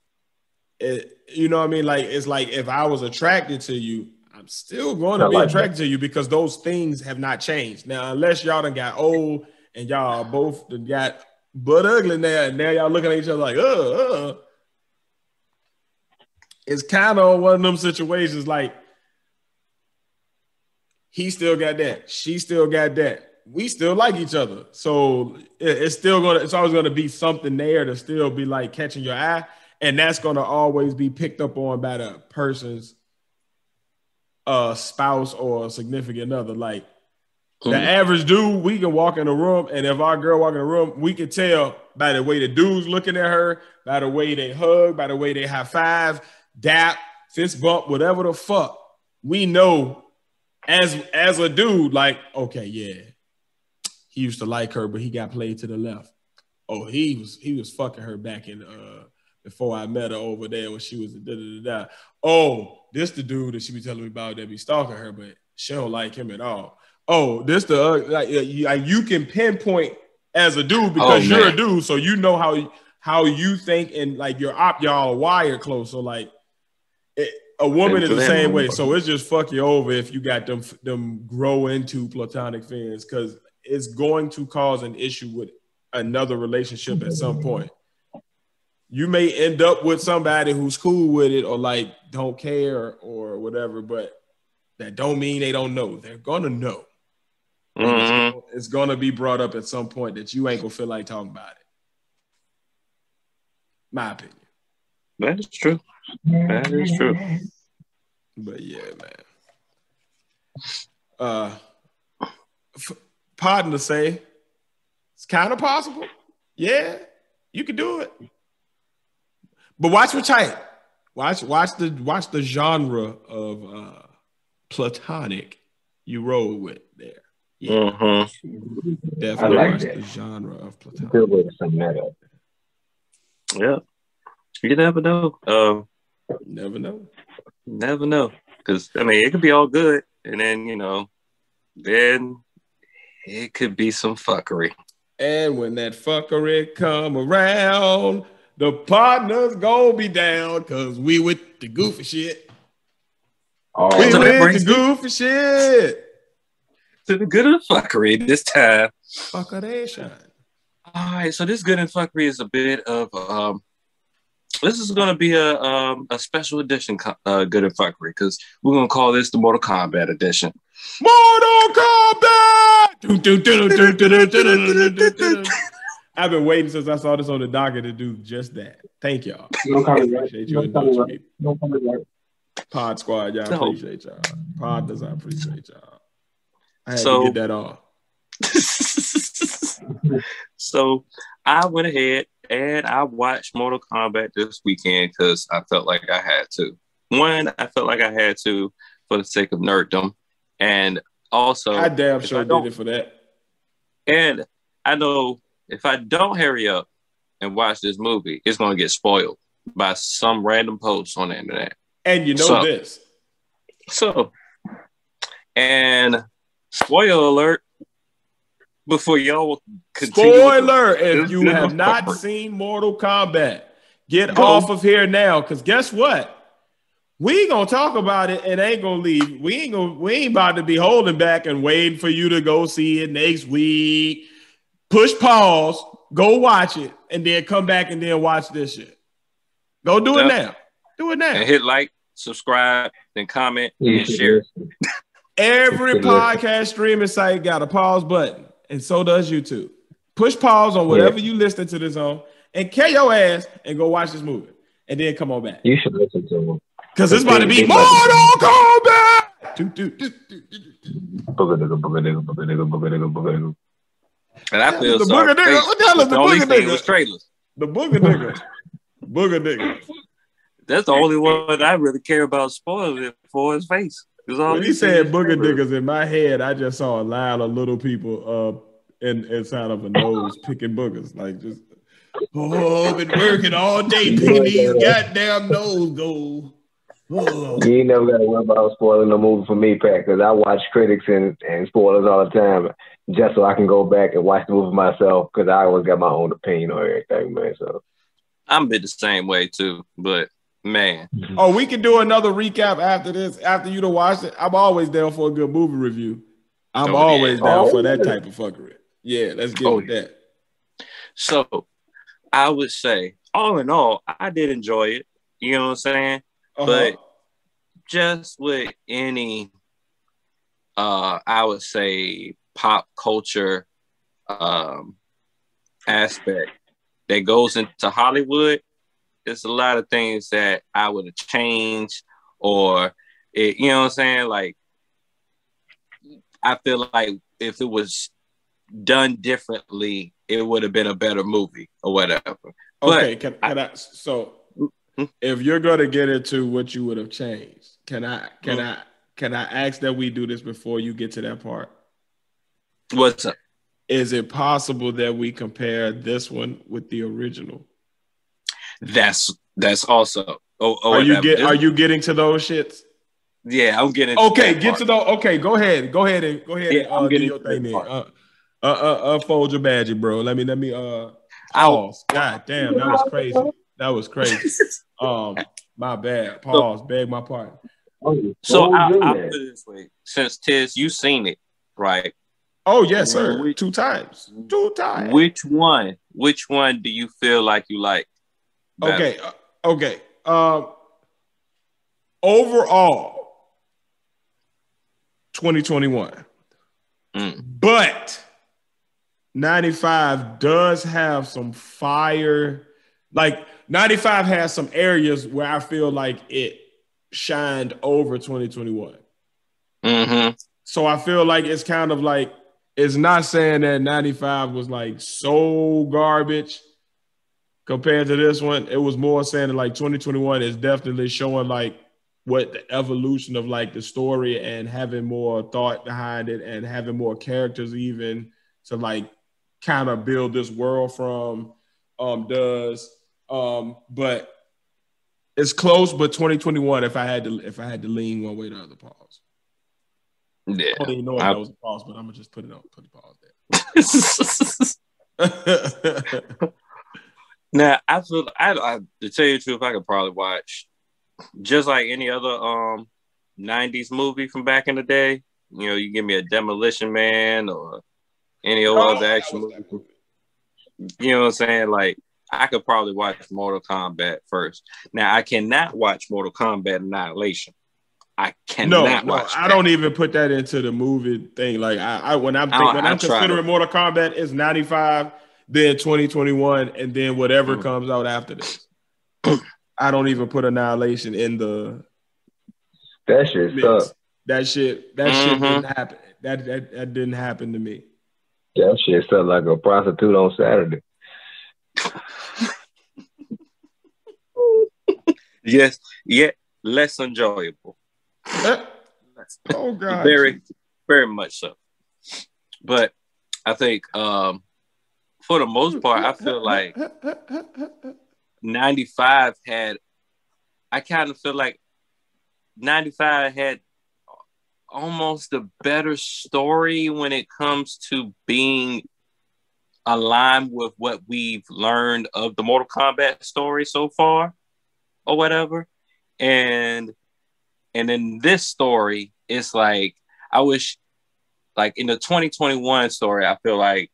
know what I mean? Like, it's like if I was attracted to you, I'm still going to be attracted to you because those things have not changed. Now, unless y'all done got old and y'all both done got butt ugly now, and now y'all looking at each other like, It's kind of one of them situations like, he still got that. She still got that. We still like each other. So it's always gonna be something there to still be like catching your eye. And that's gonna always be picked up on by the person's spouse or significant other. Like the average dude, we can walk in a room, and if our girl walk in a room, we can tell by the way the dude's looking at her, by the way they hug, by the way they high five, dap, fist bump, whatever the fuck. We know as a dude, like, okay, yeah. He used to like her, but he got played to the left. Oh, he was fucking her back in before I met her over there when she was da-da-da-da. Oh, this the dude that she be telling me about that be stalking her, but she don't like him at all. Oh, this you can pinpoint as a dude because you're a dude, so you know how you think and like y'all wired close. So like a woman is the same way. So it's just fuck you over if you got them grow into platonic feelings because it's going to cause an issue with another relationship at some point. You may end up with somebody who's cool with it or like don't care or whatever, but that don't mean they don't know. They're gonna know. Mm-hmm. It's gonna be brought up at some point that you ain't gonna feel like talking about it. My opinion. That is true. That is true. But yeah, man. Pardon to say, it's kind of possible. Yeah, you can do it. But watch your type. Watch the genre of platonic you roll with there. Yeah. Mm-hmm. Definitely like watch that. The genre of platonic. Yeah. You never know. Never know. Never know. Because, I mean, it could be all good. And then, then it could be some fuckery. And when that fuckery come around, the partners gonna be down because we with the goofy shit. Oh, we with the goofy shit. To the good of the fuckery this time. Fuckeration. All right, so this good and fuckery is a bit of this is going to be a special edition good and fuckery because we're going to call this the Mortal Kombat edition. Mortal Kombat! I've been waiting since I saw this on the docket to do just that. Thank y'all. Appreciate you. Pod Squad, y'all appreciate y'all. Podnas, I appreciate y'all. I had to get that off. So I went ahead and I watched Mortal Kombat this weekend because I felt like I had to. One, I felt like I had to for the sake of nerddom. And also, I damn sure did it for that. And I know if I don't hurry up and watch this movie, it's going to get spoiled by some random post on the internet. And you know this. And spoiler alert, before y'all continue. Spoiler, if you have not seen Mortal Kombat, get off of here now. Because guess what? We gonna talk about it and ain't gonna leave. We ain't about to be holding back and waiting for you to go see it next week. Push pause, go watch it, and then come back and then watch this shit. Go do it now. Do it now. And hit like, subscribe, then comment, and share. Every podcast streaming site got a pause button, and so does YouTube. Push pause on whatever you listen to this on, and carry your ass and go watch this movie, and then come on back. You should listen to them. Because it's about to be Mortal Kombat! And I feel the sorry. Booger nigga. What the hell is the Booger nigga? Was trailers. The Booger nigga. Booger nigga. That's the only one I really care about spoiling it for his face. When he said Booger niggas, in my head, I just saw a line of little people inside of a nose picking boogers. Like just, I've been working all day picking these goddamn nose goals. You ain't never got to worry about spoiling the movie for me, Pat, because I watch critics and spoilers all the time just so I can go back and watch the movie myself because I always got my own opinion on everything, man. So I'm a bit the same way too, but man. Oh, we can do another recap after this, after you to watch it. I'm always down for a good movie review. I'm always down for that type of fuckery. Yeah, let's get with that. So I would say, all in all, I did enjoy it. You know what I'm saying? But just with any, I would say, pop culture aspect that goes into Hollywood, there's a lot of things that I would have changed or, you know what I'm saying? Like, I feel like if it was done differently, it would have been a better movie or whatever. Okay, so if you're gonna get into what you would have changed, can I ask that we do this before you get to that part? What's up? Is it possible that we compare this one with the original? That's also. Are you getting to those shits? Yeah, I'm getting. Okay, get to those. Okay, go ahead and I'm do your thing there. Unfold your badge, bro. Let me pause. God damn, that was crazy. That was crazy. My bad. Pause. Beg my pardon. So I'll put it this way: since Tiz, you seen it, right? Oh yes, sir. Two times. Which one do you feel like you like better? Okay. Overall, 2021. But 95 does have some fire. Like 95 has some areas where I feel like it shined over 2021. So I feel like it's kind of like, it's not saying that 95 was like so garbage compared to this one. It was more saying that like 2021 is definitely showing like what the evolution of like the story and having more thought behind it and having more characters even to like kind of build this world from does. But it's close, but 2021, if I had to lean one way or the other, pause. Yeah. I don't even know if that was a pause, but I'm gonna just put a pause there. Now, I feel to tell you the truth, I could probably watch just like any other 90s movie from back in the day. You know, you give me a Demolition Man or any other action movie. You know what I'm saying? Like, I could probably watch Mortal Kombat first. Now, I cannot watch Mortal Kombat Annihilation. I cannot watch that. I don't even put that into the movie thing. Like when I'm considering Mortal Kombat, it's 95, then 2021, and then whatever comes out after this. I don't even put Annihilation in the. That shit sucks. That shit didn't happen. That didn't happen to me. That shit sucked like a prostitute on Saturday. Yes, yet less enjoyable. Oh God, very, very much so. But I think for the most part, I feel like 95 had. I kind of feel like 95 had almost a better story when it comes to being aligned with what we've learned of the Mortal Kombat story so far, or whatever, and in this story, it's like, I wish, like in the 2021 story, I feel like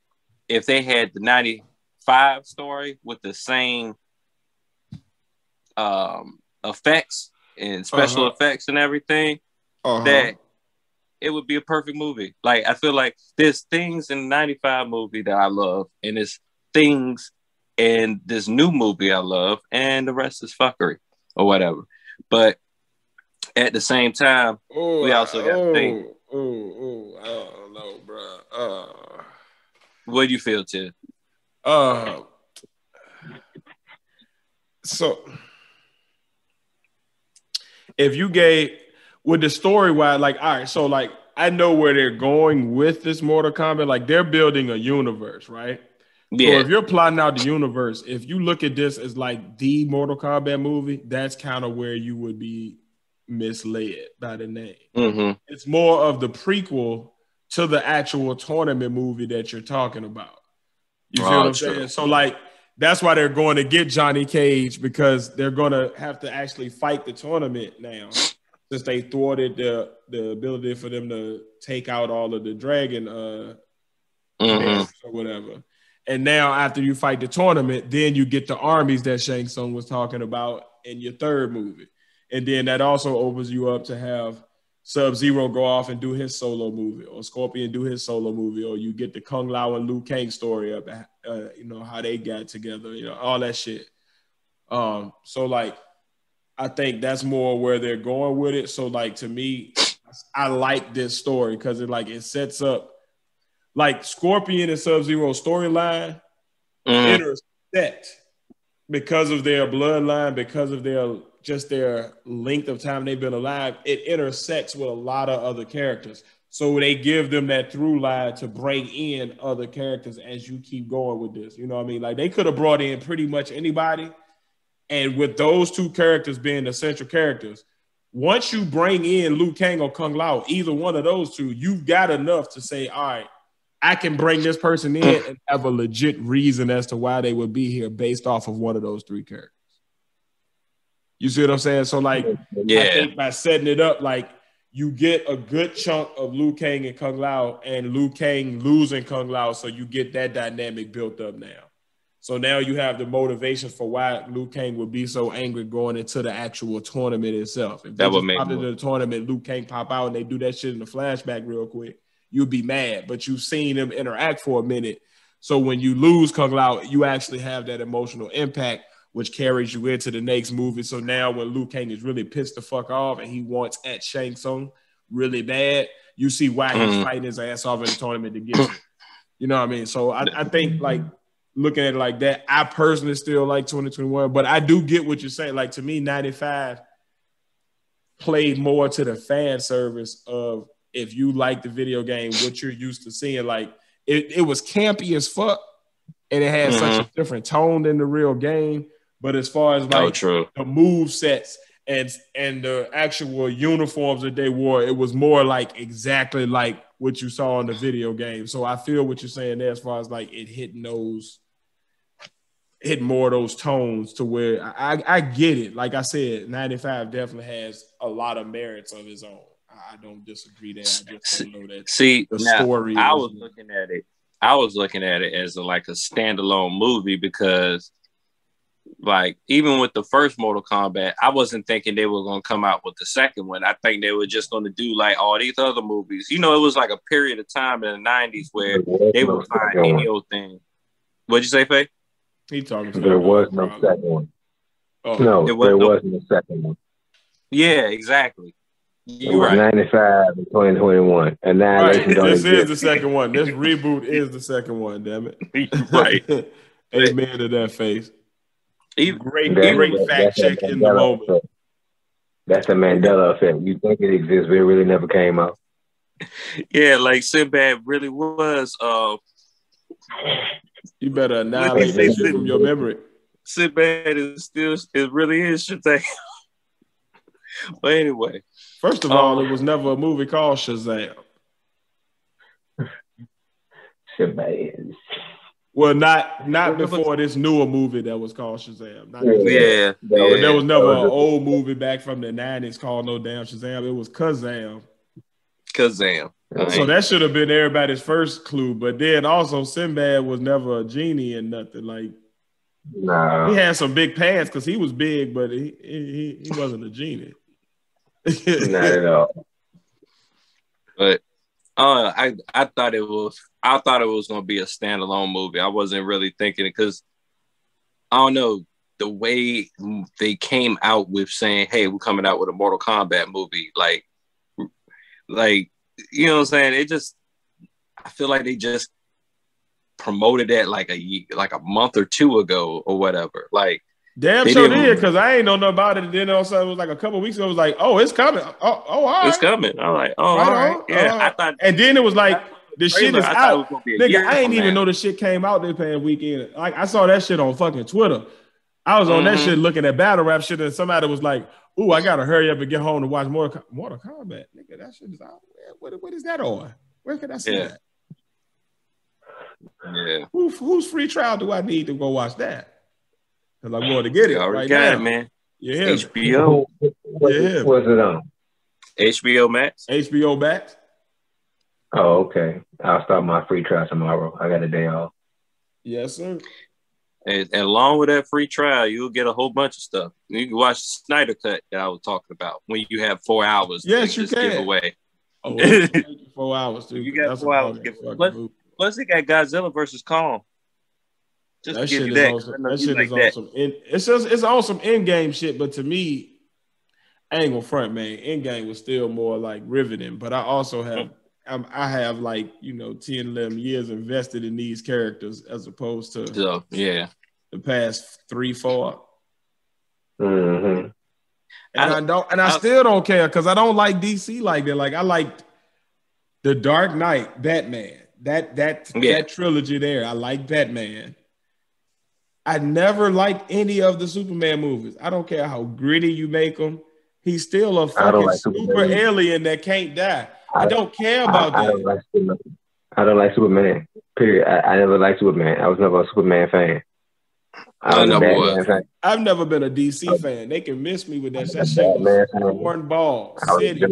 if they had the 95 story with the same effects and special effects and everything, that it would be a perfect movie. Like, I feel like there's things in the 95 movie that I love, and there's things in this new movie I love, and the rest is fuckery or whatever. But at the same time, we also got to think. I don't know, bro. What do you feel, Tim? So if you gave with the story wise, like, all right, so like I know where they're going with this Mortal Kombat. Like, they're building a universe, right? Yeah. So if you're plotting out the universe, if you look at this as like the Mortal Kombat movie, that's kind of where you would be misled by the name. It's more of the prequel to the actual tournament movie that you're talking about. You feel what I'm saying? So like, that's why they're going to get Johnny Cage, because they're going to have to actually fight the tournament now, since they thwarted the ability for them to take out all of the dragon or whatever. And now after you fight the tournament, then you get the armies that Shang Tsung was talking about in your third movie. And then that also opens you up to have Sub-Zero go off and do his solo movie, or Scorpion do his solo movie, or you get the Kung Lao and Liu Kang story up, how they got together, all that shit. So like, I think that's more where they're going with it. So like, to me, I like this story because it sets up like Scorpion and Sub-Zero storyline intersect because of their bloodline, because of their length of time they've been alive. It intersects with a lot of other characters. So they give them that through line to bring in other characters as you keep going with this. You know what I mean? Like, they could have brought in pretty much anybody And with those two characters being the central characters, once you bring in Liu Kang or Kung Lao, either one of those two, you've got enough to say, all right, I can bring this person in and have a legit reason as to why they would be here based off of one of those three characters. You see what I'm saying? So, like, I think by setting it up, like, you get a good chunk of Liu Kang and Kung Lao and Liu Kang losing Kung Lao, so you get that dynamic built up now. So now you have the motivation for why Liu Kang would be so angry going into the actual tournament itself. If they just pop into the tournament, Liu Kang pop out and they do that shit in the flashback real quick, you'd be mad. But you've seen them interact for a minute. So when you lose Kung Lao, you actually have that emotional impact, which carries you into the next movie. So now when Liu Kang is really pissed the fuck off and he wants at Shang Tsung really bad, you see why he's fighting his ass off in the tournament to get you. You know what I mean? So I think, like, looking at it like that, I personally still like 2021, but I do get what you're saying. Like, to me, 95 played more to the fan service of, if you like the video game, what you're used to seeing. Like, it was campy as fuck, and it had such a different tone than the real game. But as far as like the move sets and the actual uniforms that they wore, it was more like exactly like what you saw in the video game. So I feel what you're saying there as far as like it hitting more of those tones to where I get it. Like I said, 95 definitely has a lot of merits of his own. I don't disagree there. I just don't know that. See, the story. I was looking at it as like a standalone movie because, like, even with the first Mortal Kombat, I wasn't thinking they were going to come out with the second one. I think they were just going to do like all these other movies. You know, it was like a period of time in the 90s where they would find any old thing. What'd you say, Faye? He talking to there was no second one. Oh, no, there wasn't a second one. Yeah, exactly. You're right. 95 and 2021. And now this is the second one. This reboot is the second one, damn it. Right. Amen to that face. Great fact check in the moment. Effect. That's the Mandela effect. You think it exists, but it really never came out. Yeah, like Sinbad really was. You better annihilate that shit from your memory. Sinbad it really is Shazam. But anyway. First of all, it was never a movie called Shazam. Shazam. Well, not before this newer movie that was called Shazam. But there was never an old movie back from the 90s called no damn Shazam. It was Kazam. So that should have been everybody's first clue. But then also Sinbad was never a genie and nothing. Like, he had some big pants because he was big, but he wasn't a genie. Not at all. But I thought it was going to be a standalone movie. I wasn't really thinking it because I don't know the way they came out with saying, "Hey, we're coming out with a Mortal Kombat movie." Like you know what I'm saying? I feel like they just promoted that like a month or two ago or whatever. Like, damn sure did, because I ain't know nothing about it. And then also it was like a couple of weeks ago, it was like, oh, it's coming. Oh, all right. It's coming. I'm like, oh, all right. Yeah. I thought, and then it was like, the shit is out. Nigga, I ain't even know the shit came out this past weekend. Like, I saw that shit on fucking Twitter. I was on that shit looking at battle rap shit, and somebody was like, ooh, I gotta hurry up and get home to watch Mortal Kombat. Nigga, that shit is out. What is that on? Where can I see that? Yeah. Whose free trial do I need to go watch that? Because I'm going to get it right got now. It, man. Yeah. HBO. Yeah. What's it on? HBO Max. HBO Max. Oh, okay. I'll start my free trial tomorrow. I got a day off. Yes, sir. And along with that free trial, you'll get a whole bunch of stuff. You can watch the Snyder Cut that I was talking about when you have 4 hours. Yes, you can. Give away. Oh, 4 hours, too. You got 4 hours. Plus, they got Godzilla versus Kong. Just that shit is awesome. That shit is awesome. It's on some in-game shit, but to me, I ain't gonna front, man. In-game was still more like riveting, but I also have I have like, 10, 11 years invested in these characters as opposed to the past 3, 4. Mm-hmm. And I still don't care because I don't like DC like that. Like, I liked the Dark Knight, Batman, that trilogy there. I like Batman. I never liked any of the Superman movies. I don't care how gritty you make them. He's still a fucking super alien that can't die. I don't care about that. I don't like Superman. Period. I never liked Superman. I was never a Superman fan. I've never been a DC fan. They can miss me with that. That shit was cornball city.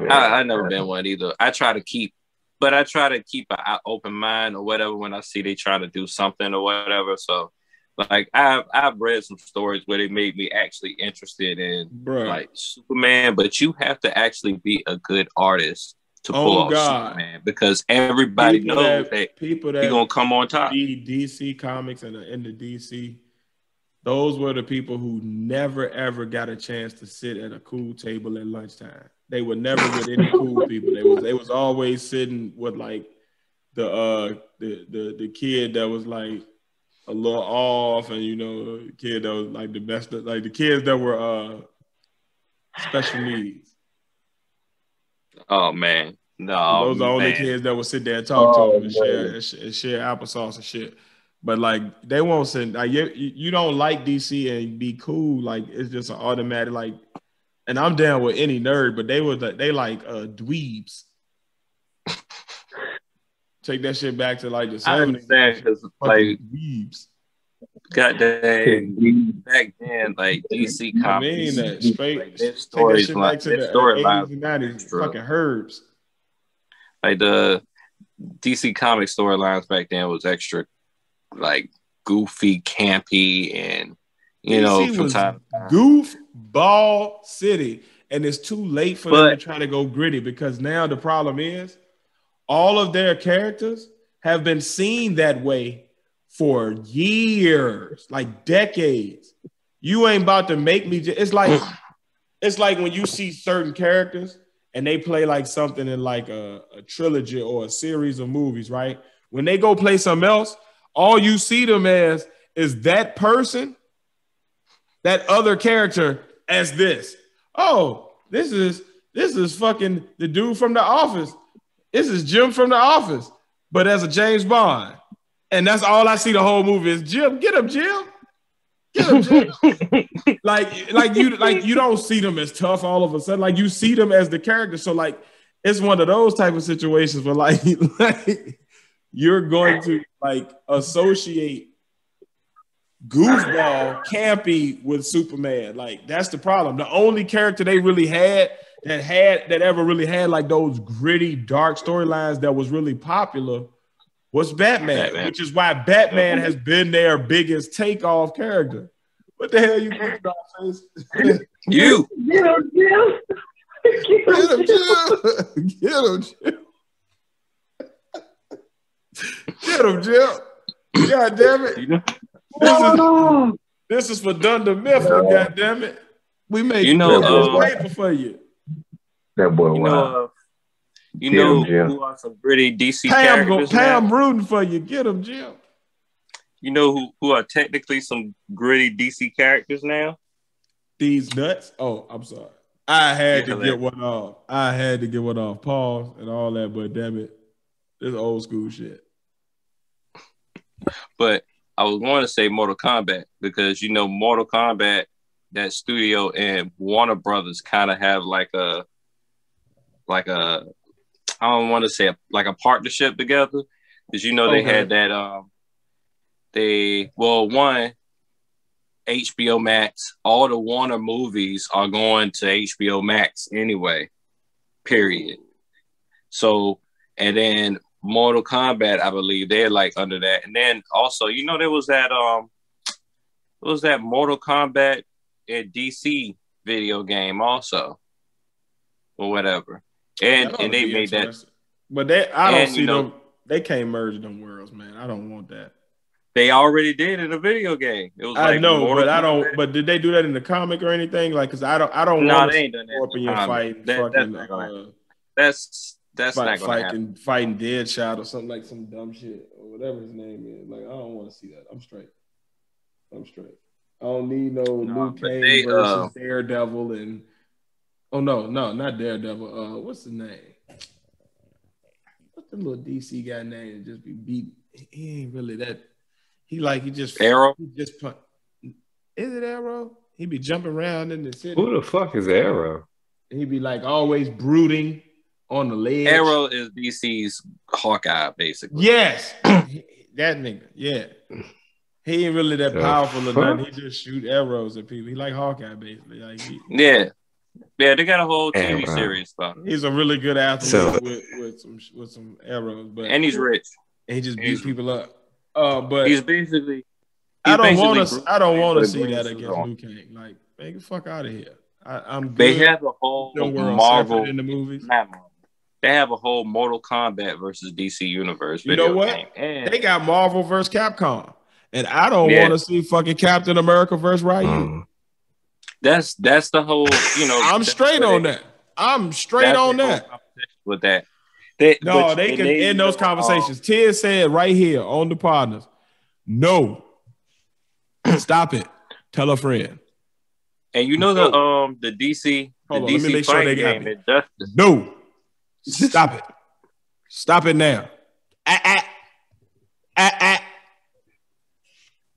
I never been one either. I try to keep an open mind or whatever when I see they try to do something or whatever. So, like, I've read some stories where they made me actually interested in like Superman, but you have to actually be a good artist to pull off Superman, because everybody knows that people that gonna come on top. DC comics and in the DC, those were the people who never ever got a chance to sit at a cool table at lunchtime. They were never with any cool people. They was always sitting with like the kid that was like a little off, and the kid that was like the best, like the kids that were special needs. Oh man, no, those are the only kids that will sit there and talk to them and share applesauce and shit. But like they won't send. Like, you don't like DC and be cool. Like it's just an automatic like. And I'm down with any nerd, but they like dweebs. Take that shit back to like the 70s. I understand because like dweebs. Goddamn, back then, like DC comics. I mean that straight. Like, take that shit back to the 80s and 90s. Fucking herbs. Like the DC comic storylines back then was extra, like goofy, campy, and from time to time. Goofball city, and it's too late for them to try to go gritty, because now the problem is all of their characters have been seen that way for years, like decades. You ain't about to make me. It's like when you see certain characters and they play like something in like a trilogy or a series of movies, right? When they go play something else, all you see them as is that person, that other character, as this. Oh, this is fucking the dude from The Office. This is Jim from The Office, but as a James Bond. And that's all I see the whole movie is Jim. Get him, Jim. Get him, Jim. like you don't see them as tough all of a sudden. Like you see them as the character. So like it's one of those type of situations where like you're going to like associate goofball campy with Superman. Like that's the problem. The only character they really had that ever really had like those gritty dark storylines that was really popular was Batman, which is why Batman has been their biggest takeoff character. What the hell you doing, face? You get him, Jim. Get him, Jim. Get him, Jim. God damn it. This is for Dunder Mifflin, God damn it. We made paper for you. That boy, wow. Who are some pretty DC characters? Pam rooting for you. Get him, Jim. You know who are technically some gritty DC characters now? These nuts. Oh, I'm sorry. I had to get one off. Pause and all that, but damn it, this old school shit. But I was going to say Mortal Kombat because Mortal Kombat, that studio and Warner Brothers kind of have like a I don't want to say a partnership together, because they had that one HBO Max, all the Warner movies are going to HBO Max anyway, period. So, and then Mortal Kombat, I believe they're like under that. And then also, there was that Mortal Kombat and DC video game also, or whatever. And they made that. But I don't see them. They can't merge them worlds, man. I don't want that. They already did in a video game. It was I know, but I don't. But did they do that in the comic or anything? Like, because I don't want to Scorpion fighting That's not gonna happen. Fighting Deadshot or something, like some dumb shit or whatever his name is. Like, I don't want to see that. I'm straight. I don't need no Luke Cage versus Daredevil and no, not Daredevil. What's his name? What's the little DC guy name? Just be beat. He ain't really that. He just Arrow. Is it Arrow? He be jumping around in the city. Who the fuck is Arrow? He be like always brooding on the ledge. Arrow is DC's Hawkeye, basically. Yes, that nigga. Yeah, he ain't really that powerful or nothing. He just shoot arrows at people. He like Hawkeye, basically. Like yeah, they got a whole TV series about him. He's a really good athlete with some arrows, and he's rich. And he just beats people up. But he's basically. I don't want to see that against Liu Kang. Like, man, get the fuck out of here. I'm good. They have a whole Marvel in the movies. They have a whole Mortal Kombat versus DC Universe. You know what? They got Marvel versus Capcom, and I don't want to see fucking Captain America versus Ryu. That's the whole. I'm straight on that. I'm straight on that. With that, they can end those conversations. Ted said right here on the Podnas, no. Stop it. Tell a friend. And you know the DC. Hold on, DC let me make sure they got me. No. Stop it. Stop it now.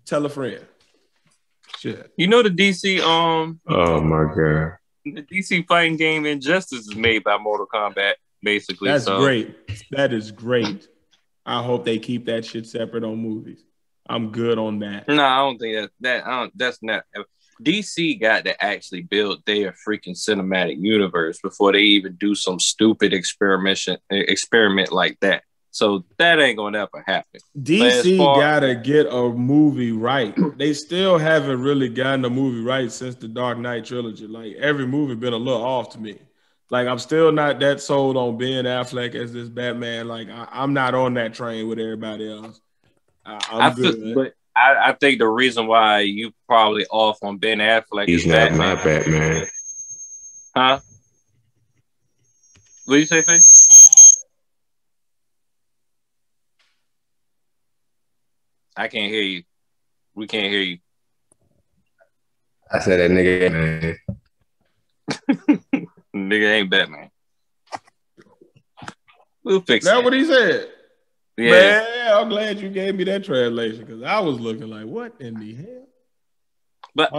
Tell a friend. Shit. You know the DC Oh my god. The DC fighting game Injustice is made by Mortal Kombat, basically. That's great. That is great. I hope they keep that shit separate on movies. I'm good on that. No, I don't think that's not. DC got to actually build their freaking cinematic universe before they even do some stupid experiment like that. So that ain't gonna ever happen. DC gotta get a movie right. They still haven't really gotten a movie right since the Dark Knight trilogy. Like every movie been a little off to me. Like I'm still not that sold on Ben Affleck as this Batman. Like I'm not on that train with everybody else. But I think the reason why you probably off on Ben Affleck is not my Batman. Huh? What did you say, Faye? I can't hear you. We can't hear you. I said that nigga man. Nigga ain't Batman. We'll fix that. That's what he said. Yeah. Man, I'm glad you gave me that translation because I was looking like, what in the hell? But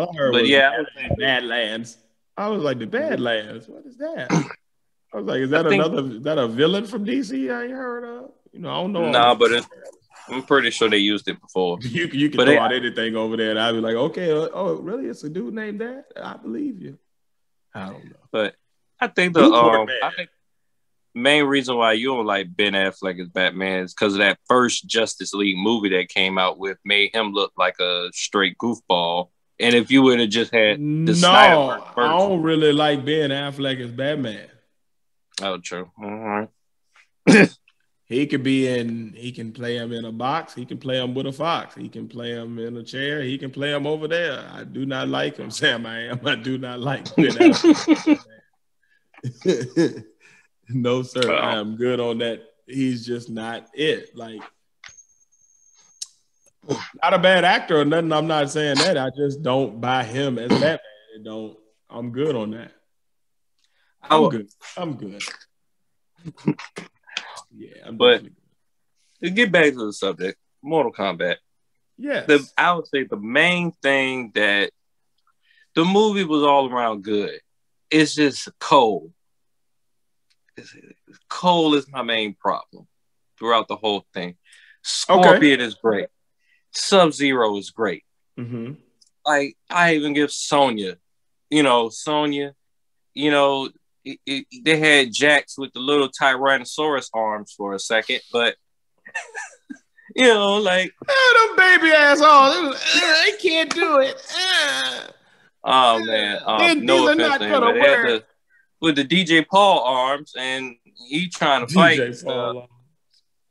Badlands. I was like, the Badlands. What is that? I was like, is that a villain from DC I ain't heard of? I don't know. No, but I'm pretty sure they used it before. You can throw out anything over there, and I'd be like, okay, oh, really? It's a dude named that? I believe you. I don't know. But I think the main reason why you don't like Ben Affleck as Batman is because of that first Justice League movie that came out with made him look like a straight goofball. And if you would have just had the Snyder first, I don't really like Ben Affleck as Batman. Oh, true. All right. He can play him in a box. He can play him with a fox. He can play him in a chair. He can play him over there. I do not like him, Sam. I do not like Ben Affleck. No, sir. I am good on that. He's just not it. Like, not a bad actor or nothing. I'm not saying that. I just don't buy him as Batman. I'm good on that. I'm good. Yeah, but to get back to the subject, Mortal Kombat. Yes. I would say the main thing that the movie was all around good. It's just cold. Cole is my main problem throughout the whole thing. Scorpion is great. Sub-Zero is great. Mm-hmm. Like, I even give Sonya, they had Jax with the little Tyrannosaurus arms for a second, but, like... them baby ass arms, they can't do it. Oh, man. No offense to him, but they had with the DJ Paul arms, and he trying to fight.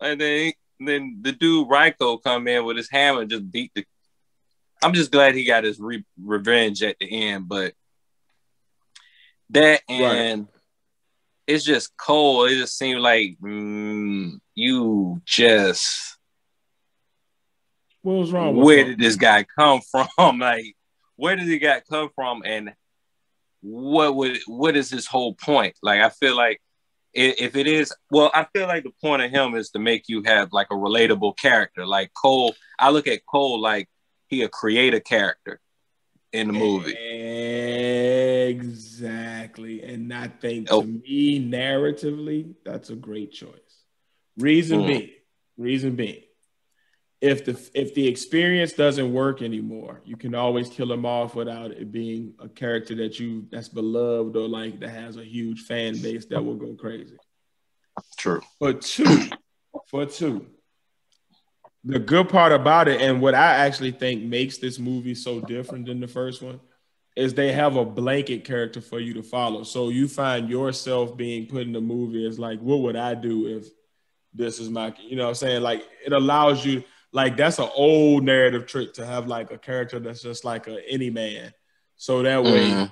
And then the dude Ryko come in with his hammer and just beat the. I'm just glad he got his revenge at the end, but that and it's just cold. It just seemed like you just. What was wrong with where did this guy come from? Like, where did he guy come from, and what is his whole point? Like, I feel like if it is, well, I feel like the point of him is to make you have like a relatable character. Like Cole, I look at Cole like he'll create a character in the movie. Exactly. And I think to me, narratively, that's a great choice. Reason being, if the experience doesn't work anymore, you can always kill him off without it being a character that's beloved or like that has a huge fan base that will go crazy. True. For two, the good part about it, and what I actually think makes this movie so different than the first one, is they have a blanket character for you to follow. So you find yourself being put in the movie as like, what would I do if this is my, you know what I'm saying? Like, it allows you, like, that's an old narrative trick to have like a character that's just like any man. So that way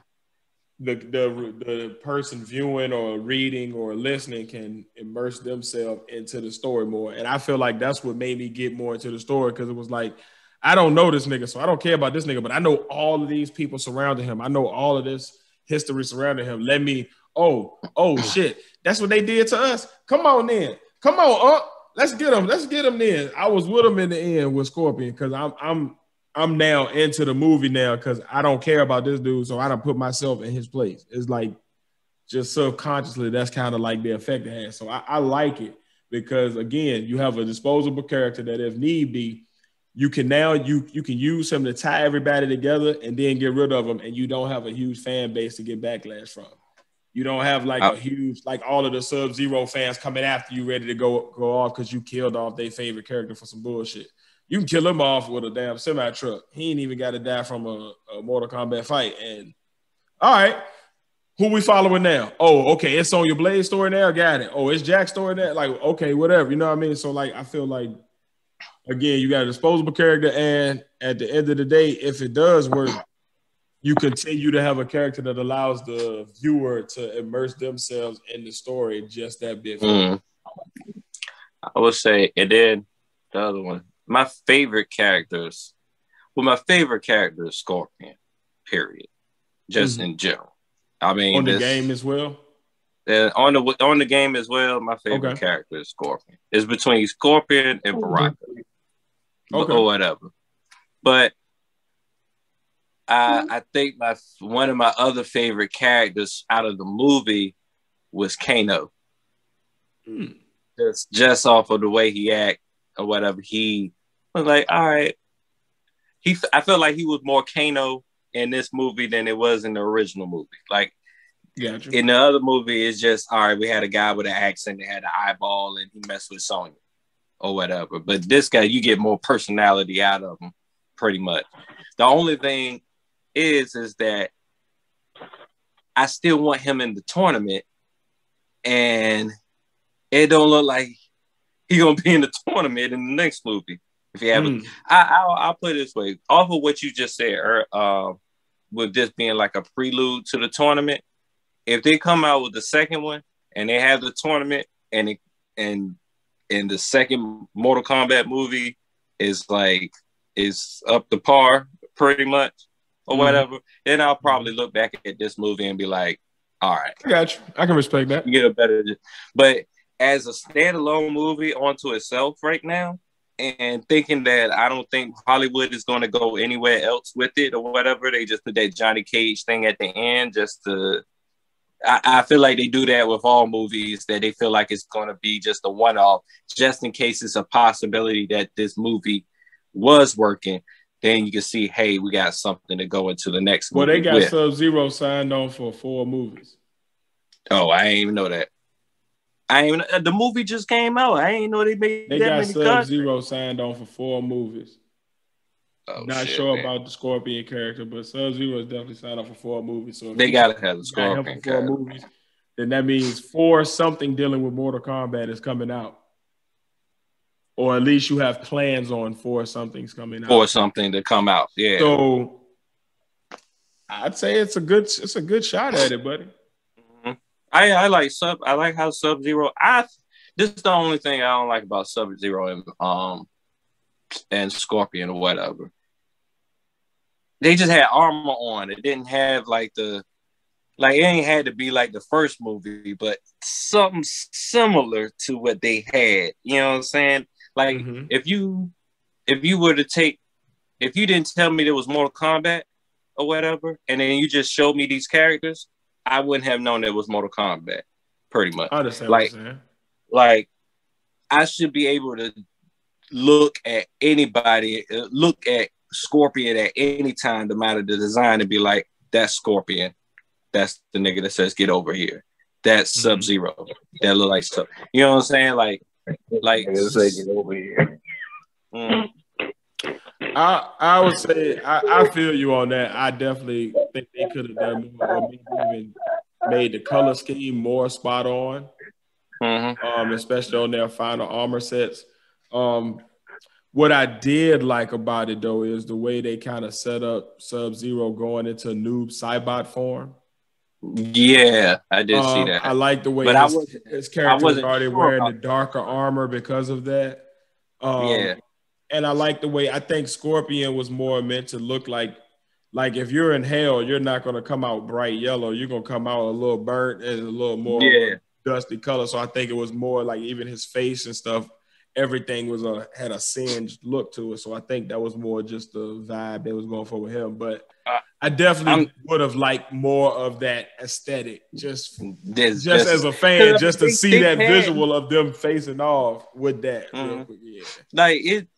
the person viewing or reading or listening can immerse themselves into the story more. And I feel like that's what made me get more into the story, because it was like, I don't know this nigga, so I don't care about this nigga, but I know all of these people surrounding him. I know all of this history surrounding him. Let me, oh shit, that's what they did to us. Come on then. Come on, let's get him. Let's get him then. I was with him in the end with Scorpion, because I'm now into the movie now, because I don't care about this dude, so I don't put myself in his place. It's like just subconsciously, that's kind of like the effect it has. So I like it, because again, you have a disposable character that if need be, you can use him to tie everybody together and then get rid of him, and you don't have a huge fan base to get backlash from. You don't have like a huge, like all of the Sub-Zero fans coming after you ready to go off because you killed off their favorite character for some bullshit. You can kill him off with a damn semi-truck. He ain't even got to die from a Mortal Kombat fight. And all right, who we following now? Oh, okay, it's Sonya Blade's story now. Got it. Oh, it's Jack's story now. Like, okay, whatever. You know what I mean? So like, I feel like, again, you got a disposable character, and at the end of the day, if it does work, you continue to have a character that allows the viewer to immerse themselves in the story just that bit. I would say, and then the other one, my favorite characters. Well, my favorite character is Scorpion. Period. Just in general. I mean, on the game as well. On the game as well. My favorite character is Scorpion. It's between Scorpion and Baraka. Or whatever. But I think one of my other favorite characters out of the movie was Kano. Just off of the way he act or whatever, he was like, all right. I felt like he was more Kano in this movie than it was in the original movie. Like, in the other movie, it's just, all right, we had a guy with an accent that had an eyeball and he messed with Sonya or whatever. But this guy, you get more personality out of him, pretty much. The only thing is that I still want him in the tournament, and it don't look like he gonna be in the tournament in the next movie. If you have, I'll put it this way: off of what you just said, with this being like a prelude to the tournament, if they come out with the second one and they have the tournament, and the second Mortal Kombat movie is up to par pretty much or whatever, then I'll probably look back at this movie and be like, all right. I got you. I can respect that. You get a better, but as a standalone movie onto itself right now, and thinking that I don't think Hollywood is going to go anywhere else with it or whatever, they just put that Johnny Cage thing at the end just to, I feel like they do that with all movies, that they feel like it's going to be just a one-off, just in case it's a possibility that this movie was working. Then you can see, hey, we got something to go into the next movie. Well, they got Sub-Zero signed on for 4 movies. Oh, I ain't even know that. The movie just came out. I ain't know they made that many cuts. They got Sub-Zero signed on for 4 movies. Not sure about the Scorpion character, but Sub-Zero is definitely signed up for 4 movies. So if they gotta have the Scorpion for 4 movies, then that means 4 something dealing with Mortal Kombat is coming out, or at least you have plans on 4 something's coming out. 4 something to come out, yeah. So I'd say it's a good shot at it, buddy. I like how Sub-Zero. This is the only thing I don't like about Sub-Zero and Scorpion or whatever. They just had armor on. It didn't have it ain't had to be like the first movie, but something similar to what they had. You know what I'm saying? Like if you if you didn't tell me there was Mortal Kombat or whatever, and then you just showed me these characters, I wouldn't have known it was Mortal Kombat. Pretty much. I understand what you're saying. Like, I should be able to look at anybody, look at Scorpion at any time, no matter the design, and be like, that's Scorpion. That's the nigga that says get over here. That's Sub-Zero. That look like stuff. You know what I'm saying? Like say get over here. I would say I feel you on that. I definitely think they could have done more, or maybe even made the color scheme more spot on. Especially on their final armor sets. What I did like about it though is the way they kind of set up Sub-Zero going into noob Cybot form. Yeah, I did see that. I like the way his character was already wearing the darker armor because of that. And I like the way I think Scorpion was more meant to look like if you're in hell, you're not going to come out bright yellow. You're going to come out a little burnt and a little more dusty color. So I think it was more like even his face and stuff, everything had a singed look to it. So I think that was more just the vibe they was going for with him. But I definitely would have liked more of that aesthetic, just as a fan, just to see that visual of them facing off with that. Real quick. Yeah. Like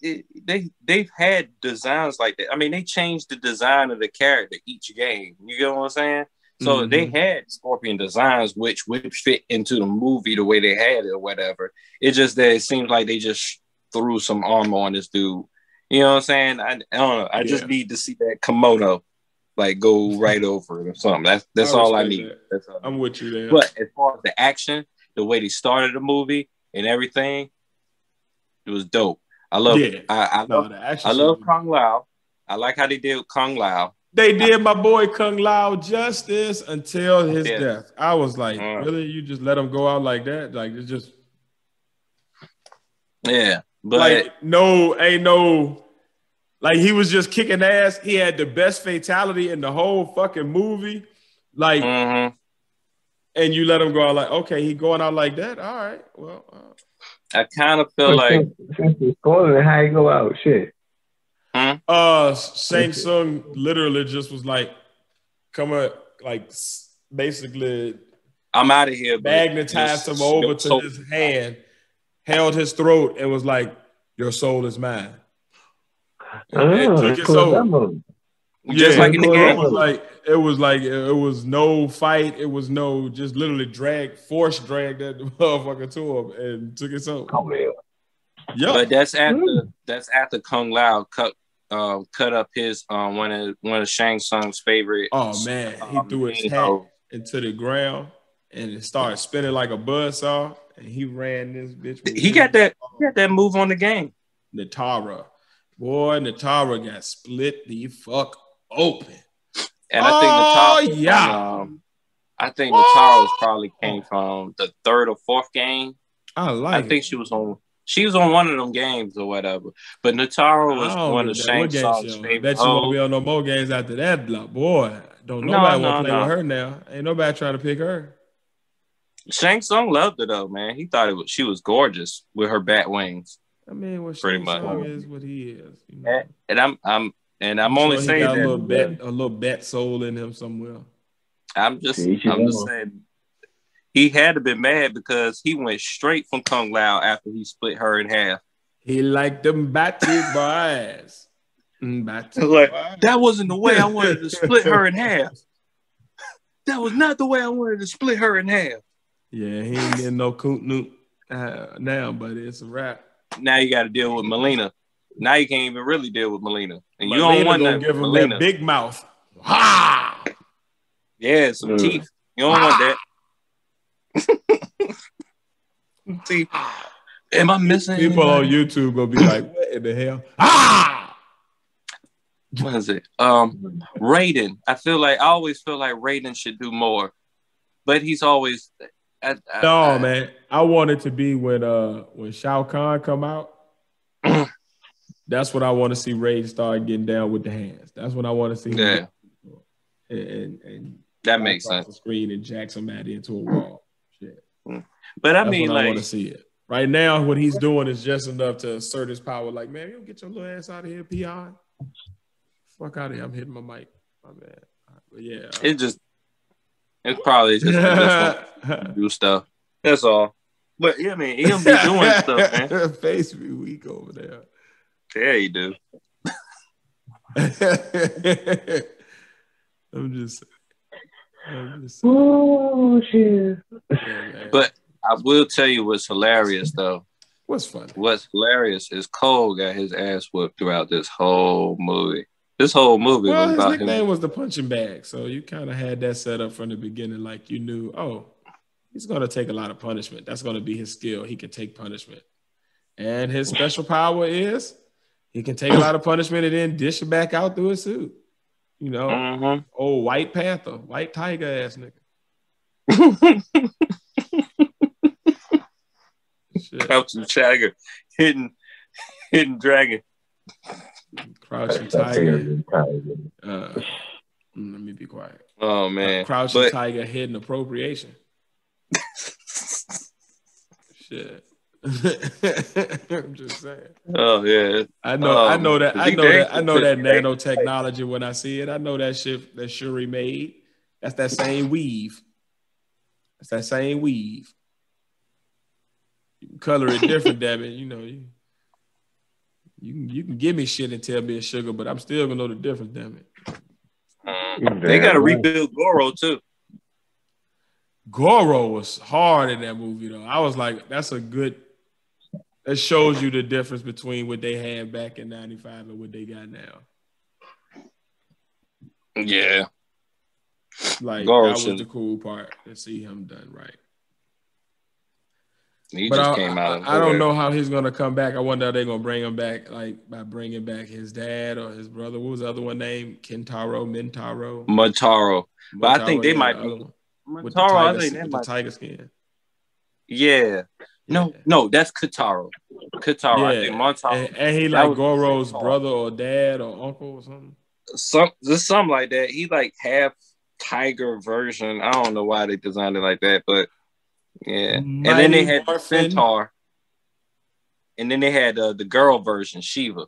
they've had designs like that. I mean, they changed the design of the character each game. You get what I'm saying? So they had Scorpion designs which would fit into the movie the way they had it or whatever. It's just that it seems like they just threw some armor on this dude. You know what I'm saying? I don't know. I just need to see that kimono like go right over it or something. That's all I need. I'm with you there. But as far as the action, the way they started the movie and everything, it was dope. I love it. I love Kung Lao. I like how they did with Kung Lao. They did my boy Kung Lao justice until his death. I was like, really? You just let him go out like that? Like, it's just... Yeah, but... Like, like, he was just kicking ass. He had the best fatality in the whole fucking movie. Like, and you let him go out like, okay, he going out like that? All right, well... I kind of feel like... How he go out? Shit. Shang Tsung literally just was like, basically, I'm out of here. Magnetized him over to his hand, held his throat, and was like, "Your soul is mine." And took his soul. Just like in the game. It was no fight. It was no just literally force drag that motherfucker to him and took his soul. Yeah, but that's after Kung Lao cut up his one of Shang Tsung's favorite. Oh man, he threw his hat into the ground and it started spinning like a buzzsaw, and he ran this bitch. He got that move on the game. Natara got split the fuck open. And I think Natara was probably came from the third or fourth game. I think she was on. She was on one of them games or whatever. But Natara was one of Shang Tsung's favorite. Bet you won't be on no more games after that, boy. Don't nobody want to play with her now. Ain't nobody trying to pick her. Shang Tsung loved her though, man. He thought she was gorgeous with her bat wings. I mean, what Shang Tsung is what he is. You know? And I'm only saying that a little bat soul in him somewhere. I'm just saying. He had to be mad because he went straight from Kung Lao after he split her in half. He liked them batty boys. That wasn't the way I wanted to split her in half. That was not the way I wanted to split her in half. Yeah, he ain't getting no coot noot now, but it's a wrap. Now you got to deal with Melina. Now you can't even really deal with Melina. And you don't want that. Give him that big mouth. Ha! Yeah, some teeth. You don't want that. See, am I missing people on YouTube gonna be like, what in the hell? What is it? Raiden. I always feel like Raiden should do more, but he's always man. I want it to be when Shao Kahn come out. That's what I want to see. Raiden start getting down with the hands. That's what I want to see. Yeah, and that makes sense. The screen and jack somebody into a wall. Shit. But I mean, I want to see it. Right now, what he's doing is just enough to assert his power. Like, man, you get your little ass out of here, P.I. Fuck out of here. I'm hitting my mic. My bad. But yeah. It's probably just do stuff. That's all. But yeah, man, he'll be doing stuff, man. Face be weak over there. Yeah, he do. I'm just oh shit. Yeah, but I will tell you what's hilarious though. What's funny? What's hilarious is Cole got his ass whooped throughout this whole movie. This whole movie was about him. His nickname was the punching bag, so you kind of had that set up from the beginning, like you knew, oh, he's going to take a lot of punishment. That's going to be his skill. He can take punishment. And his special power is he can take a lot of punishment and then dish it back out through his suit. You know, old White Panther, White Tiger ass nigga. Crouching Tiger, hidden dragon. Crouching Tiger. Let me be quiet. Oh man, Crouching Tiger, hidden appropriation. Shit. I'm just saying. Oh yeah. I know that nanotechnology when I see it. I know that shit that Shuri made. That's that same weave. That's that same weave. You can color it different, damn it. You know, you can give me shit and tell me it's sugar, but I'm still gonna know the difference, damn it. They gotta rebuild Goro too. Goro was hard in that movie though. I was like, that shows you the difference between what they had back in 95 and what they got now. Yeah. Like Goro that was the cool part to see him done right. He just came out. I don't know how he's gonna come back. I wonder if they're gonna bring him back, like by bringing back his dad or his brother. What was the other one named? Mintaro. But I think they might be Mintaro. I think they might tiger skin. Yeah. No, that's Kataro. Yeah. I think Montaro. And he like Goro's brother or dad or uncle or something. Something like that. He like half tiger version. I don't know why they designed it like that, but yeah. And then they had the Centaur. And then they had the girl version, Shiva.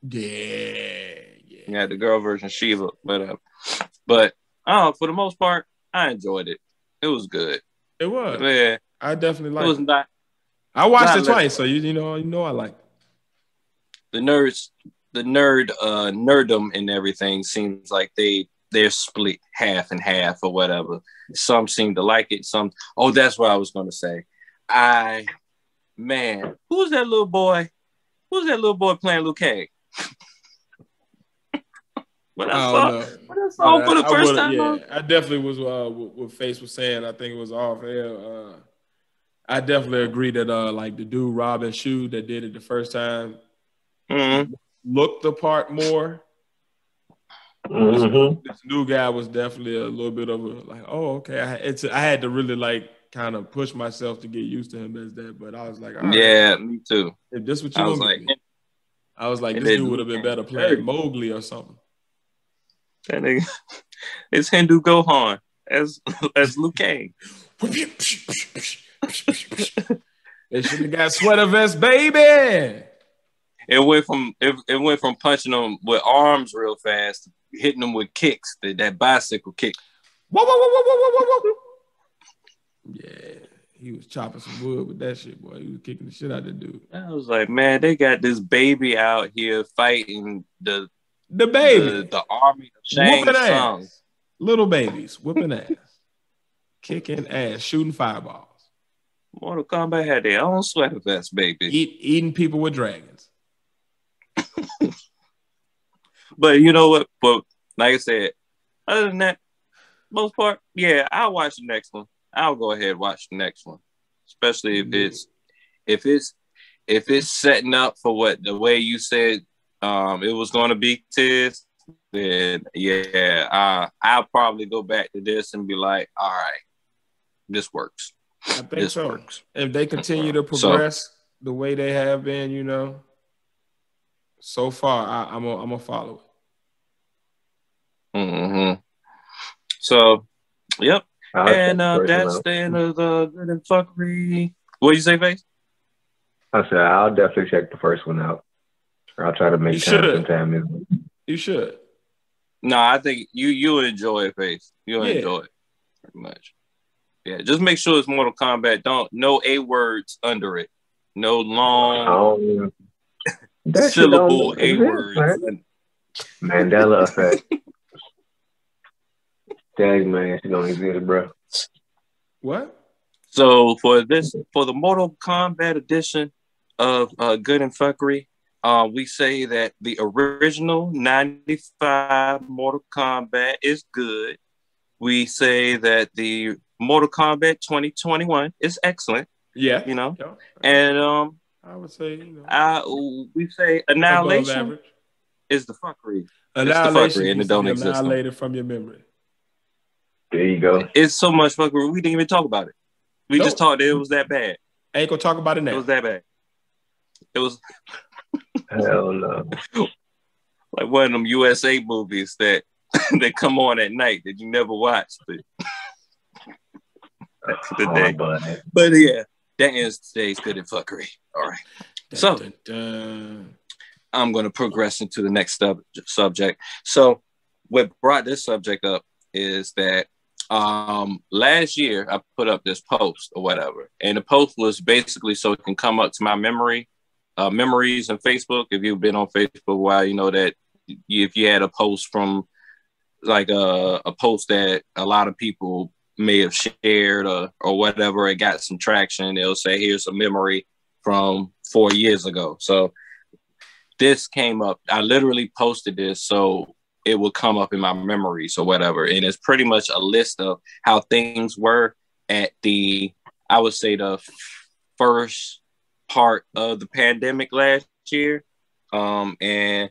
Yeah, the girl version, Shiva. But for the most part, I enjoyed it. It was good. It was. Yeah. I definitely liked it. Was not. I watched it twice, so you know I like it. The nerddom and everything seems like they're split half and half or whatever. Some seem to like it. That's what I was gonna say. Who's that little boy? Who's that little boy playing Liu Kang? When I saw for the first time. Yeah, I definitely was what Face was saying. I think it was off air. I definitely agree that like the dude Robin Shue that did it the first time looked the part more. This new guy was definitely a little bit of a like, oh, okay. I had to really like kind of push myself to get used to him as that, but I was like, all right, yeah, me too. If this what you gonna like, me. I was like, this dude would have been better playing Mowgli or something. That nigga, it's Hindu Gohan as Liu Kang. They should have got sweater vest, baby. It went from punching them with arms real fast, hitting them with kicks, that bicycle kick. Whoa, whoa, whoa, whoa, whoa, whoa, whoa. Yeah, he was chopping some wood with that shit, boy. He was kicking the shit out of the dude. I was like, man, they got this baby out here fighting the baby, the army of Shang Tsung. Little babies whooping ass, kicking ass, shooting fireballs. Mortal Kombat had their own sweater vest, baby. Eating people with dragons. But you know what? But like I said, other than that, most part, yeah, I'll watch the next one. I'll go ahead and watch the next one, especially if it's setting up for what the way you said it was going to be. Tiz, then yeah, I'll probably go back to this and be like, all right, this works. I think this so. Works. If they continue to progress the way they have been, you know, so far, I'm gonna follow it. So, yep. And that's the end of the good and fuckery. What did you say, Face? I said I'll definitely check the first one out. Or I'll try to make time sometime. You should. No, I think you would enjoy it, Face. You'll enjoy it pretty much. Yeah, just make sure it's Mortal Kombat. No A words under it. No long syllable A words. Mandela effect. Dang, man, she don't exist, bro. What? So for the Mortal Kombat edition of Good and Fuckery, we say that the original 95 Mortal Kombat is good. We say that the Mortal Kombat 2021 is excellent. Yeah. You know? Yeah. And I would say, we say Annihilation is the fuckery. Annihilation it's the fuckery and it don't exist. Annihilated from your memory. There you go. It's so much fuckery. We didn't even talk about it. We just talked that it was that bad. Ain't gonna talk about it now. It was that bad. It was hell no. Like one of them USA movies that they come on at night that you never watched. But that's the day. But yeah, that ends today's Good and Fuckery. All right. So I'm going to progress into the next subject. So what brought this subject up is that last year I put up this post or whatever, and the post was basically so it can come up to my memories on Facebook. If you've been on Facebook a while, you know that if you had a post from like a post that a lot of people may have shared or whatever, it got some traction, it'll say here's a memory from 4 years ago. So this came up. I literally posted this so it will come up in my memories or whatever. And it's pretty much a list of how things were at I would say the first part of the pandemic last year. And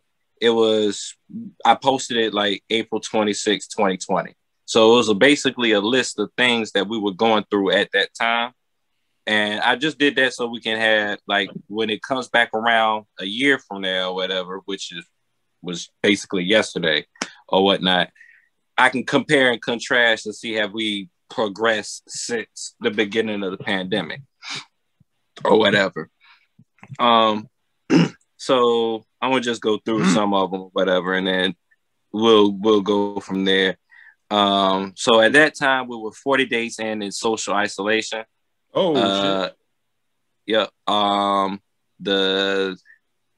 I posted it like April 26, 2020. So it was basically a list of things that we were going through at that time. And I just did that so we can have, like, when it comes back around a year from now or whatever, which was basically yesterday or whatnot, I can compare and contrast and see have we progressed since the beginning of the pandemic or whatever. So I'm gonna just go through some of them, whatever, and then we'll go from there. So at that time we were 40 days in social isolation. Oh shit. Yeah.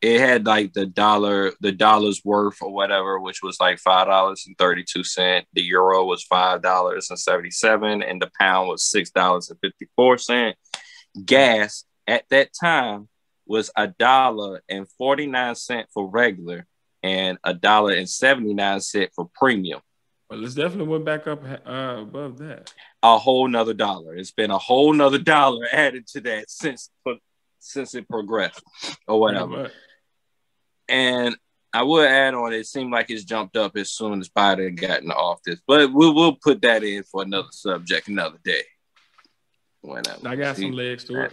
It had like the dollar's worth or whatever, which was like $5.32. The euro was $5.77, and the pound was $6.54. Gas at that time was $1.49 for regular and $1.79 for premium. Well, it's definitely went back up above that. A whole nother dollar. It's been a whole nother dollar added to that since it progressed or whatever. And I would add on, it seemed like it's jumped up as soon as Biden got in the office. But we'll put that in for another subject another day. Whenever. I got some legs to it.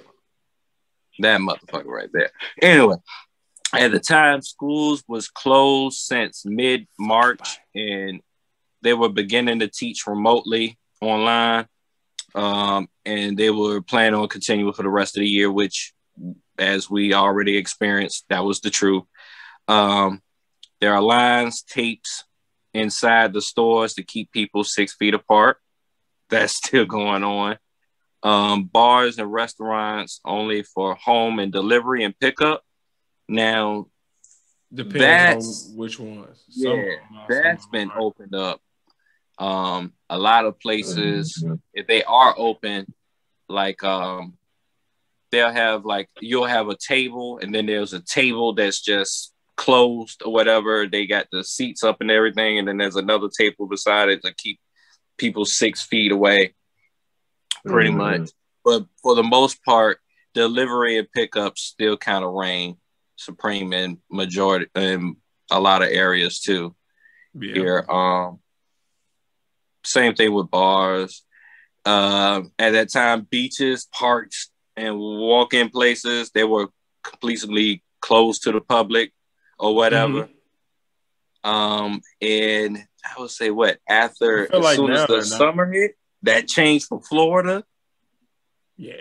That motherfucker right there. Anyway, at the time, schools was closed since mid-March, and they were beginning to teach remotely online, and they were planning on continuing for the rest of the year, which, as we already experienced, that was the truth. There are lines, tapes inside the stores to keep people 6 feet apart. That's still going on. Bars and restaurants only for home and delivery and pickup. Now, depends on which ones. That's been opened up. A lot of places, if they are open, like you'll have a table, and then there's a table that's just closed or whatever. They got the seats up and everything, and then there's another table beside it to keep people 6 feet away, pretty much. But for the most part, delivery and pickup still kind of reign supreme in majority in a lot of areas too. Yeah. Here, same thing with bars. At that time, beaches, parks, and walk-in places, they were completely closed to the public or whatever. And I would say as soon as the summer hit, that changed from Florida. Yeah.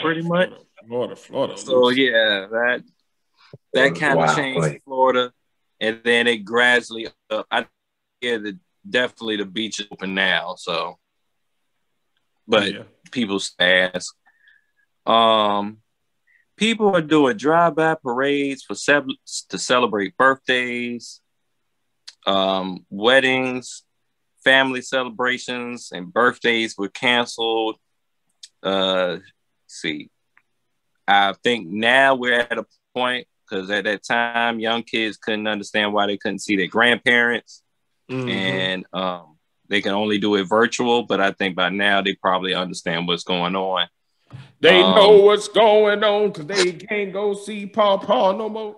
Pretty much. Florida. So yeah, that kind of changed Florida, and then it gradually up. Definitely the beach is open now. So, but people ask, people are doing drive-by parades to celebrate birthdays, weddings, family celebrations, and birthdays were canceled. See, I think now we're at a point, because at that time, young kids couldn't understand why they couldn't see their grandparents, and they can only do it virtual. But I think by now they probably understand what's going on. They know what's going on because they can't go see Paw no more.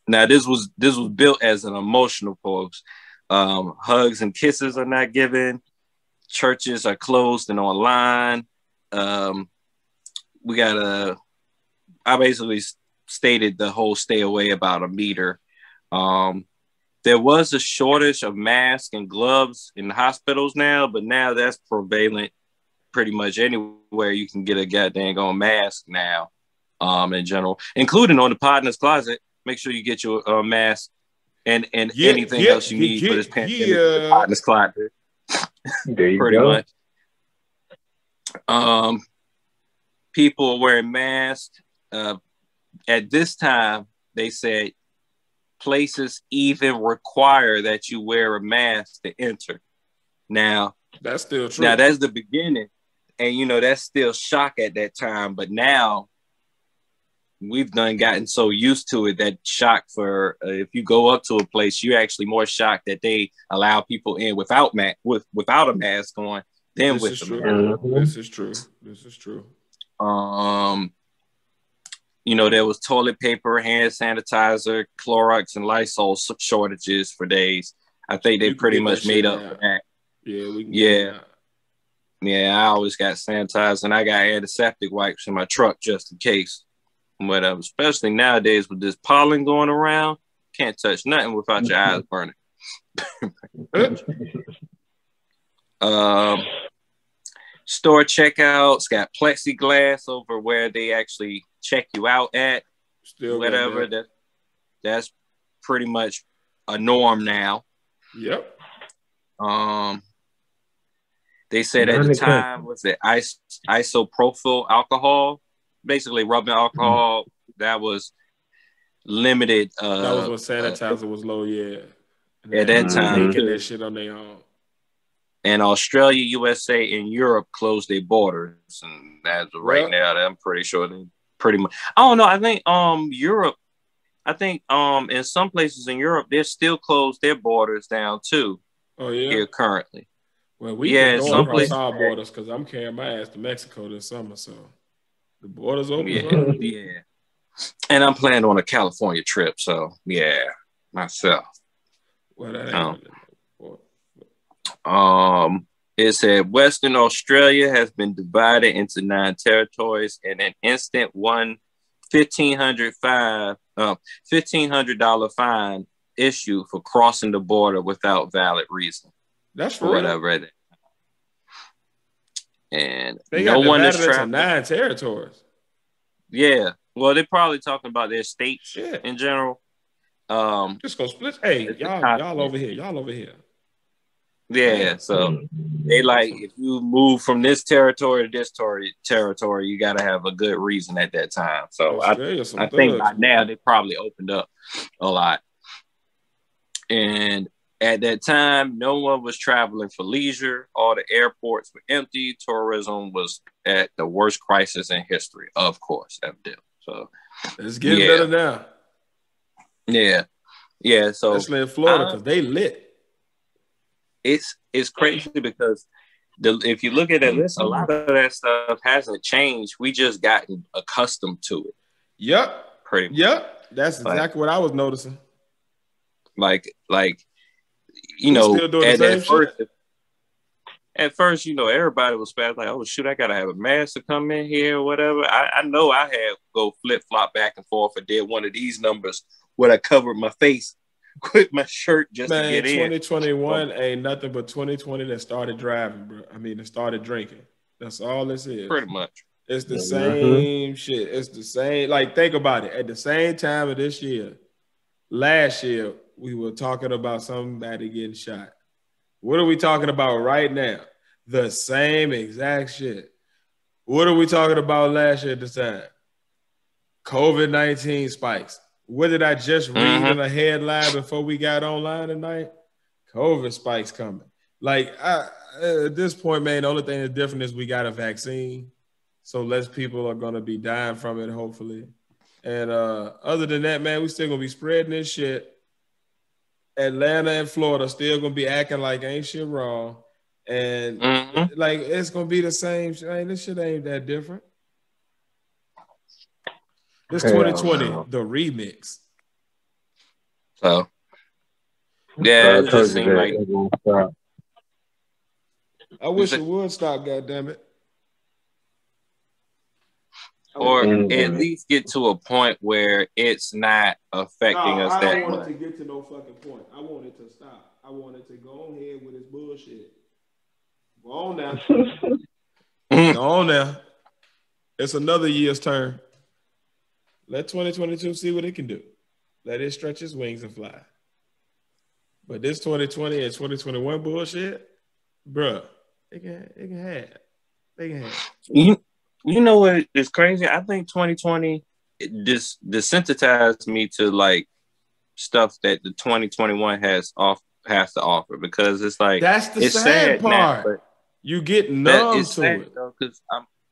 Now this was built as an emotional post. Hugs and kisses are not given. Churches are closed and online. I basically stated the whole stay away about a meter. There was a shortage of masks and gloves in the hospitals now, but now that's prevalent pretty much anywhere you can get a goddamn mask now, in general, including on the Podnas closet. Make sure you get your mask and anything else you need for this pandemic. The Podnas closet. There you pretty go. much. People are wearing masks. At this time, they said places even require that you wear a mask to enter. Now, that's still true. Now, that's the beginning. And, that's still shock at that time. But now we've gotten so used to it that shock for if you go up to a place, you're actually more shocked that they allow people in without a mask on than with the mask. This is true. This is true. There was toilet paper, hand sanitizer, Clorox, and Lysol shortages for days. I think they pretty much made up for that. Yeah, I always got sanitizer, and I got antiseptic wipes in my truck just in case. But especially nowadays with this pollen going around, can't touch nothing without your eyes burning. Store checkouts got plexiglass over where they actually check you out at. Still whatever. That's pretty much a norm now. Yep. They said at the time, was it isopropyl alcohol? Basically, rubbing alcohol. That was limited. That was when sanitizer was low, yeah. At that time, making that shit on their own. And Australia, USA, and Europe closed their borders, and as of right now, I'm pretty sure they pretty much. I don't know. I think Europe. I think in some places in Europe, they're still closed their borders down too. Oh yeah. Here currently. Well, we can go across our borders because I'm carrying my ass to Mexico this summer, so the borders open. Yeah. And I'm planning on a California trip, so yeah, myself. Well, that ain't it said Western Australia has been divided into 9 territories, and an instant $1,500 fine issued for crossing the border without valid reason. That's for whatever it is. And they got divided into 9 territories. Yeah. Well, they're probably talking about their states in general. Just go split. Hey, y'all over here. Y'all over here. Yeah, so they if you move from this territory to this territory, you got to have a good reason at that time. So I think by now they probably opened up a lot. And at that time, no one was traveling for leisure. All the airports were empty. Tourism was at the worst crisis in history, of course, evidently. So it's getting better now. Yeah. So especially in Florida, because they lit. It's crazy because if you look at that list, a lot of that stuff hasn't changed. We just gotten accustomed to it. Yep. Pretty much. Yep. That's exactly what I was noticing. At first, everybody was fast, like, oh shoot, I gotta have a mask to come in here or whatever. I know I had go flip-flop back and forth and did one of these numbers where I covered my face with my shirt just to get in. 2021 ain't nothing but 2020 that started driving, bro. I mean, that started drinking. That's all this is. Pretty much. It's the same shit. It's the same. Like, think about it. At the same time of this year, last year, we were talking about somebody getting shot. What are we talking about right now? The same exact shit. What are we talking about last year at the time? COVID-19 spikes. What did I just read in a headline before we got online tonight? COVID spikes coming. Like, at this point, man, the only thing that's different is we got a vaccine. So less people are going to be dying from it, hopefully. And other than that, man, we still going to be spreading this shit. Atlanta and Florida still going to be acting like ain't shit wrong. And, like, it's going to be the same. This shit ain't that different. This 2020, the remix. So, yeah, it just seemed like. I wish it would stop, goddammit. Or at least get to a point where it's not affecting us that much. I don't want it to get to no fucking point. I want it to stop. I want it to go ahead with its bullshit. Go on now. Go on now. It's another year's turn. Let 2022 see what it can do. Let it stretch its wings and fly. But this 2020 and 2021 bullshit, bruh, they can have. They can have. You know what is crazy? I think 2020 desensitized me to like stuff that the 2021 has to offer, because it's like that's the sad part. Now, you get numb to it because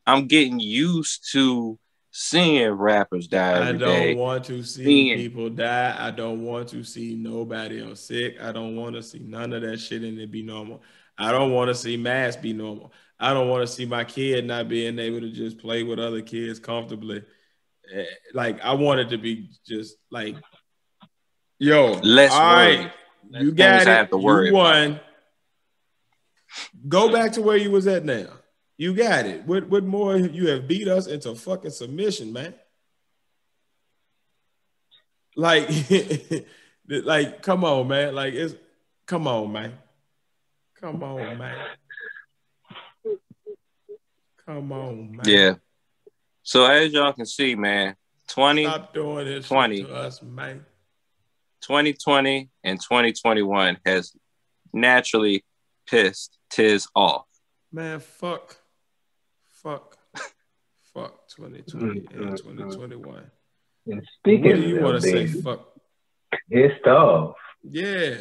I'm getting used to seeing rappers die every day. I don't want to see people die. I don't want to see nobody else sick. I don't want to see none of that shit and it be normal. I don't want to see masks be normal. I don't want to see my kid not being able to just play with other kids comfortably. Like, I want it to be just like, yo, less all right, you got it. You won. Go back to where you was at now. You got it. What more? You have beat us into fucking submission, man. Like, like, come on, man. Like, come on, man. Come on, man. Come on, man. Yeah. So as y'all can see, man, Stop doing this to us, man. 2020 and 2021 has naturally pissed Tiz off. Man, fuck 2020 and 2021. And speaking, what do you want to say? Fuck. Pissed off. Yeah.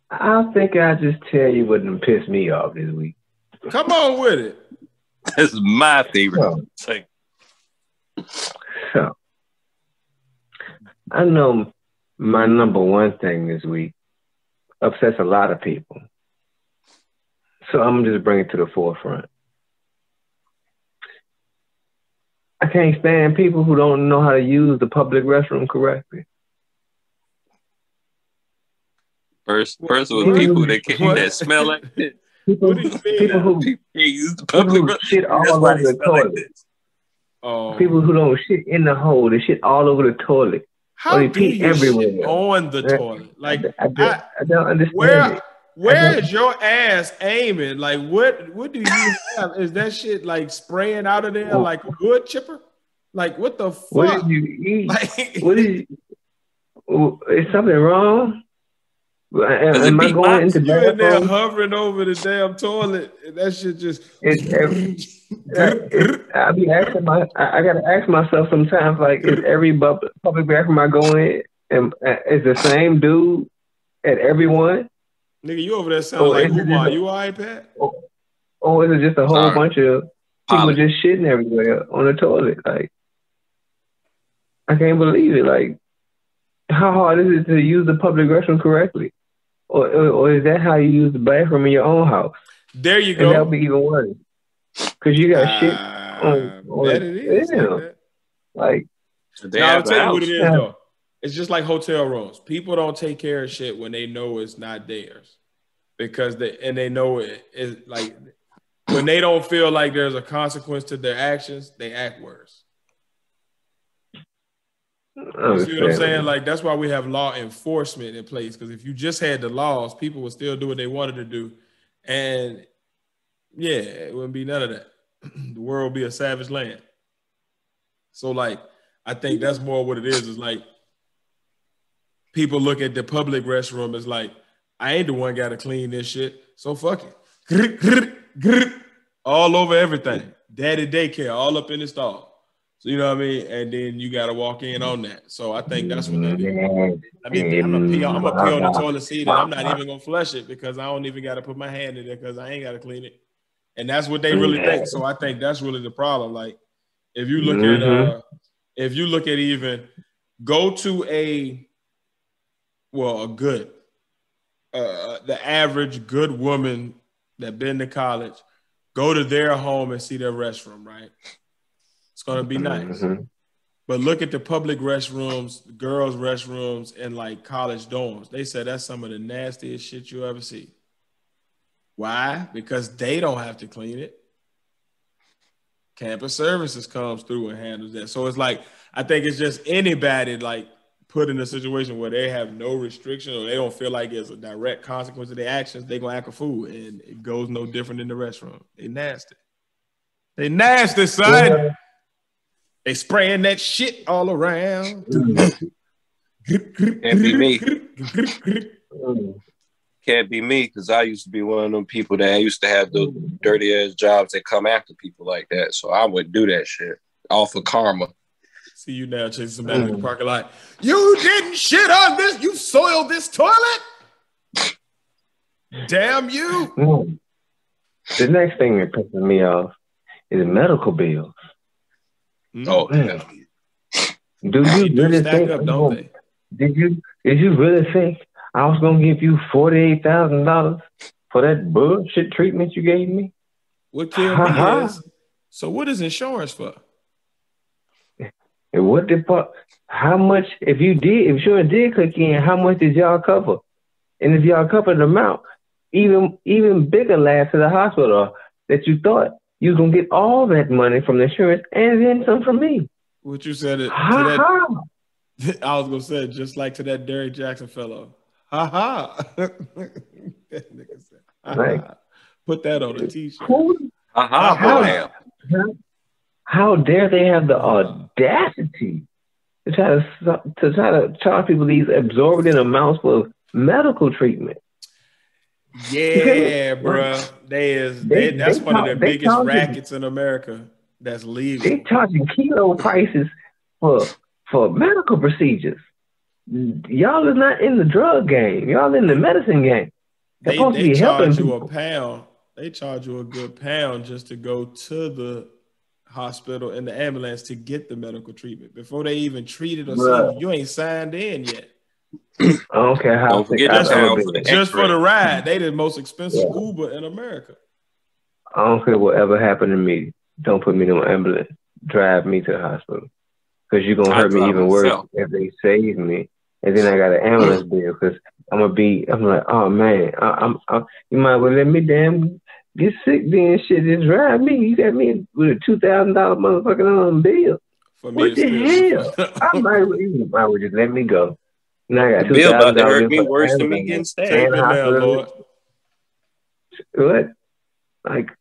I think I'll just tell you what done pissed me off this week. Come on with it. This is my favorite thing. So, I know my number one thing this week upsets a lot of people. So I'm just bring it to the forefront. I can't stand people who don't know how to use the public restroom correctly. First with people that smell like this. People who use the public restroom. Shit all over the toilet. People who don't shit in the hole, they shit all over the toilet. How do you everywhere. Shit on the toilet? Like, I don't understand it. Where is your ass aiming? Like, what do you have? Is that shit like spraying out of there like a wood chipper? Like, what the fuck? What did you eat? Like, is something wrong? Am I going into you in there hovering over the damn toilet, and that shit just. I be asking I gotta ask myself sometimes, like, is every public bathroom I go in, is the same dude at everyone? Nigga, you over there sound like Umar. You all right, Pat? Or is it just a whole bunch of people just shitting everywhere on the toilet? Like, I can't believe it. Like, how hard is it to use the public restroom correctly? Or is that how you use the bathroom in your own house? There you go. And that'll be even worse. Because you got shit on that it is. Like, now, I'll tell you what it is, though. It's just like hotel rooms. People don't take care of shit when they know it's not theirs. Because they know it is like, when they don't feel like there's a consequence to their actions, they act worse. You see what I'm saying? Like, that's why we have law enforcement in place. Because if you just had the laws, people would still do what they wanted to do. And Yeah, it wouldn't be none of that. The world would be a savage land. So, like, I think that's more what it is like people look at the public restroom as like, I ain't the one got to clean this shit, so fuck it. All over everything. Daddy daycare, all up in the stall. So, you know what I mean? And then you got to walk in on that. So I think that's what that is. I mean, I'm going to pee on the toilet seat and I'm not even going to flush it because I don't even got to put my hand in there because I ain't got to clean it. And that's what they really think. So I think that's really the problem. Like, if you look at even go to the average good woman that been to college, go to their home and see their restroom, right? It's going to be nice. But look at the public restrooms, the girls' restrooms, and like college dorms. They said that's some of the nastiest shit you ever see. Why? Because they don't have to clean it. Campus services comes through and handles that. So it's like, I think it's just anybody like put in a situation where they have no restriction or they don't feel like it's a direct consequence of their actions, they're going to act a fool. And it goes no different in the restroom. They nasty. They nasty, son. Yeah. They spraying that shit all around. Can't be me. Can't be me because I used to be one of them people that used to have the dirty ass jobs that come after people like that. So I wouldn't do that shit off of karma. See you now chasing somebody in the parking lot. You didn't shit on this. You soiled this toilet. Damn you. The next thing that pisses me off is medical bills. Oh, yeah. Do you really think? Did you really think I was gonna give you $48,000 for that bullshit treatment you gave me? What killed me is, so what is insurance for? And what the fuck? How much? If insurance did click in, how much did y'all cover? And if y'all covered the amount, even bigger laugh to the hospital that you thought you was gonna get all that money from the insurance and then some from me. What you said it to that? I was gonna say just like to that Derrick Jackson fellow. Ha ha. That nigga said, right. Put that on a t-shirt. How dare they have the audacity to try to charge people these exorbitant amounts for medical treatment? Yeah, bro. That's one of the biggest rackets in America that's legal. They charging kilo prices for medical procedures. Y'all is not in the drug game. Y'all in the medicine game. They charge you a pound. They charge you a good pound just to go to the hospital in the ambulance to get the medical treatment. Before they even treat it or see you ain't signed in yet. I don't care how. Don't forget just for the ride. They the most expensive Uber in America. I don't care whatever happened to me. Don't put me in an ambulance. Drive me to the hospital. Because you're going to hurt me even worse if they save me. And then I got an ambulance bill because I'm like, oh man, you might well let me damn get sick then shit. Just drive me. You got me with a $2,000 motherfucking bill. What the hell? I might well just let me go. Now I got bill about to hurt me worse than me getting stabbed. Lord. What? Like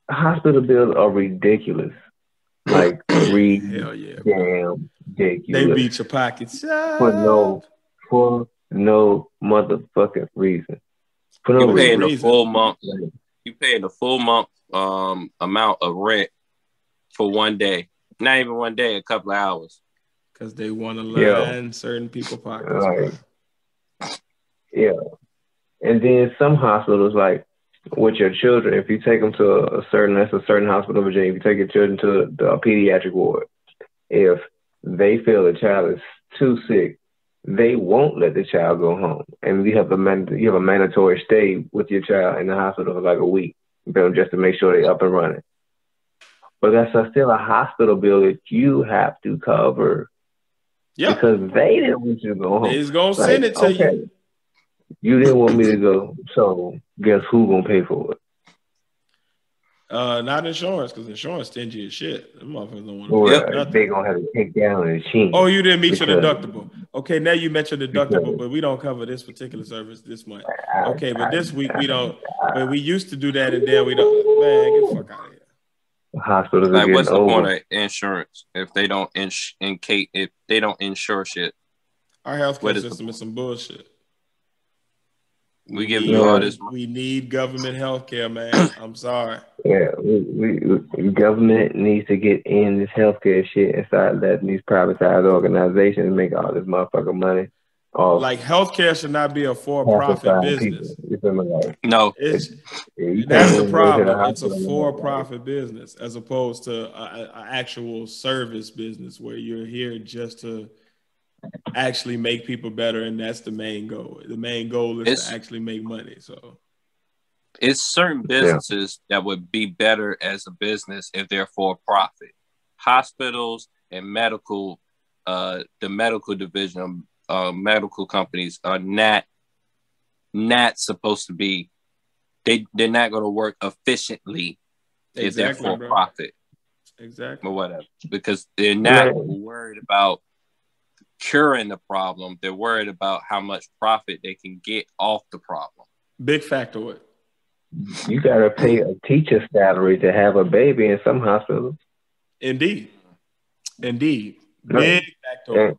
hospital bills are ridiculous. Like hell yeah, damn ridiculous. They beat your pockets for no motherfucking reason. For no you paying reason. the full month. You paying the full month amount of rent for one day. Not even one day, a couple of hours. Because they want to line certain people's pockets. Right. Yeah. And then some hospitals, like with your children, if you take them to a certain hospital in Virginia, if you take your children to the pediatric ward, if they feel the child is too sick, they won't let the child go home. And you have a mandatory stay with your child in the hospital for like a week, just to make sure they're up and running. But that's still a hospital bill that you have to cover. Yeah. Because they didn't want you to go home. They's going to send it to you. You didn't want me to go, so guess who's going to pay for it? Not insurance, because insurance stingy as shit. Them motherfuckers don't want to pay nothing. They're going to have to take down the machine. Oh, you didn't meet your deductible. Okay, now you met your deductible, but we don't cover this particular service this month. Okay, but this week we don't. But we used to do that, and then we don't. Man, get the fuck out of here. Hospitals are Like, getting what's the over. point of insurance if they don't if they don't insure shit? Our healthcare system is some bullshit. We give you all this money. We need government healthcare, man. I'm sorry. Yeah, we government needs to get in this healthcare shit and start letting these privatized organizations make all this motherfucking money. Like healthcare should not be a for-profit business. No, that's the problem. It's a for-profit business as opposed to an actual service business where you're here just to actually make people better, and that's the main goal. The main goal is to actually make money. So it's certain businesses that would be better as a business if they're for profit. Hospitals and medical, the medical division of medical companies are not supposed to be. They're not going to work efficiently if they're for profit. Exactly. Or whatever, because they're not worried about curing the problem. They're worried about how much profit they can get off the problem. Big factor. You gotta pay a teacher's salary to have a baby in some hospitals. Indeed. Big factor.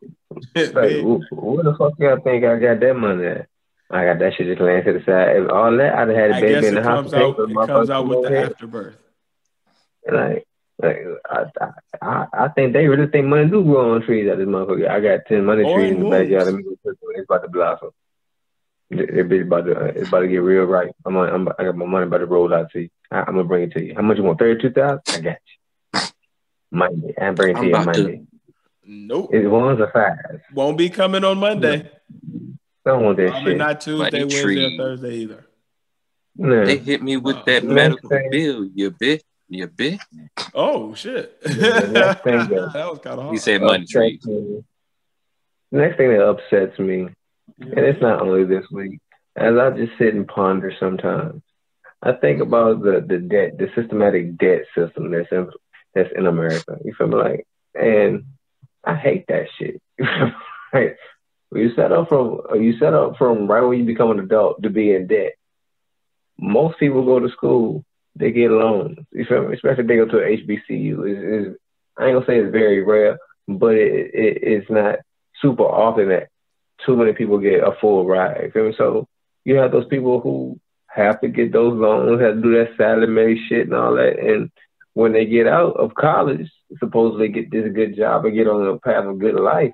Where the fuck y'all think I got that money at? I got that shit just laying to the side. If all that, I'd have had a baby in the hospital. It comes out with the afterbirth. I think they really think money do grow on trees at this motherfucker. I got 10 money trees in the backyard. It's about to blossom. It's about to get real right. I got my money about to roll out to you. I'm gonna bring it to you. How much you want? 32,000? I got you. Monday. I'm bringing it to you Monday. Nope. It one's a 5. Won't be coming on Monday. Don't want that Probably shit. Not Tuesday, Wednesday, or Thursday either. No. They hit me with that medical bill, you bitch. Oh shit. That was kind of hard. He said money trees. The next thing that upsets me, and it's not only this week, as I just sit and ponder sometimes, I think about the debt, the systematic debt system that's in America. You feel me? Like, and I hate that shit. Right? You set up from right when you become an adult to be in debt. Most people go to school, they get loans. You feel me? Especially if they go to an HBCU. I ain't gonna say it's very rare, but it's not super often that too many people get a full ride. You feel me? So you have those people who have to get those loans, have to do that salary shit and all that. And when they get out of college, supposedly get this good job and get on the path of good life,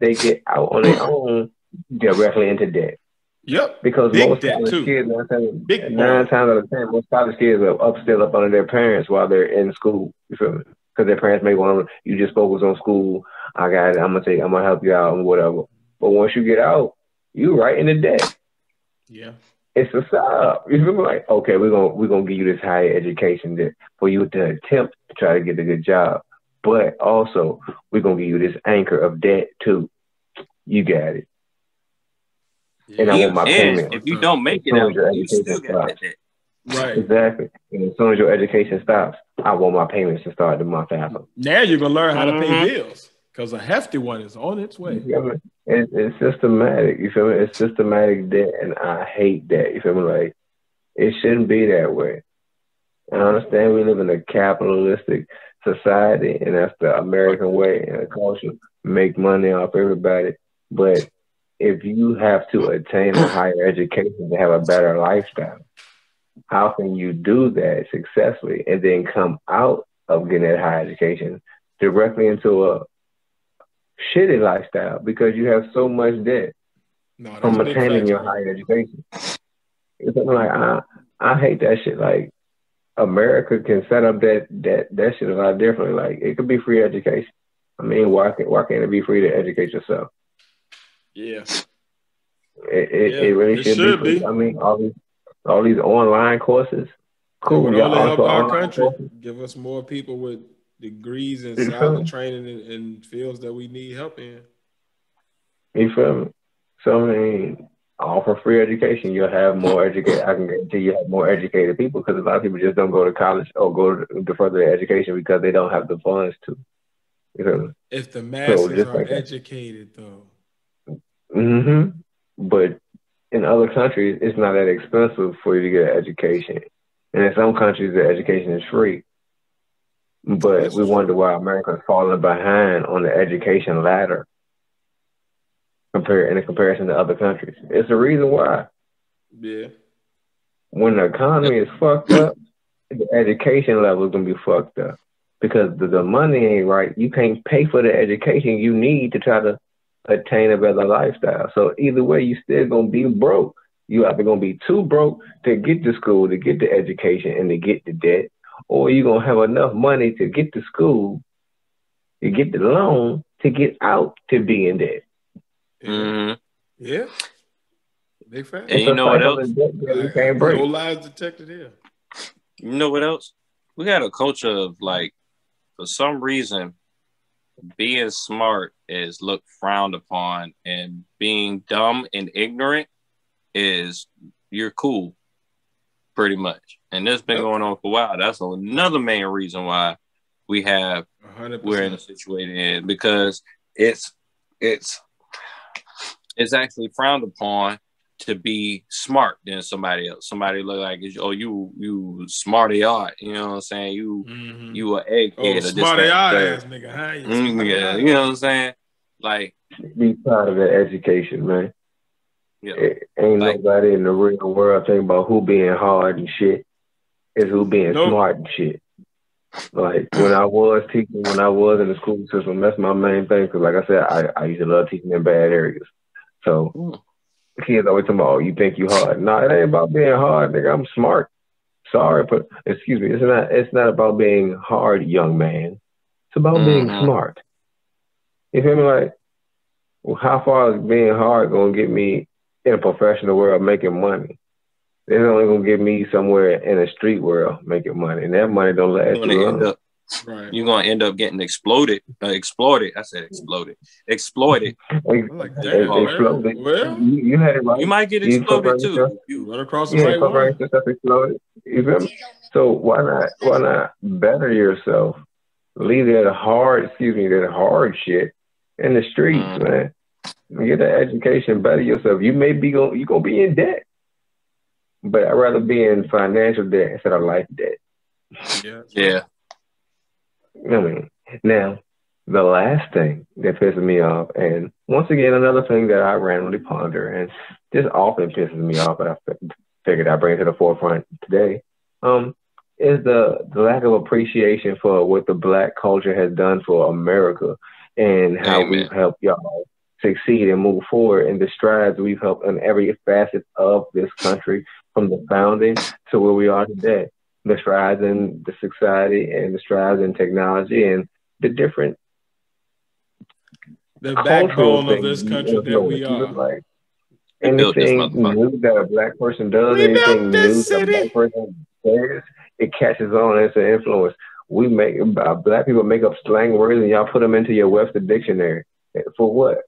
they get out on their own directly into debt. Yep. Because most college kids, 9 times out of 10, most college kids are still up under their parents while they're in school. You feel me? Because their parents may want them, you just focus on school. I got it. I'm gonna help you out and whatever. But once you get out, you right in the debt. Yeah. It's a setup. You feel me? Like, okay, we're gonna give you this higher education for you to attempt to try to get a good job. But also, we're gonna give you this anchor of debt too. You got it. Yeah. And I want my payment. If you don't make it out, you still got that debt. Right. Exactly. And as soon as your education stops, I want my payments to start the month after. Now you're gonna learn how to pay bills because a hefty one is on its way. It's systematic. You feel me? It's systematic debt, and I hate that. You feel me? Like, it shouldn't be that way. And I understand we live in a capitalistic society, and that's the American way and the culture. Make money off everybody. But if you have to attain a higher education to have a better lifestyle, how can you do that successfully and then come out of getting that higher education directly into a shitty lifestyle because you have so much debt from attaining your higher education? It's like, I hate that shit. Like, America can set up that shit a lot differently. Like, it could be free education. I mean, why can't it be free to educate yourself? Yeah. It really should be. I mean, all these online courses. Cool. It would only help our country. Give us more people with degrees and solid training in fields that we need help in. You feel me? So, I mean, offer free education. You'll have more educated. I can guarantee you have more educated people because a lot of people just don't go to college or go to further education because they don't have the funds to. You feel me? If the masses are educated, though. But in other countries, it's not that expensive for you to get an education. And in some countries, the education is free. But we wonder why America's falling behind on the education ladder in comparison to other countries. It's the reason why. Yeah. When the economy is fucked up, the education level is going to be fucked up. Because the money ain't right. You can't pay for the education you need to try to attain a better lifestyle. So either way, you still going to be broke. You either going to be too broke to get to school, to get the education, and to get the debt, or you're going to have enough money to get to school, to get the loan, to get out to be in debt. Mm-hmm. Yeah. Big fact. And you know what else? You can't break. No lies detected here. You know what else? We got a culture of like, for some reason, being smart is looked frowned upon, and being dumb and ignorant is you're cool, pretty much. And this has been going on for a while. That's another main reason why we're in a situation, because it's actually frowned upon to be smart than somebody else. Somebody look like, oh, you smarty art, you know what I'm saying? You a egghead. Oh, smarty art ass nigga. Yeah, you know what I'm saying? Like, be proud of that education, man. Yeah. Ain't nobody in the real world thinking about who being hard and shit. It's who being smart and shit. Like when I was in the school system, that's my main thing. Because like I said, I used to love teaching in bad areas. So kids always talking about, oh, you think you hard. No, it ain't about being hard, nigga. I'm smart. Sorry, but excuse me. It's not about being hard, young man. It's about being smart. You feel me? Like, well, how far is being hard gonna get me in a professional world making money? It's only gonna get me somewhere in a street world making money, and that money don't last too long. You're gonna end up getting exploited. I said exploded. Exploited. Exploded. Well, you had it right. You might get exploded too. You run across the right one. Exploded. You feel me? So why not better yourself? Leave that hard shit in the streets, man. Get that education, better yourself. You gonna be in debt. But I'd rather be in financial debt instead of life debt. Yeah. I mean, now, the last thing that pisses me off, and once again, another thing that I randomly ponder, and this often pisses me off, but I figured I'd bring it to the forefront today, is the lack of appreciation for what the Black culture has done for America and how we've helped y'all succeed and move forward, and the strides we've helped in every facet of this country, from the founding to where we are today. The strides in the society and the strides in technology and the different backbone of this country that we are. Like anything new that a Black person does, anything new that a Black person says, it catches on and it's an influence. Black people make up slang words and y'all put them into your Webster dictionary. For what?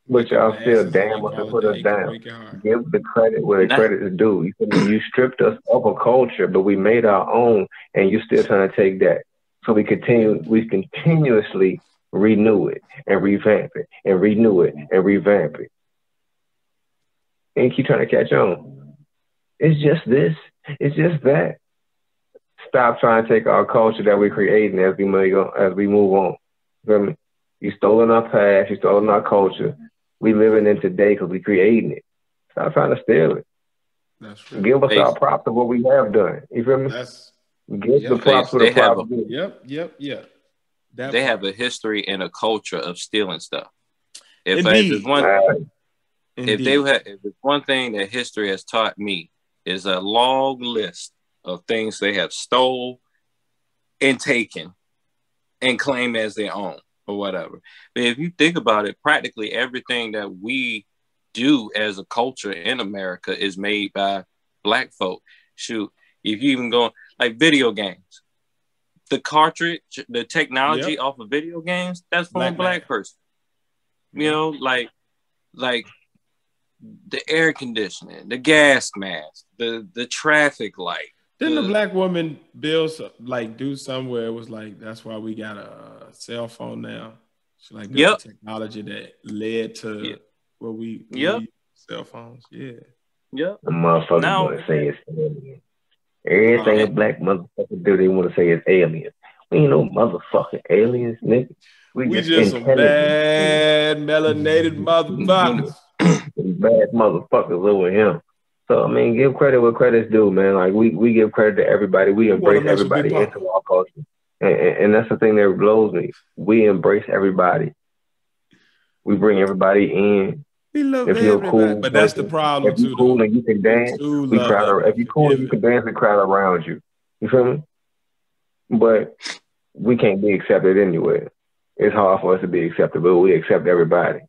But y'all still damn must have put us down. Give the credit where the credit is due. You stripped us of a culture, but we made our own, and you still trying to take that. So we continuously renew it and revamp it and renew it and revamp it. And keep trying to catch on. It's just this. It's just that. Stop trying to take our culture that we're creating as we move on. You feel me? You stolen our past. You stolen our culture. We living in today because we creating it. Stop trying to steal it. That's true. Give us our props of what we have done. You feel me? Give the props for the props. Yep. They have a history and a culture of stealing stuff. If there's one thing that history has taught me, is a long list of things they have stole and taken and claim as their own or whatever. But if you think about it, practically everything that we do as a culture in America is made by Black folk. Shoot, if you even go like video games, the cartridge, the technology off of video games, that's from a Black person. You know, like the air conditioning, the gas mask, the traffic light. Didn't the Black woman do somewhere? It was like, that's why we got a cell phone now. She built the technology that led to where we cell phones. Yeah. Yep. The motherfucker gonna say it's Everything a black motherfucker do, they want to say is aliens. We ain't no motherfucking aliens, nigga. We just some bad melanated motherfuckers. Bad motherfuckers over here. So I mean, give credit where credit's due, man. Like we give credit to everybody. We embrace everybody into our culture, and that's the thing that blows me. We embrace everybody. We bring everybody in. We love everybody, cool, but that's the problem if you're cool and you can dance, we crowd. If you're cool and you can dance, we crowd around you. You feel me? But we can't be accepted anywhere. It's hard for us to be accepted, but we accept everybody.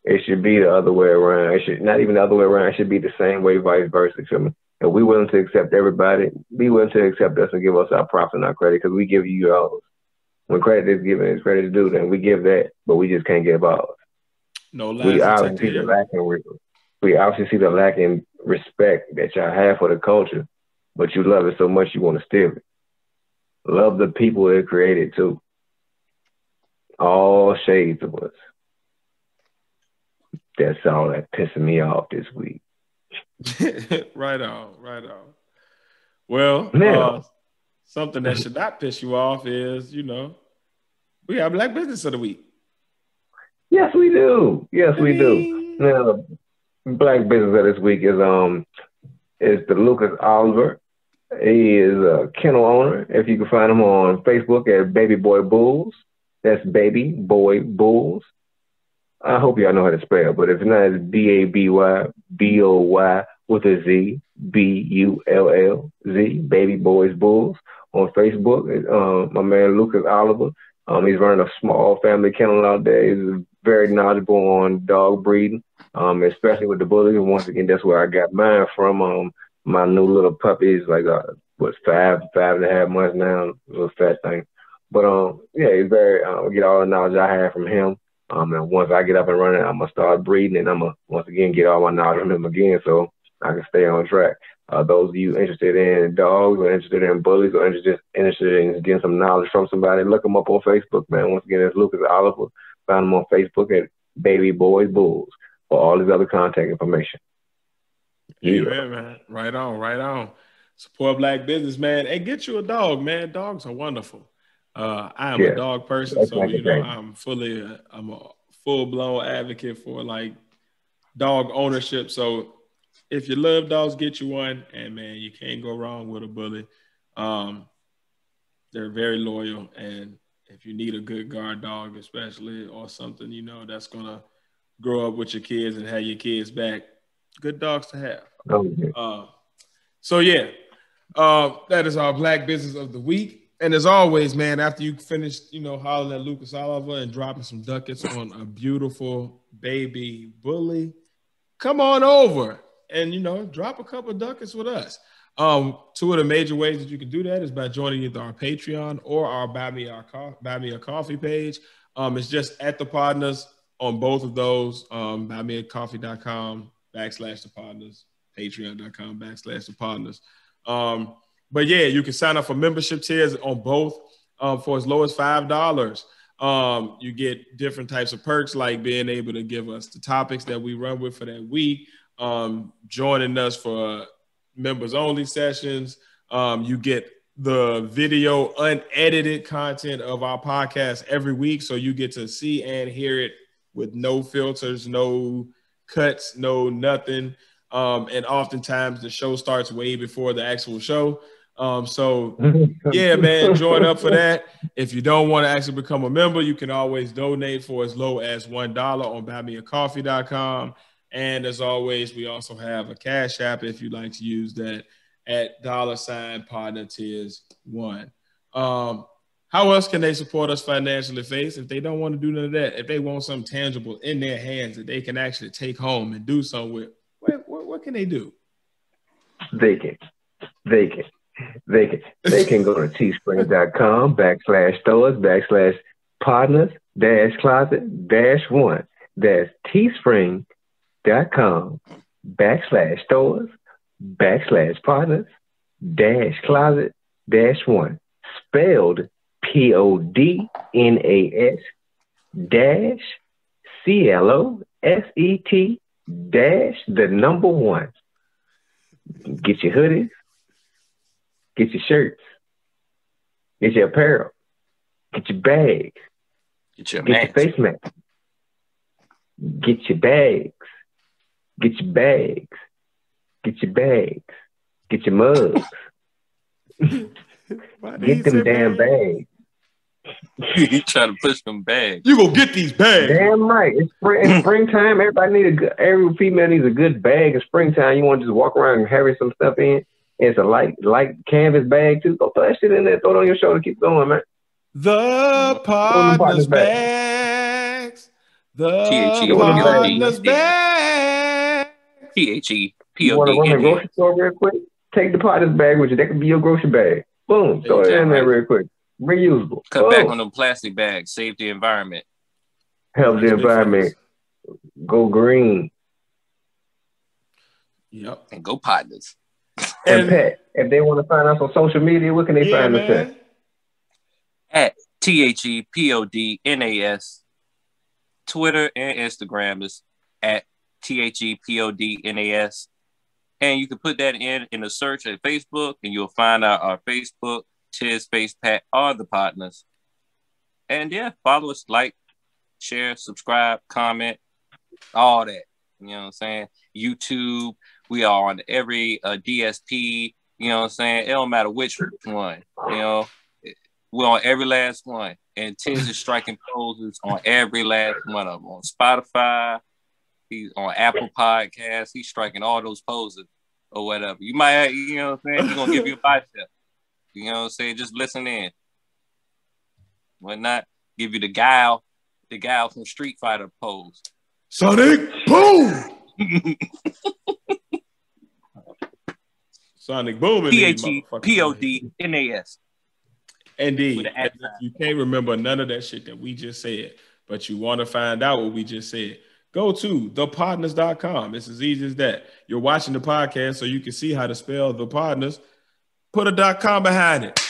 It should be the other way around. It should not even the other way around. It should be the same way, vice versa. You feel me? If we willing to accept everybody, be willing to accept us and give us our props and our credit, because we give you ours. When credit is given, it's credit is due, then we give that, but we just can't give ours. No lies. We obviously see the lack in respect that y'all have for the culture, but you love it so much you want to steal it. Love the people it created too. All shades of us. That's all that pissing me off this week. Right on. Well, something that should not piss you off is, we have Black Business of the Week. Yes, we do. Now, Black Business of this week is the Lucas Oliver. He is a kennel owner. If you can find him on Facebook at Baby Boy Bulls. That's Baby Boy Bulls. I hope y'all know how to spell, but if not, it's BABYBOY with a Z, BULLZ, Baby Boys Bulls. On Facebook, my man Lucas Oliver. He's running a small family kennel out there. He's very knowledgeable on dog breeding, especially with the bullies. And once again, that's where I got mine from. My new little puppy is like, 5.5 months now, little fat thing. But he's very, get all the knowledge I have from him. And once I get up and running, I'm going to start breeding, and I'm going to, once again, get all my knowledge from him again so I can stay on track. Those of you interested in dogs or interested in bullies or interested in getting some knowledge from somebody, look him up on Facebook, man. Once again, it's Lucas Oliver. Find him on Facebook at Baby Boys Bulls for all his other contact information. Yeah, man. Right on. Support Black business, man. And get you a dog, man. Dogs are wonderful. I am a dog person, so I'm a full-blown advocate for like dog ownership. So if you love dogs, get you one, and man, you can't go wrong with a bully. They're very loyal, and if you need a good guard dog, especially, or something, that's gonna grow up with your kids and have your kids back, good dogs to have. That is our Black Business of the Week. And as always, man, after you finish, hollering at Lucas Oliver and dropping some ducats on a beautiful baby bully, come on over and, drop a couple of ducats with us. Two of the major ways that you can do that is by joining either our Patreon or our Buy Me a Coffee page. It's just at the Podnas on both of those, buymeacoffee.com/thepodnas, patreon.com/thepodnas. But yeah, you can sign up for membership tiers on both for as low as $5. You get different types of perks, like being able to give us the topics that we run with for that week, joining us for members only sessions. You get the video unedited content of our podcast every week, so you get to see and hear it with no filters, no cuts, no nothing. And oftentimes the show starts way before the actual show. Yeah, man, join up for that. If you don't want to actually become a member, you can always donate for as low as $1 on buymeacoffee.com. And as always, we also have a Cash App if you'd like to use that at $Partner-Tiers1. How else can they support us financially, Face, if they don't want to do none of that? If they want something tangible in their hands that they can actually take home and do something with, what can they do? They can go to teespring.com/stores/partners-closet-1. That's teespring.com/stores/partners-closet-1. Spelled PODNAS-CLOSET-1. Get your hoodies, Get your shirts. Get your apparel. Get your bags. Get your face mask. Get your bags. Get your bags. Get your bags. Get your mugs. Get them damn bags. You try to push them bags. You gonna get these bags. Damn right. It's springtime. Every female needs a good bag in springtime. You want to just walk around and carry some stuff in. It's a light canvas bag too. Go throw that shit in there. Throw it on your shoulder. Keep going, man. The Podnas bags. The Podnas bags. THEPOD. You want to run the grocery store real quick? Take the Podnas bag with you. That could be your grocery bag. Boom. Throw it in there real quick. Reusable. Cut back on them plastic bags. Save the environment. Help the environment. Go green. Yep. And go Podnas. And Pat, if they want to find us on social media, where can they find us at THEPODNAS. Twitter and Instagram is at THEPODNAS. And you can put that in a search at Facebook, and you'll find our Facebook, Tiz, Face, Pat, are the Podnas. And yeah, follow us, like, share, subscribe, comment, all that. You know what I'm saying? YouTube, we are on every DSP, you know what I'm saying? It don't matter which one, you know. We're on every last one. And Tiz is striking poses on every last one of them. On Spotify, he's on Apple Podcasts, he's striking all those poses or whatever. You might, you know what I'm saying? He's going to give you a bicep. You know what I'm saying? Just listen in. Why not? Give you the guile from Street Fighter pose. Sonic Boom! Sonic Boom. THEPODNAS. Indeed. If you can't remember none of that shit that we just said, but you want to find out what we just said, go to thepodnas.com. It's as easy as that. You're watching the podcast so you can see how to spell the Podnas. Put a .com behind it.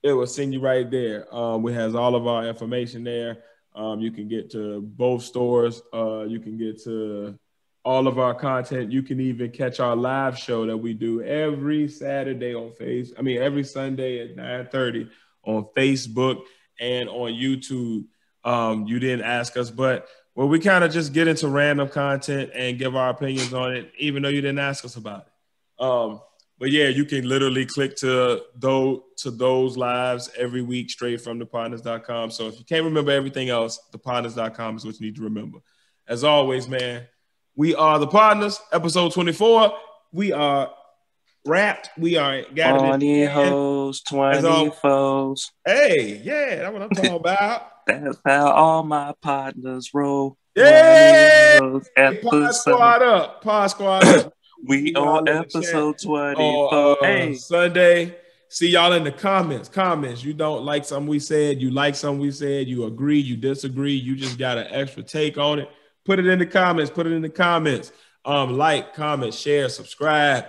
It will send you right there. We has all of our information there. You can get to both stores. You can get to all of our content. You can even catch our live show that we do every Saturday on every Sunday at 9:30 on Facebook and on YouTube. You didn't ask us, but we kind of just get into random content and give our opinions on it, even though you didn't ask us about it. But yeah, you can literally click to those lives every week straight from thepodnas.com. So if you can't remember everything else, thepodnas.com is what you need to remember. As always, man, we are the Podnas, episode 24. We are wrapped. We are gathered 20 hoes, 20 foes. Hey, yeah, that's what I'm talking about. That's how all my partners roll. Yeah, Pod Squad up. We on episode 24. Hey. Sunday. See y'all in the comments. You don't like something we said. You like something we said. You agree. You disagree. You just got an extra take on it. Put it in the comments. Like, comment, share, subscribe.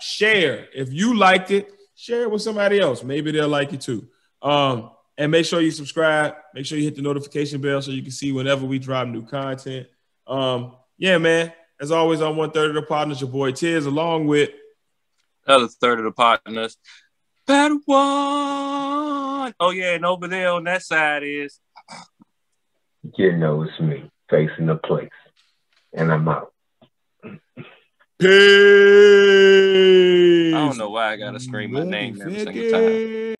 Share. If you liked it, share it with somebody else. Maybe they'll like it too. And make sure you subscribe. Make sure you hit the notification bell so you can see whenever we drop new content. Yeah, man. As always, on 1/3 of the Podnas, your boy Tiz, along with the other third of the Podnas. Padawan. Oh yeah, and over there on that side is. You know it's me facing the place, and I'm out. Peace. I don't know why I gotta scream my name every single time.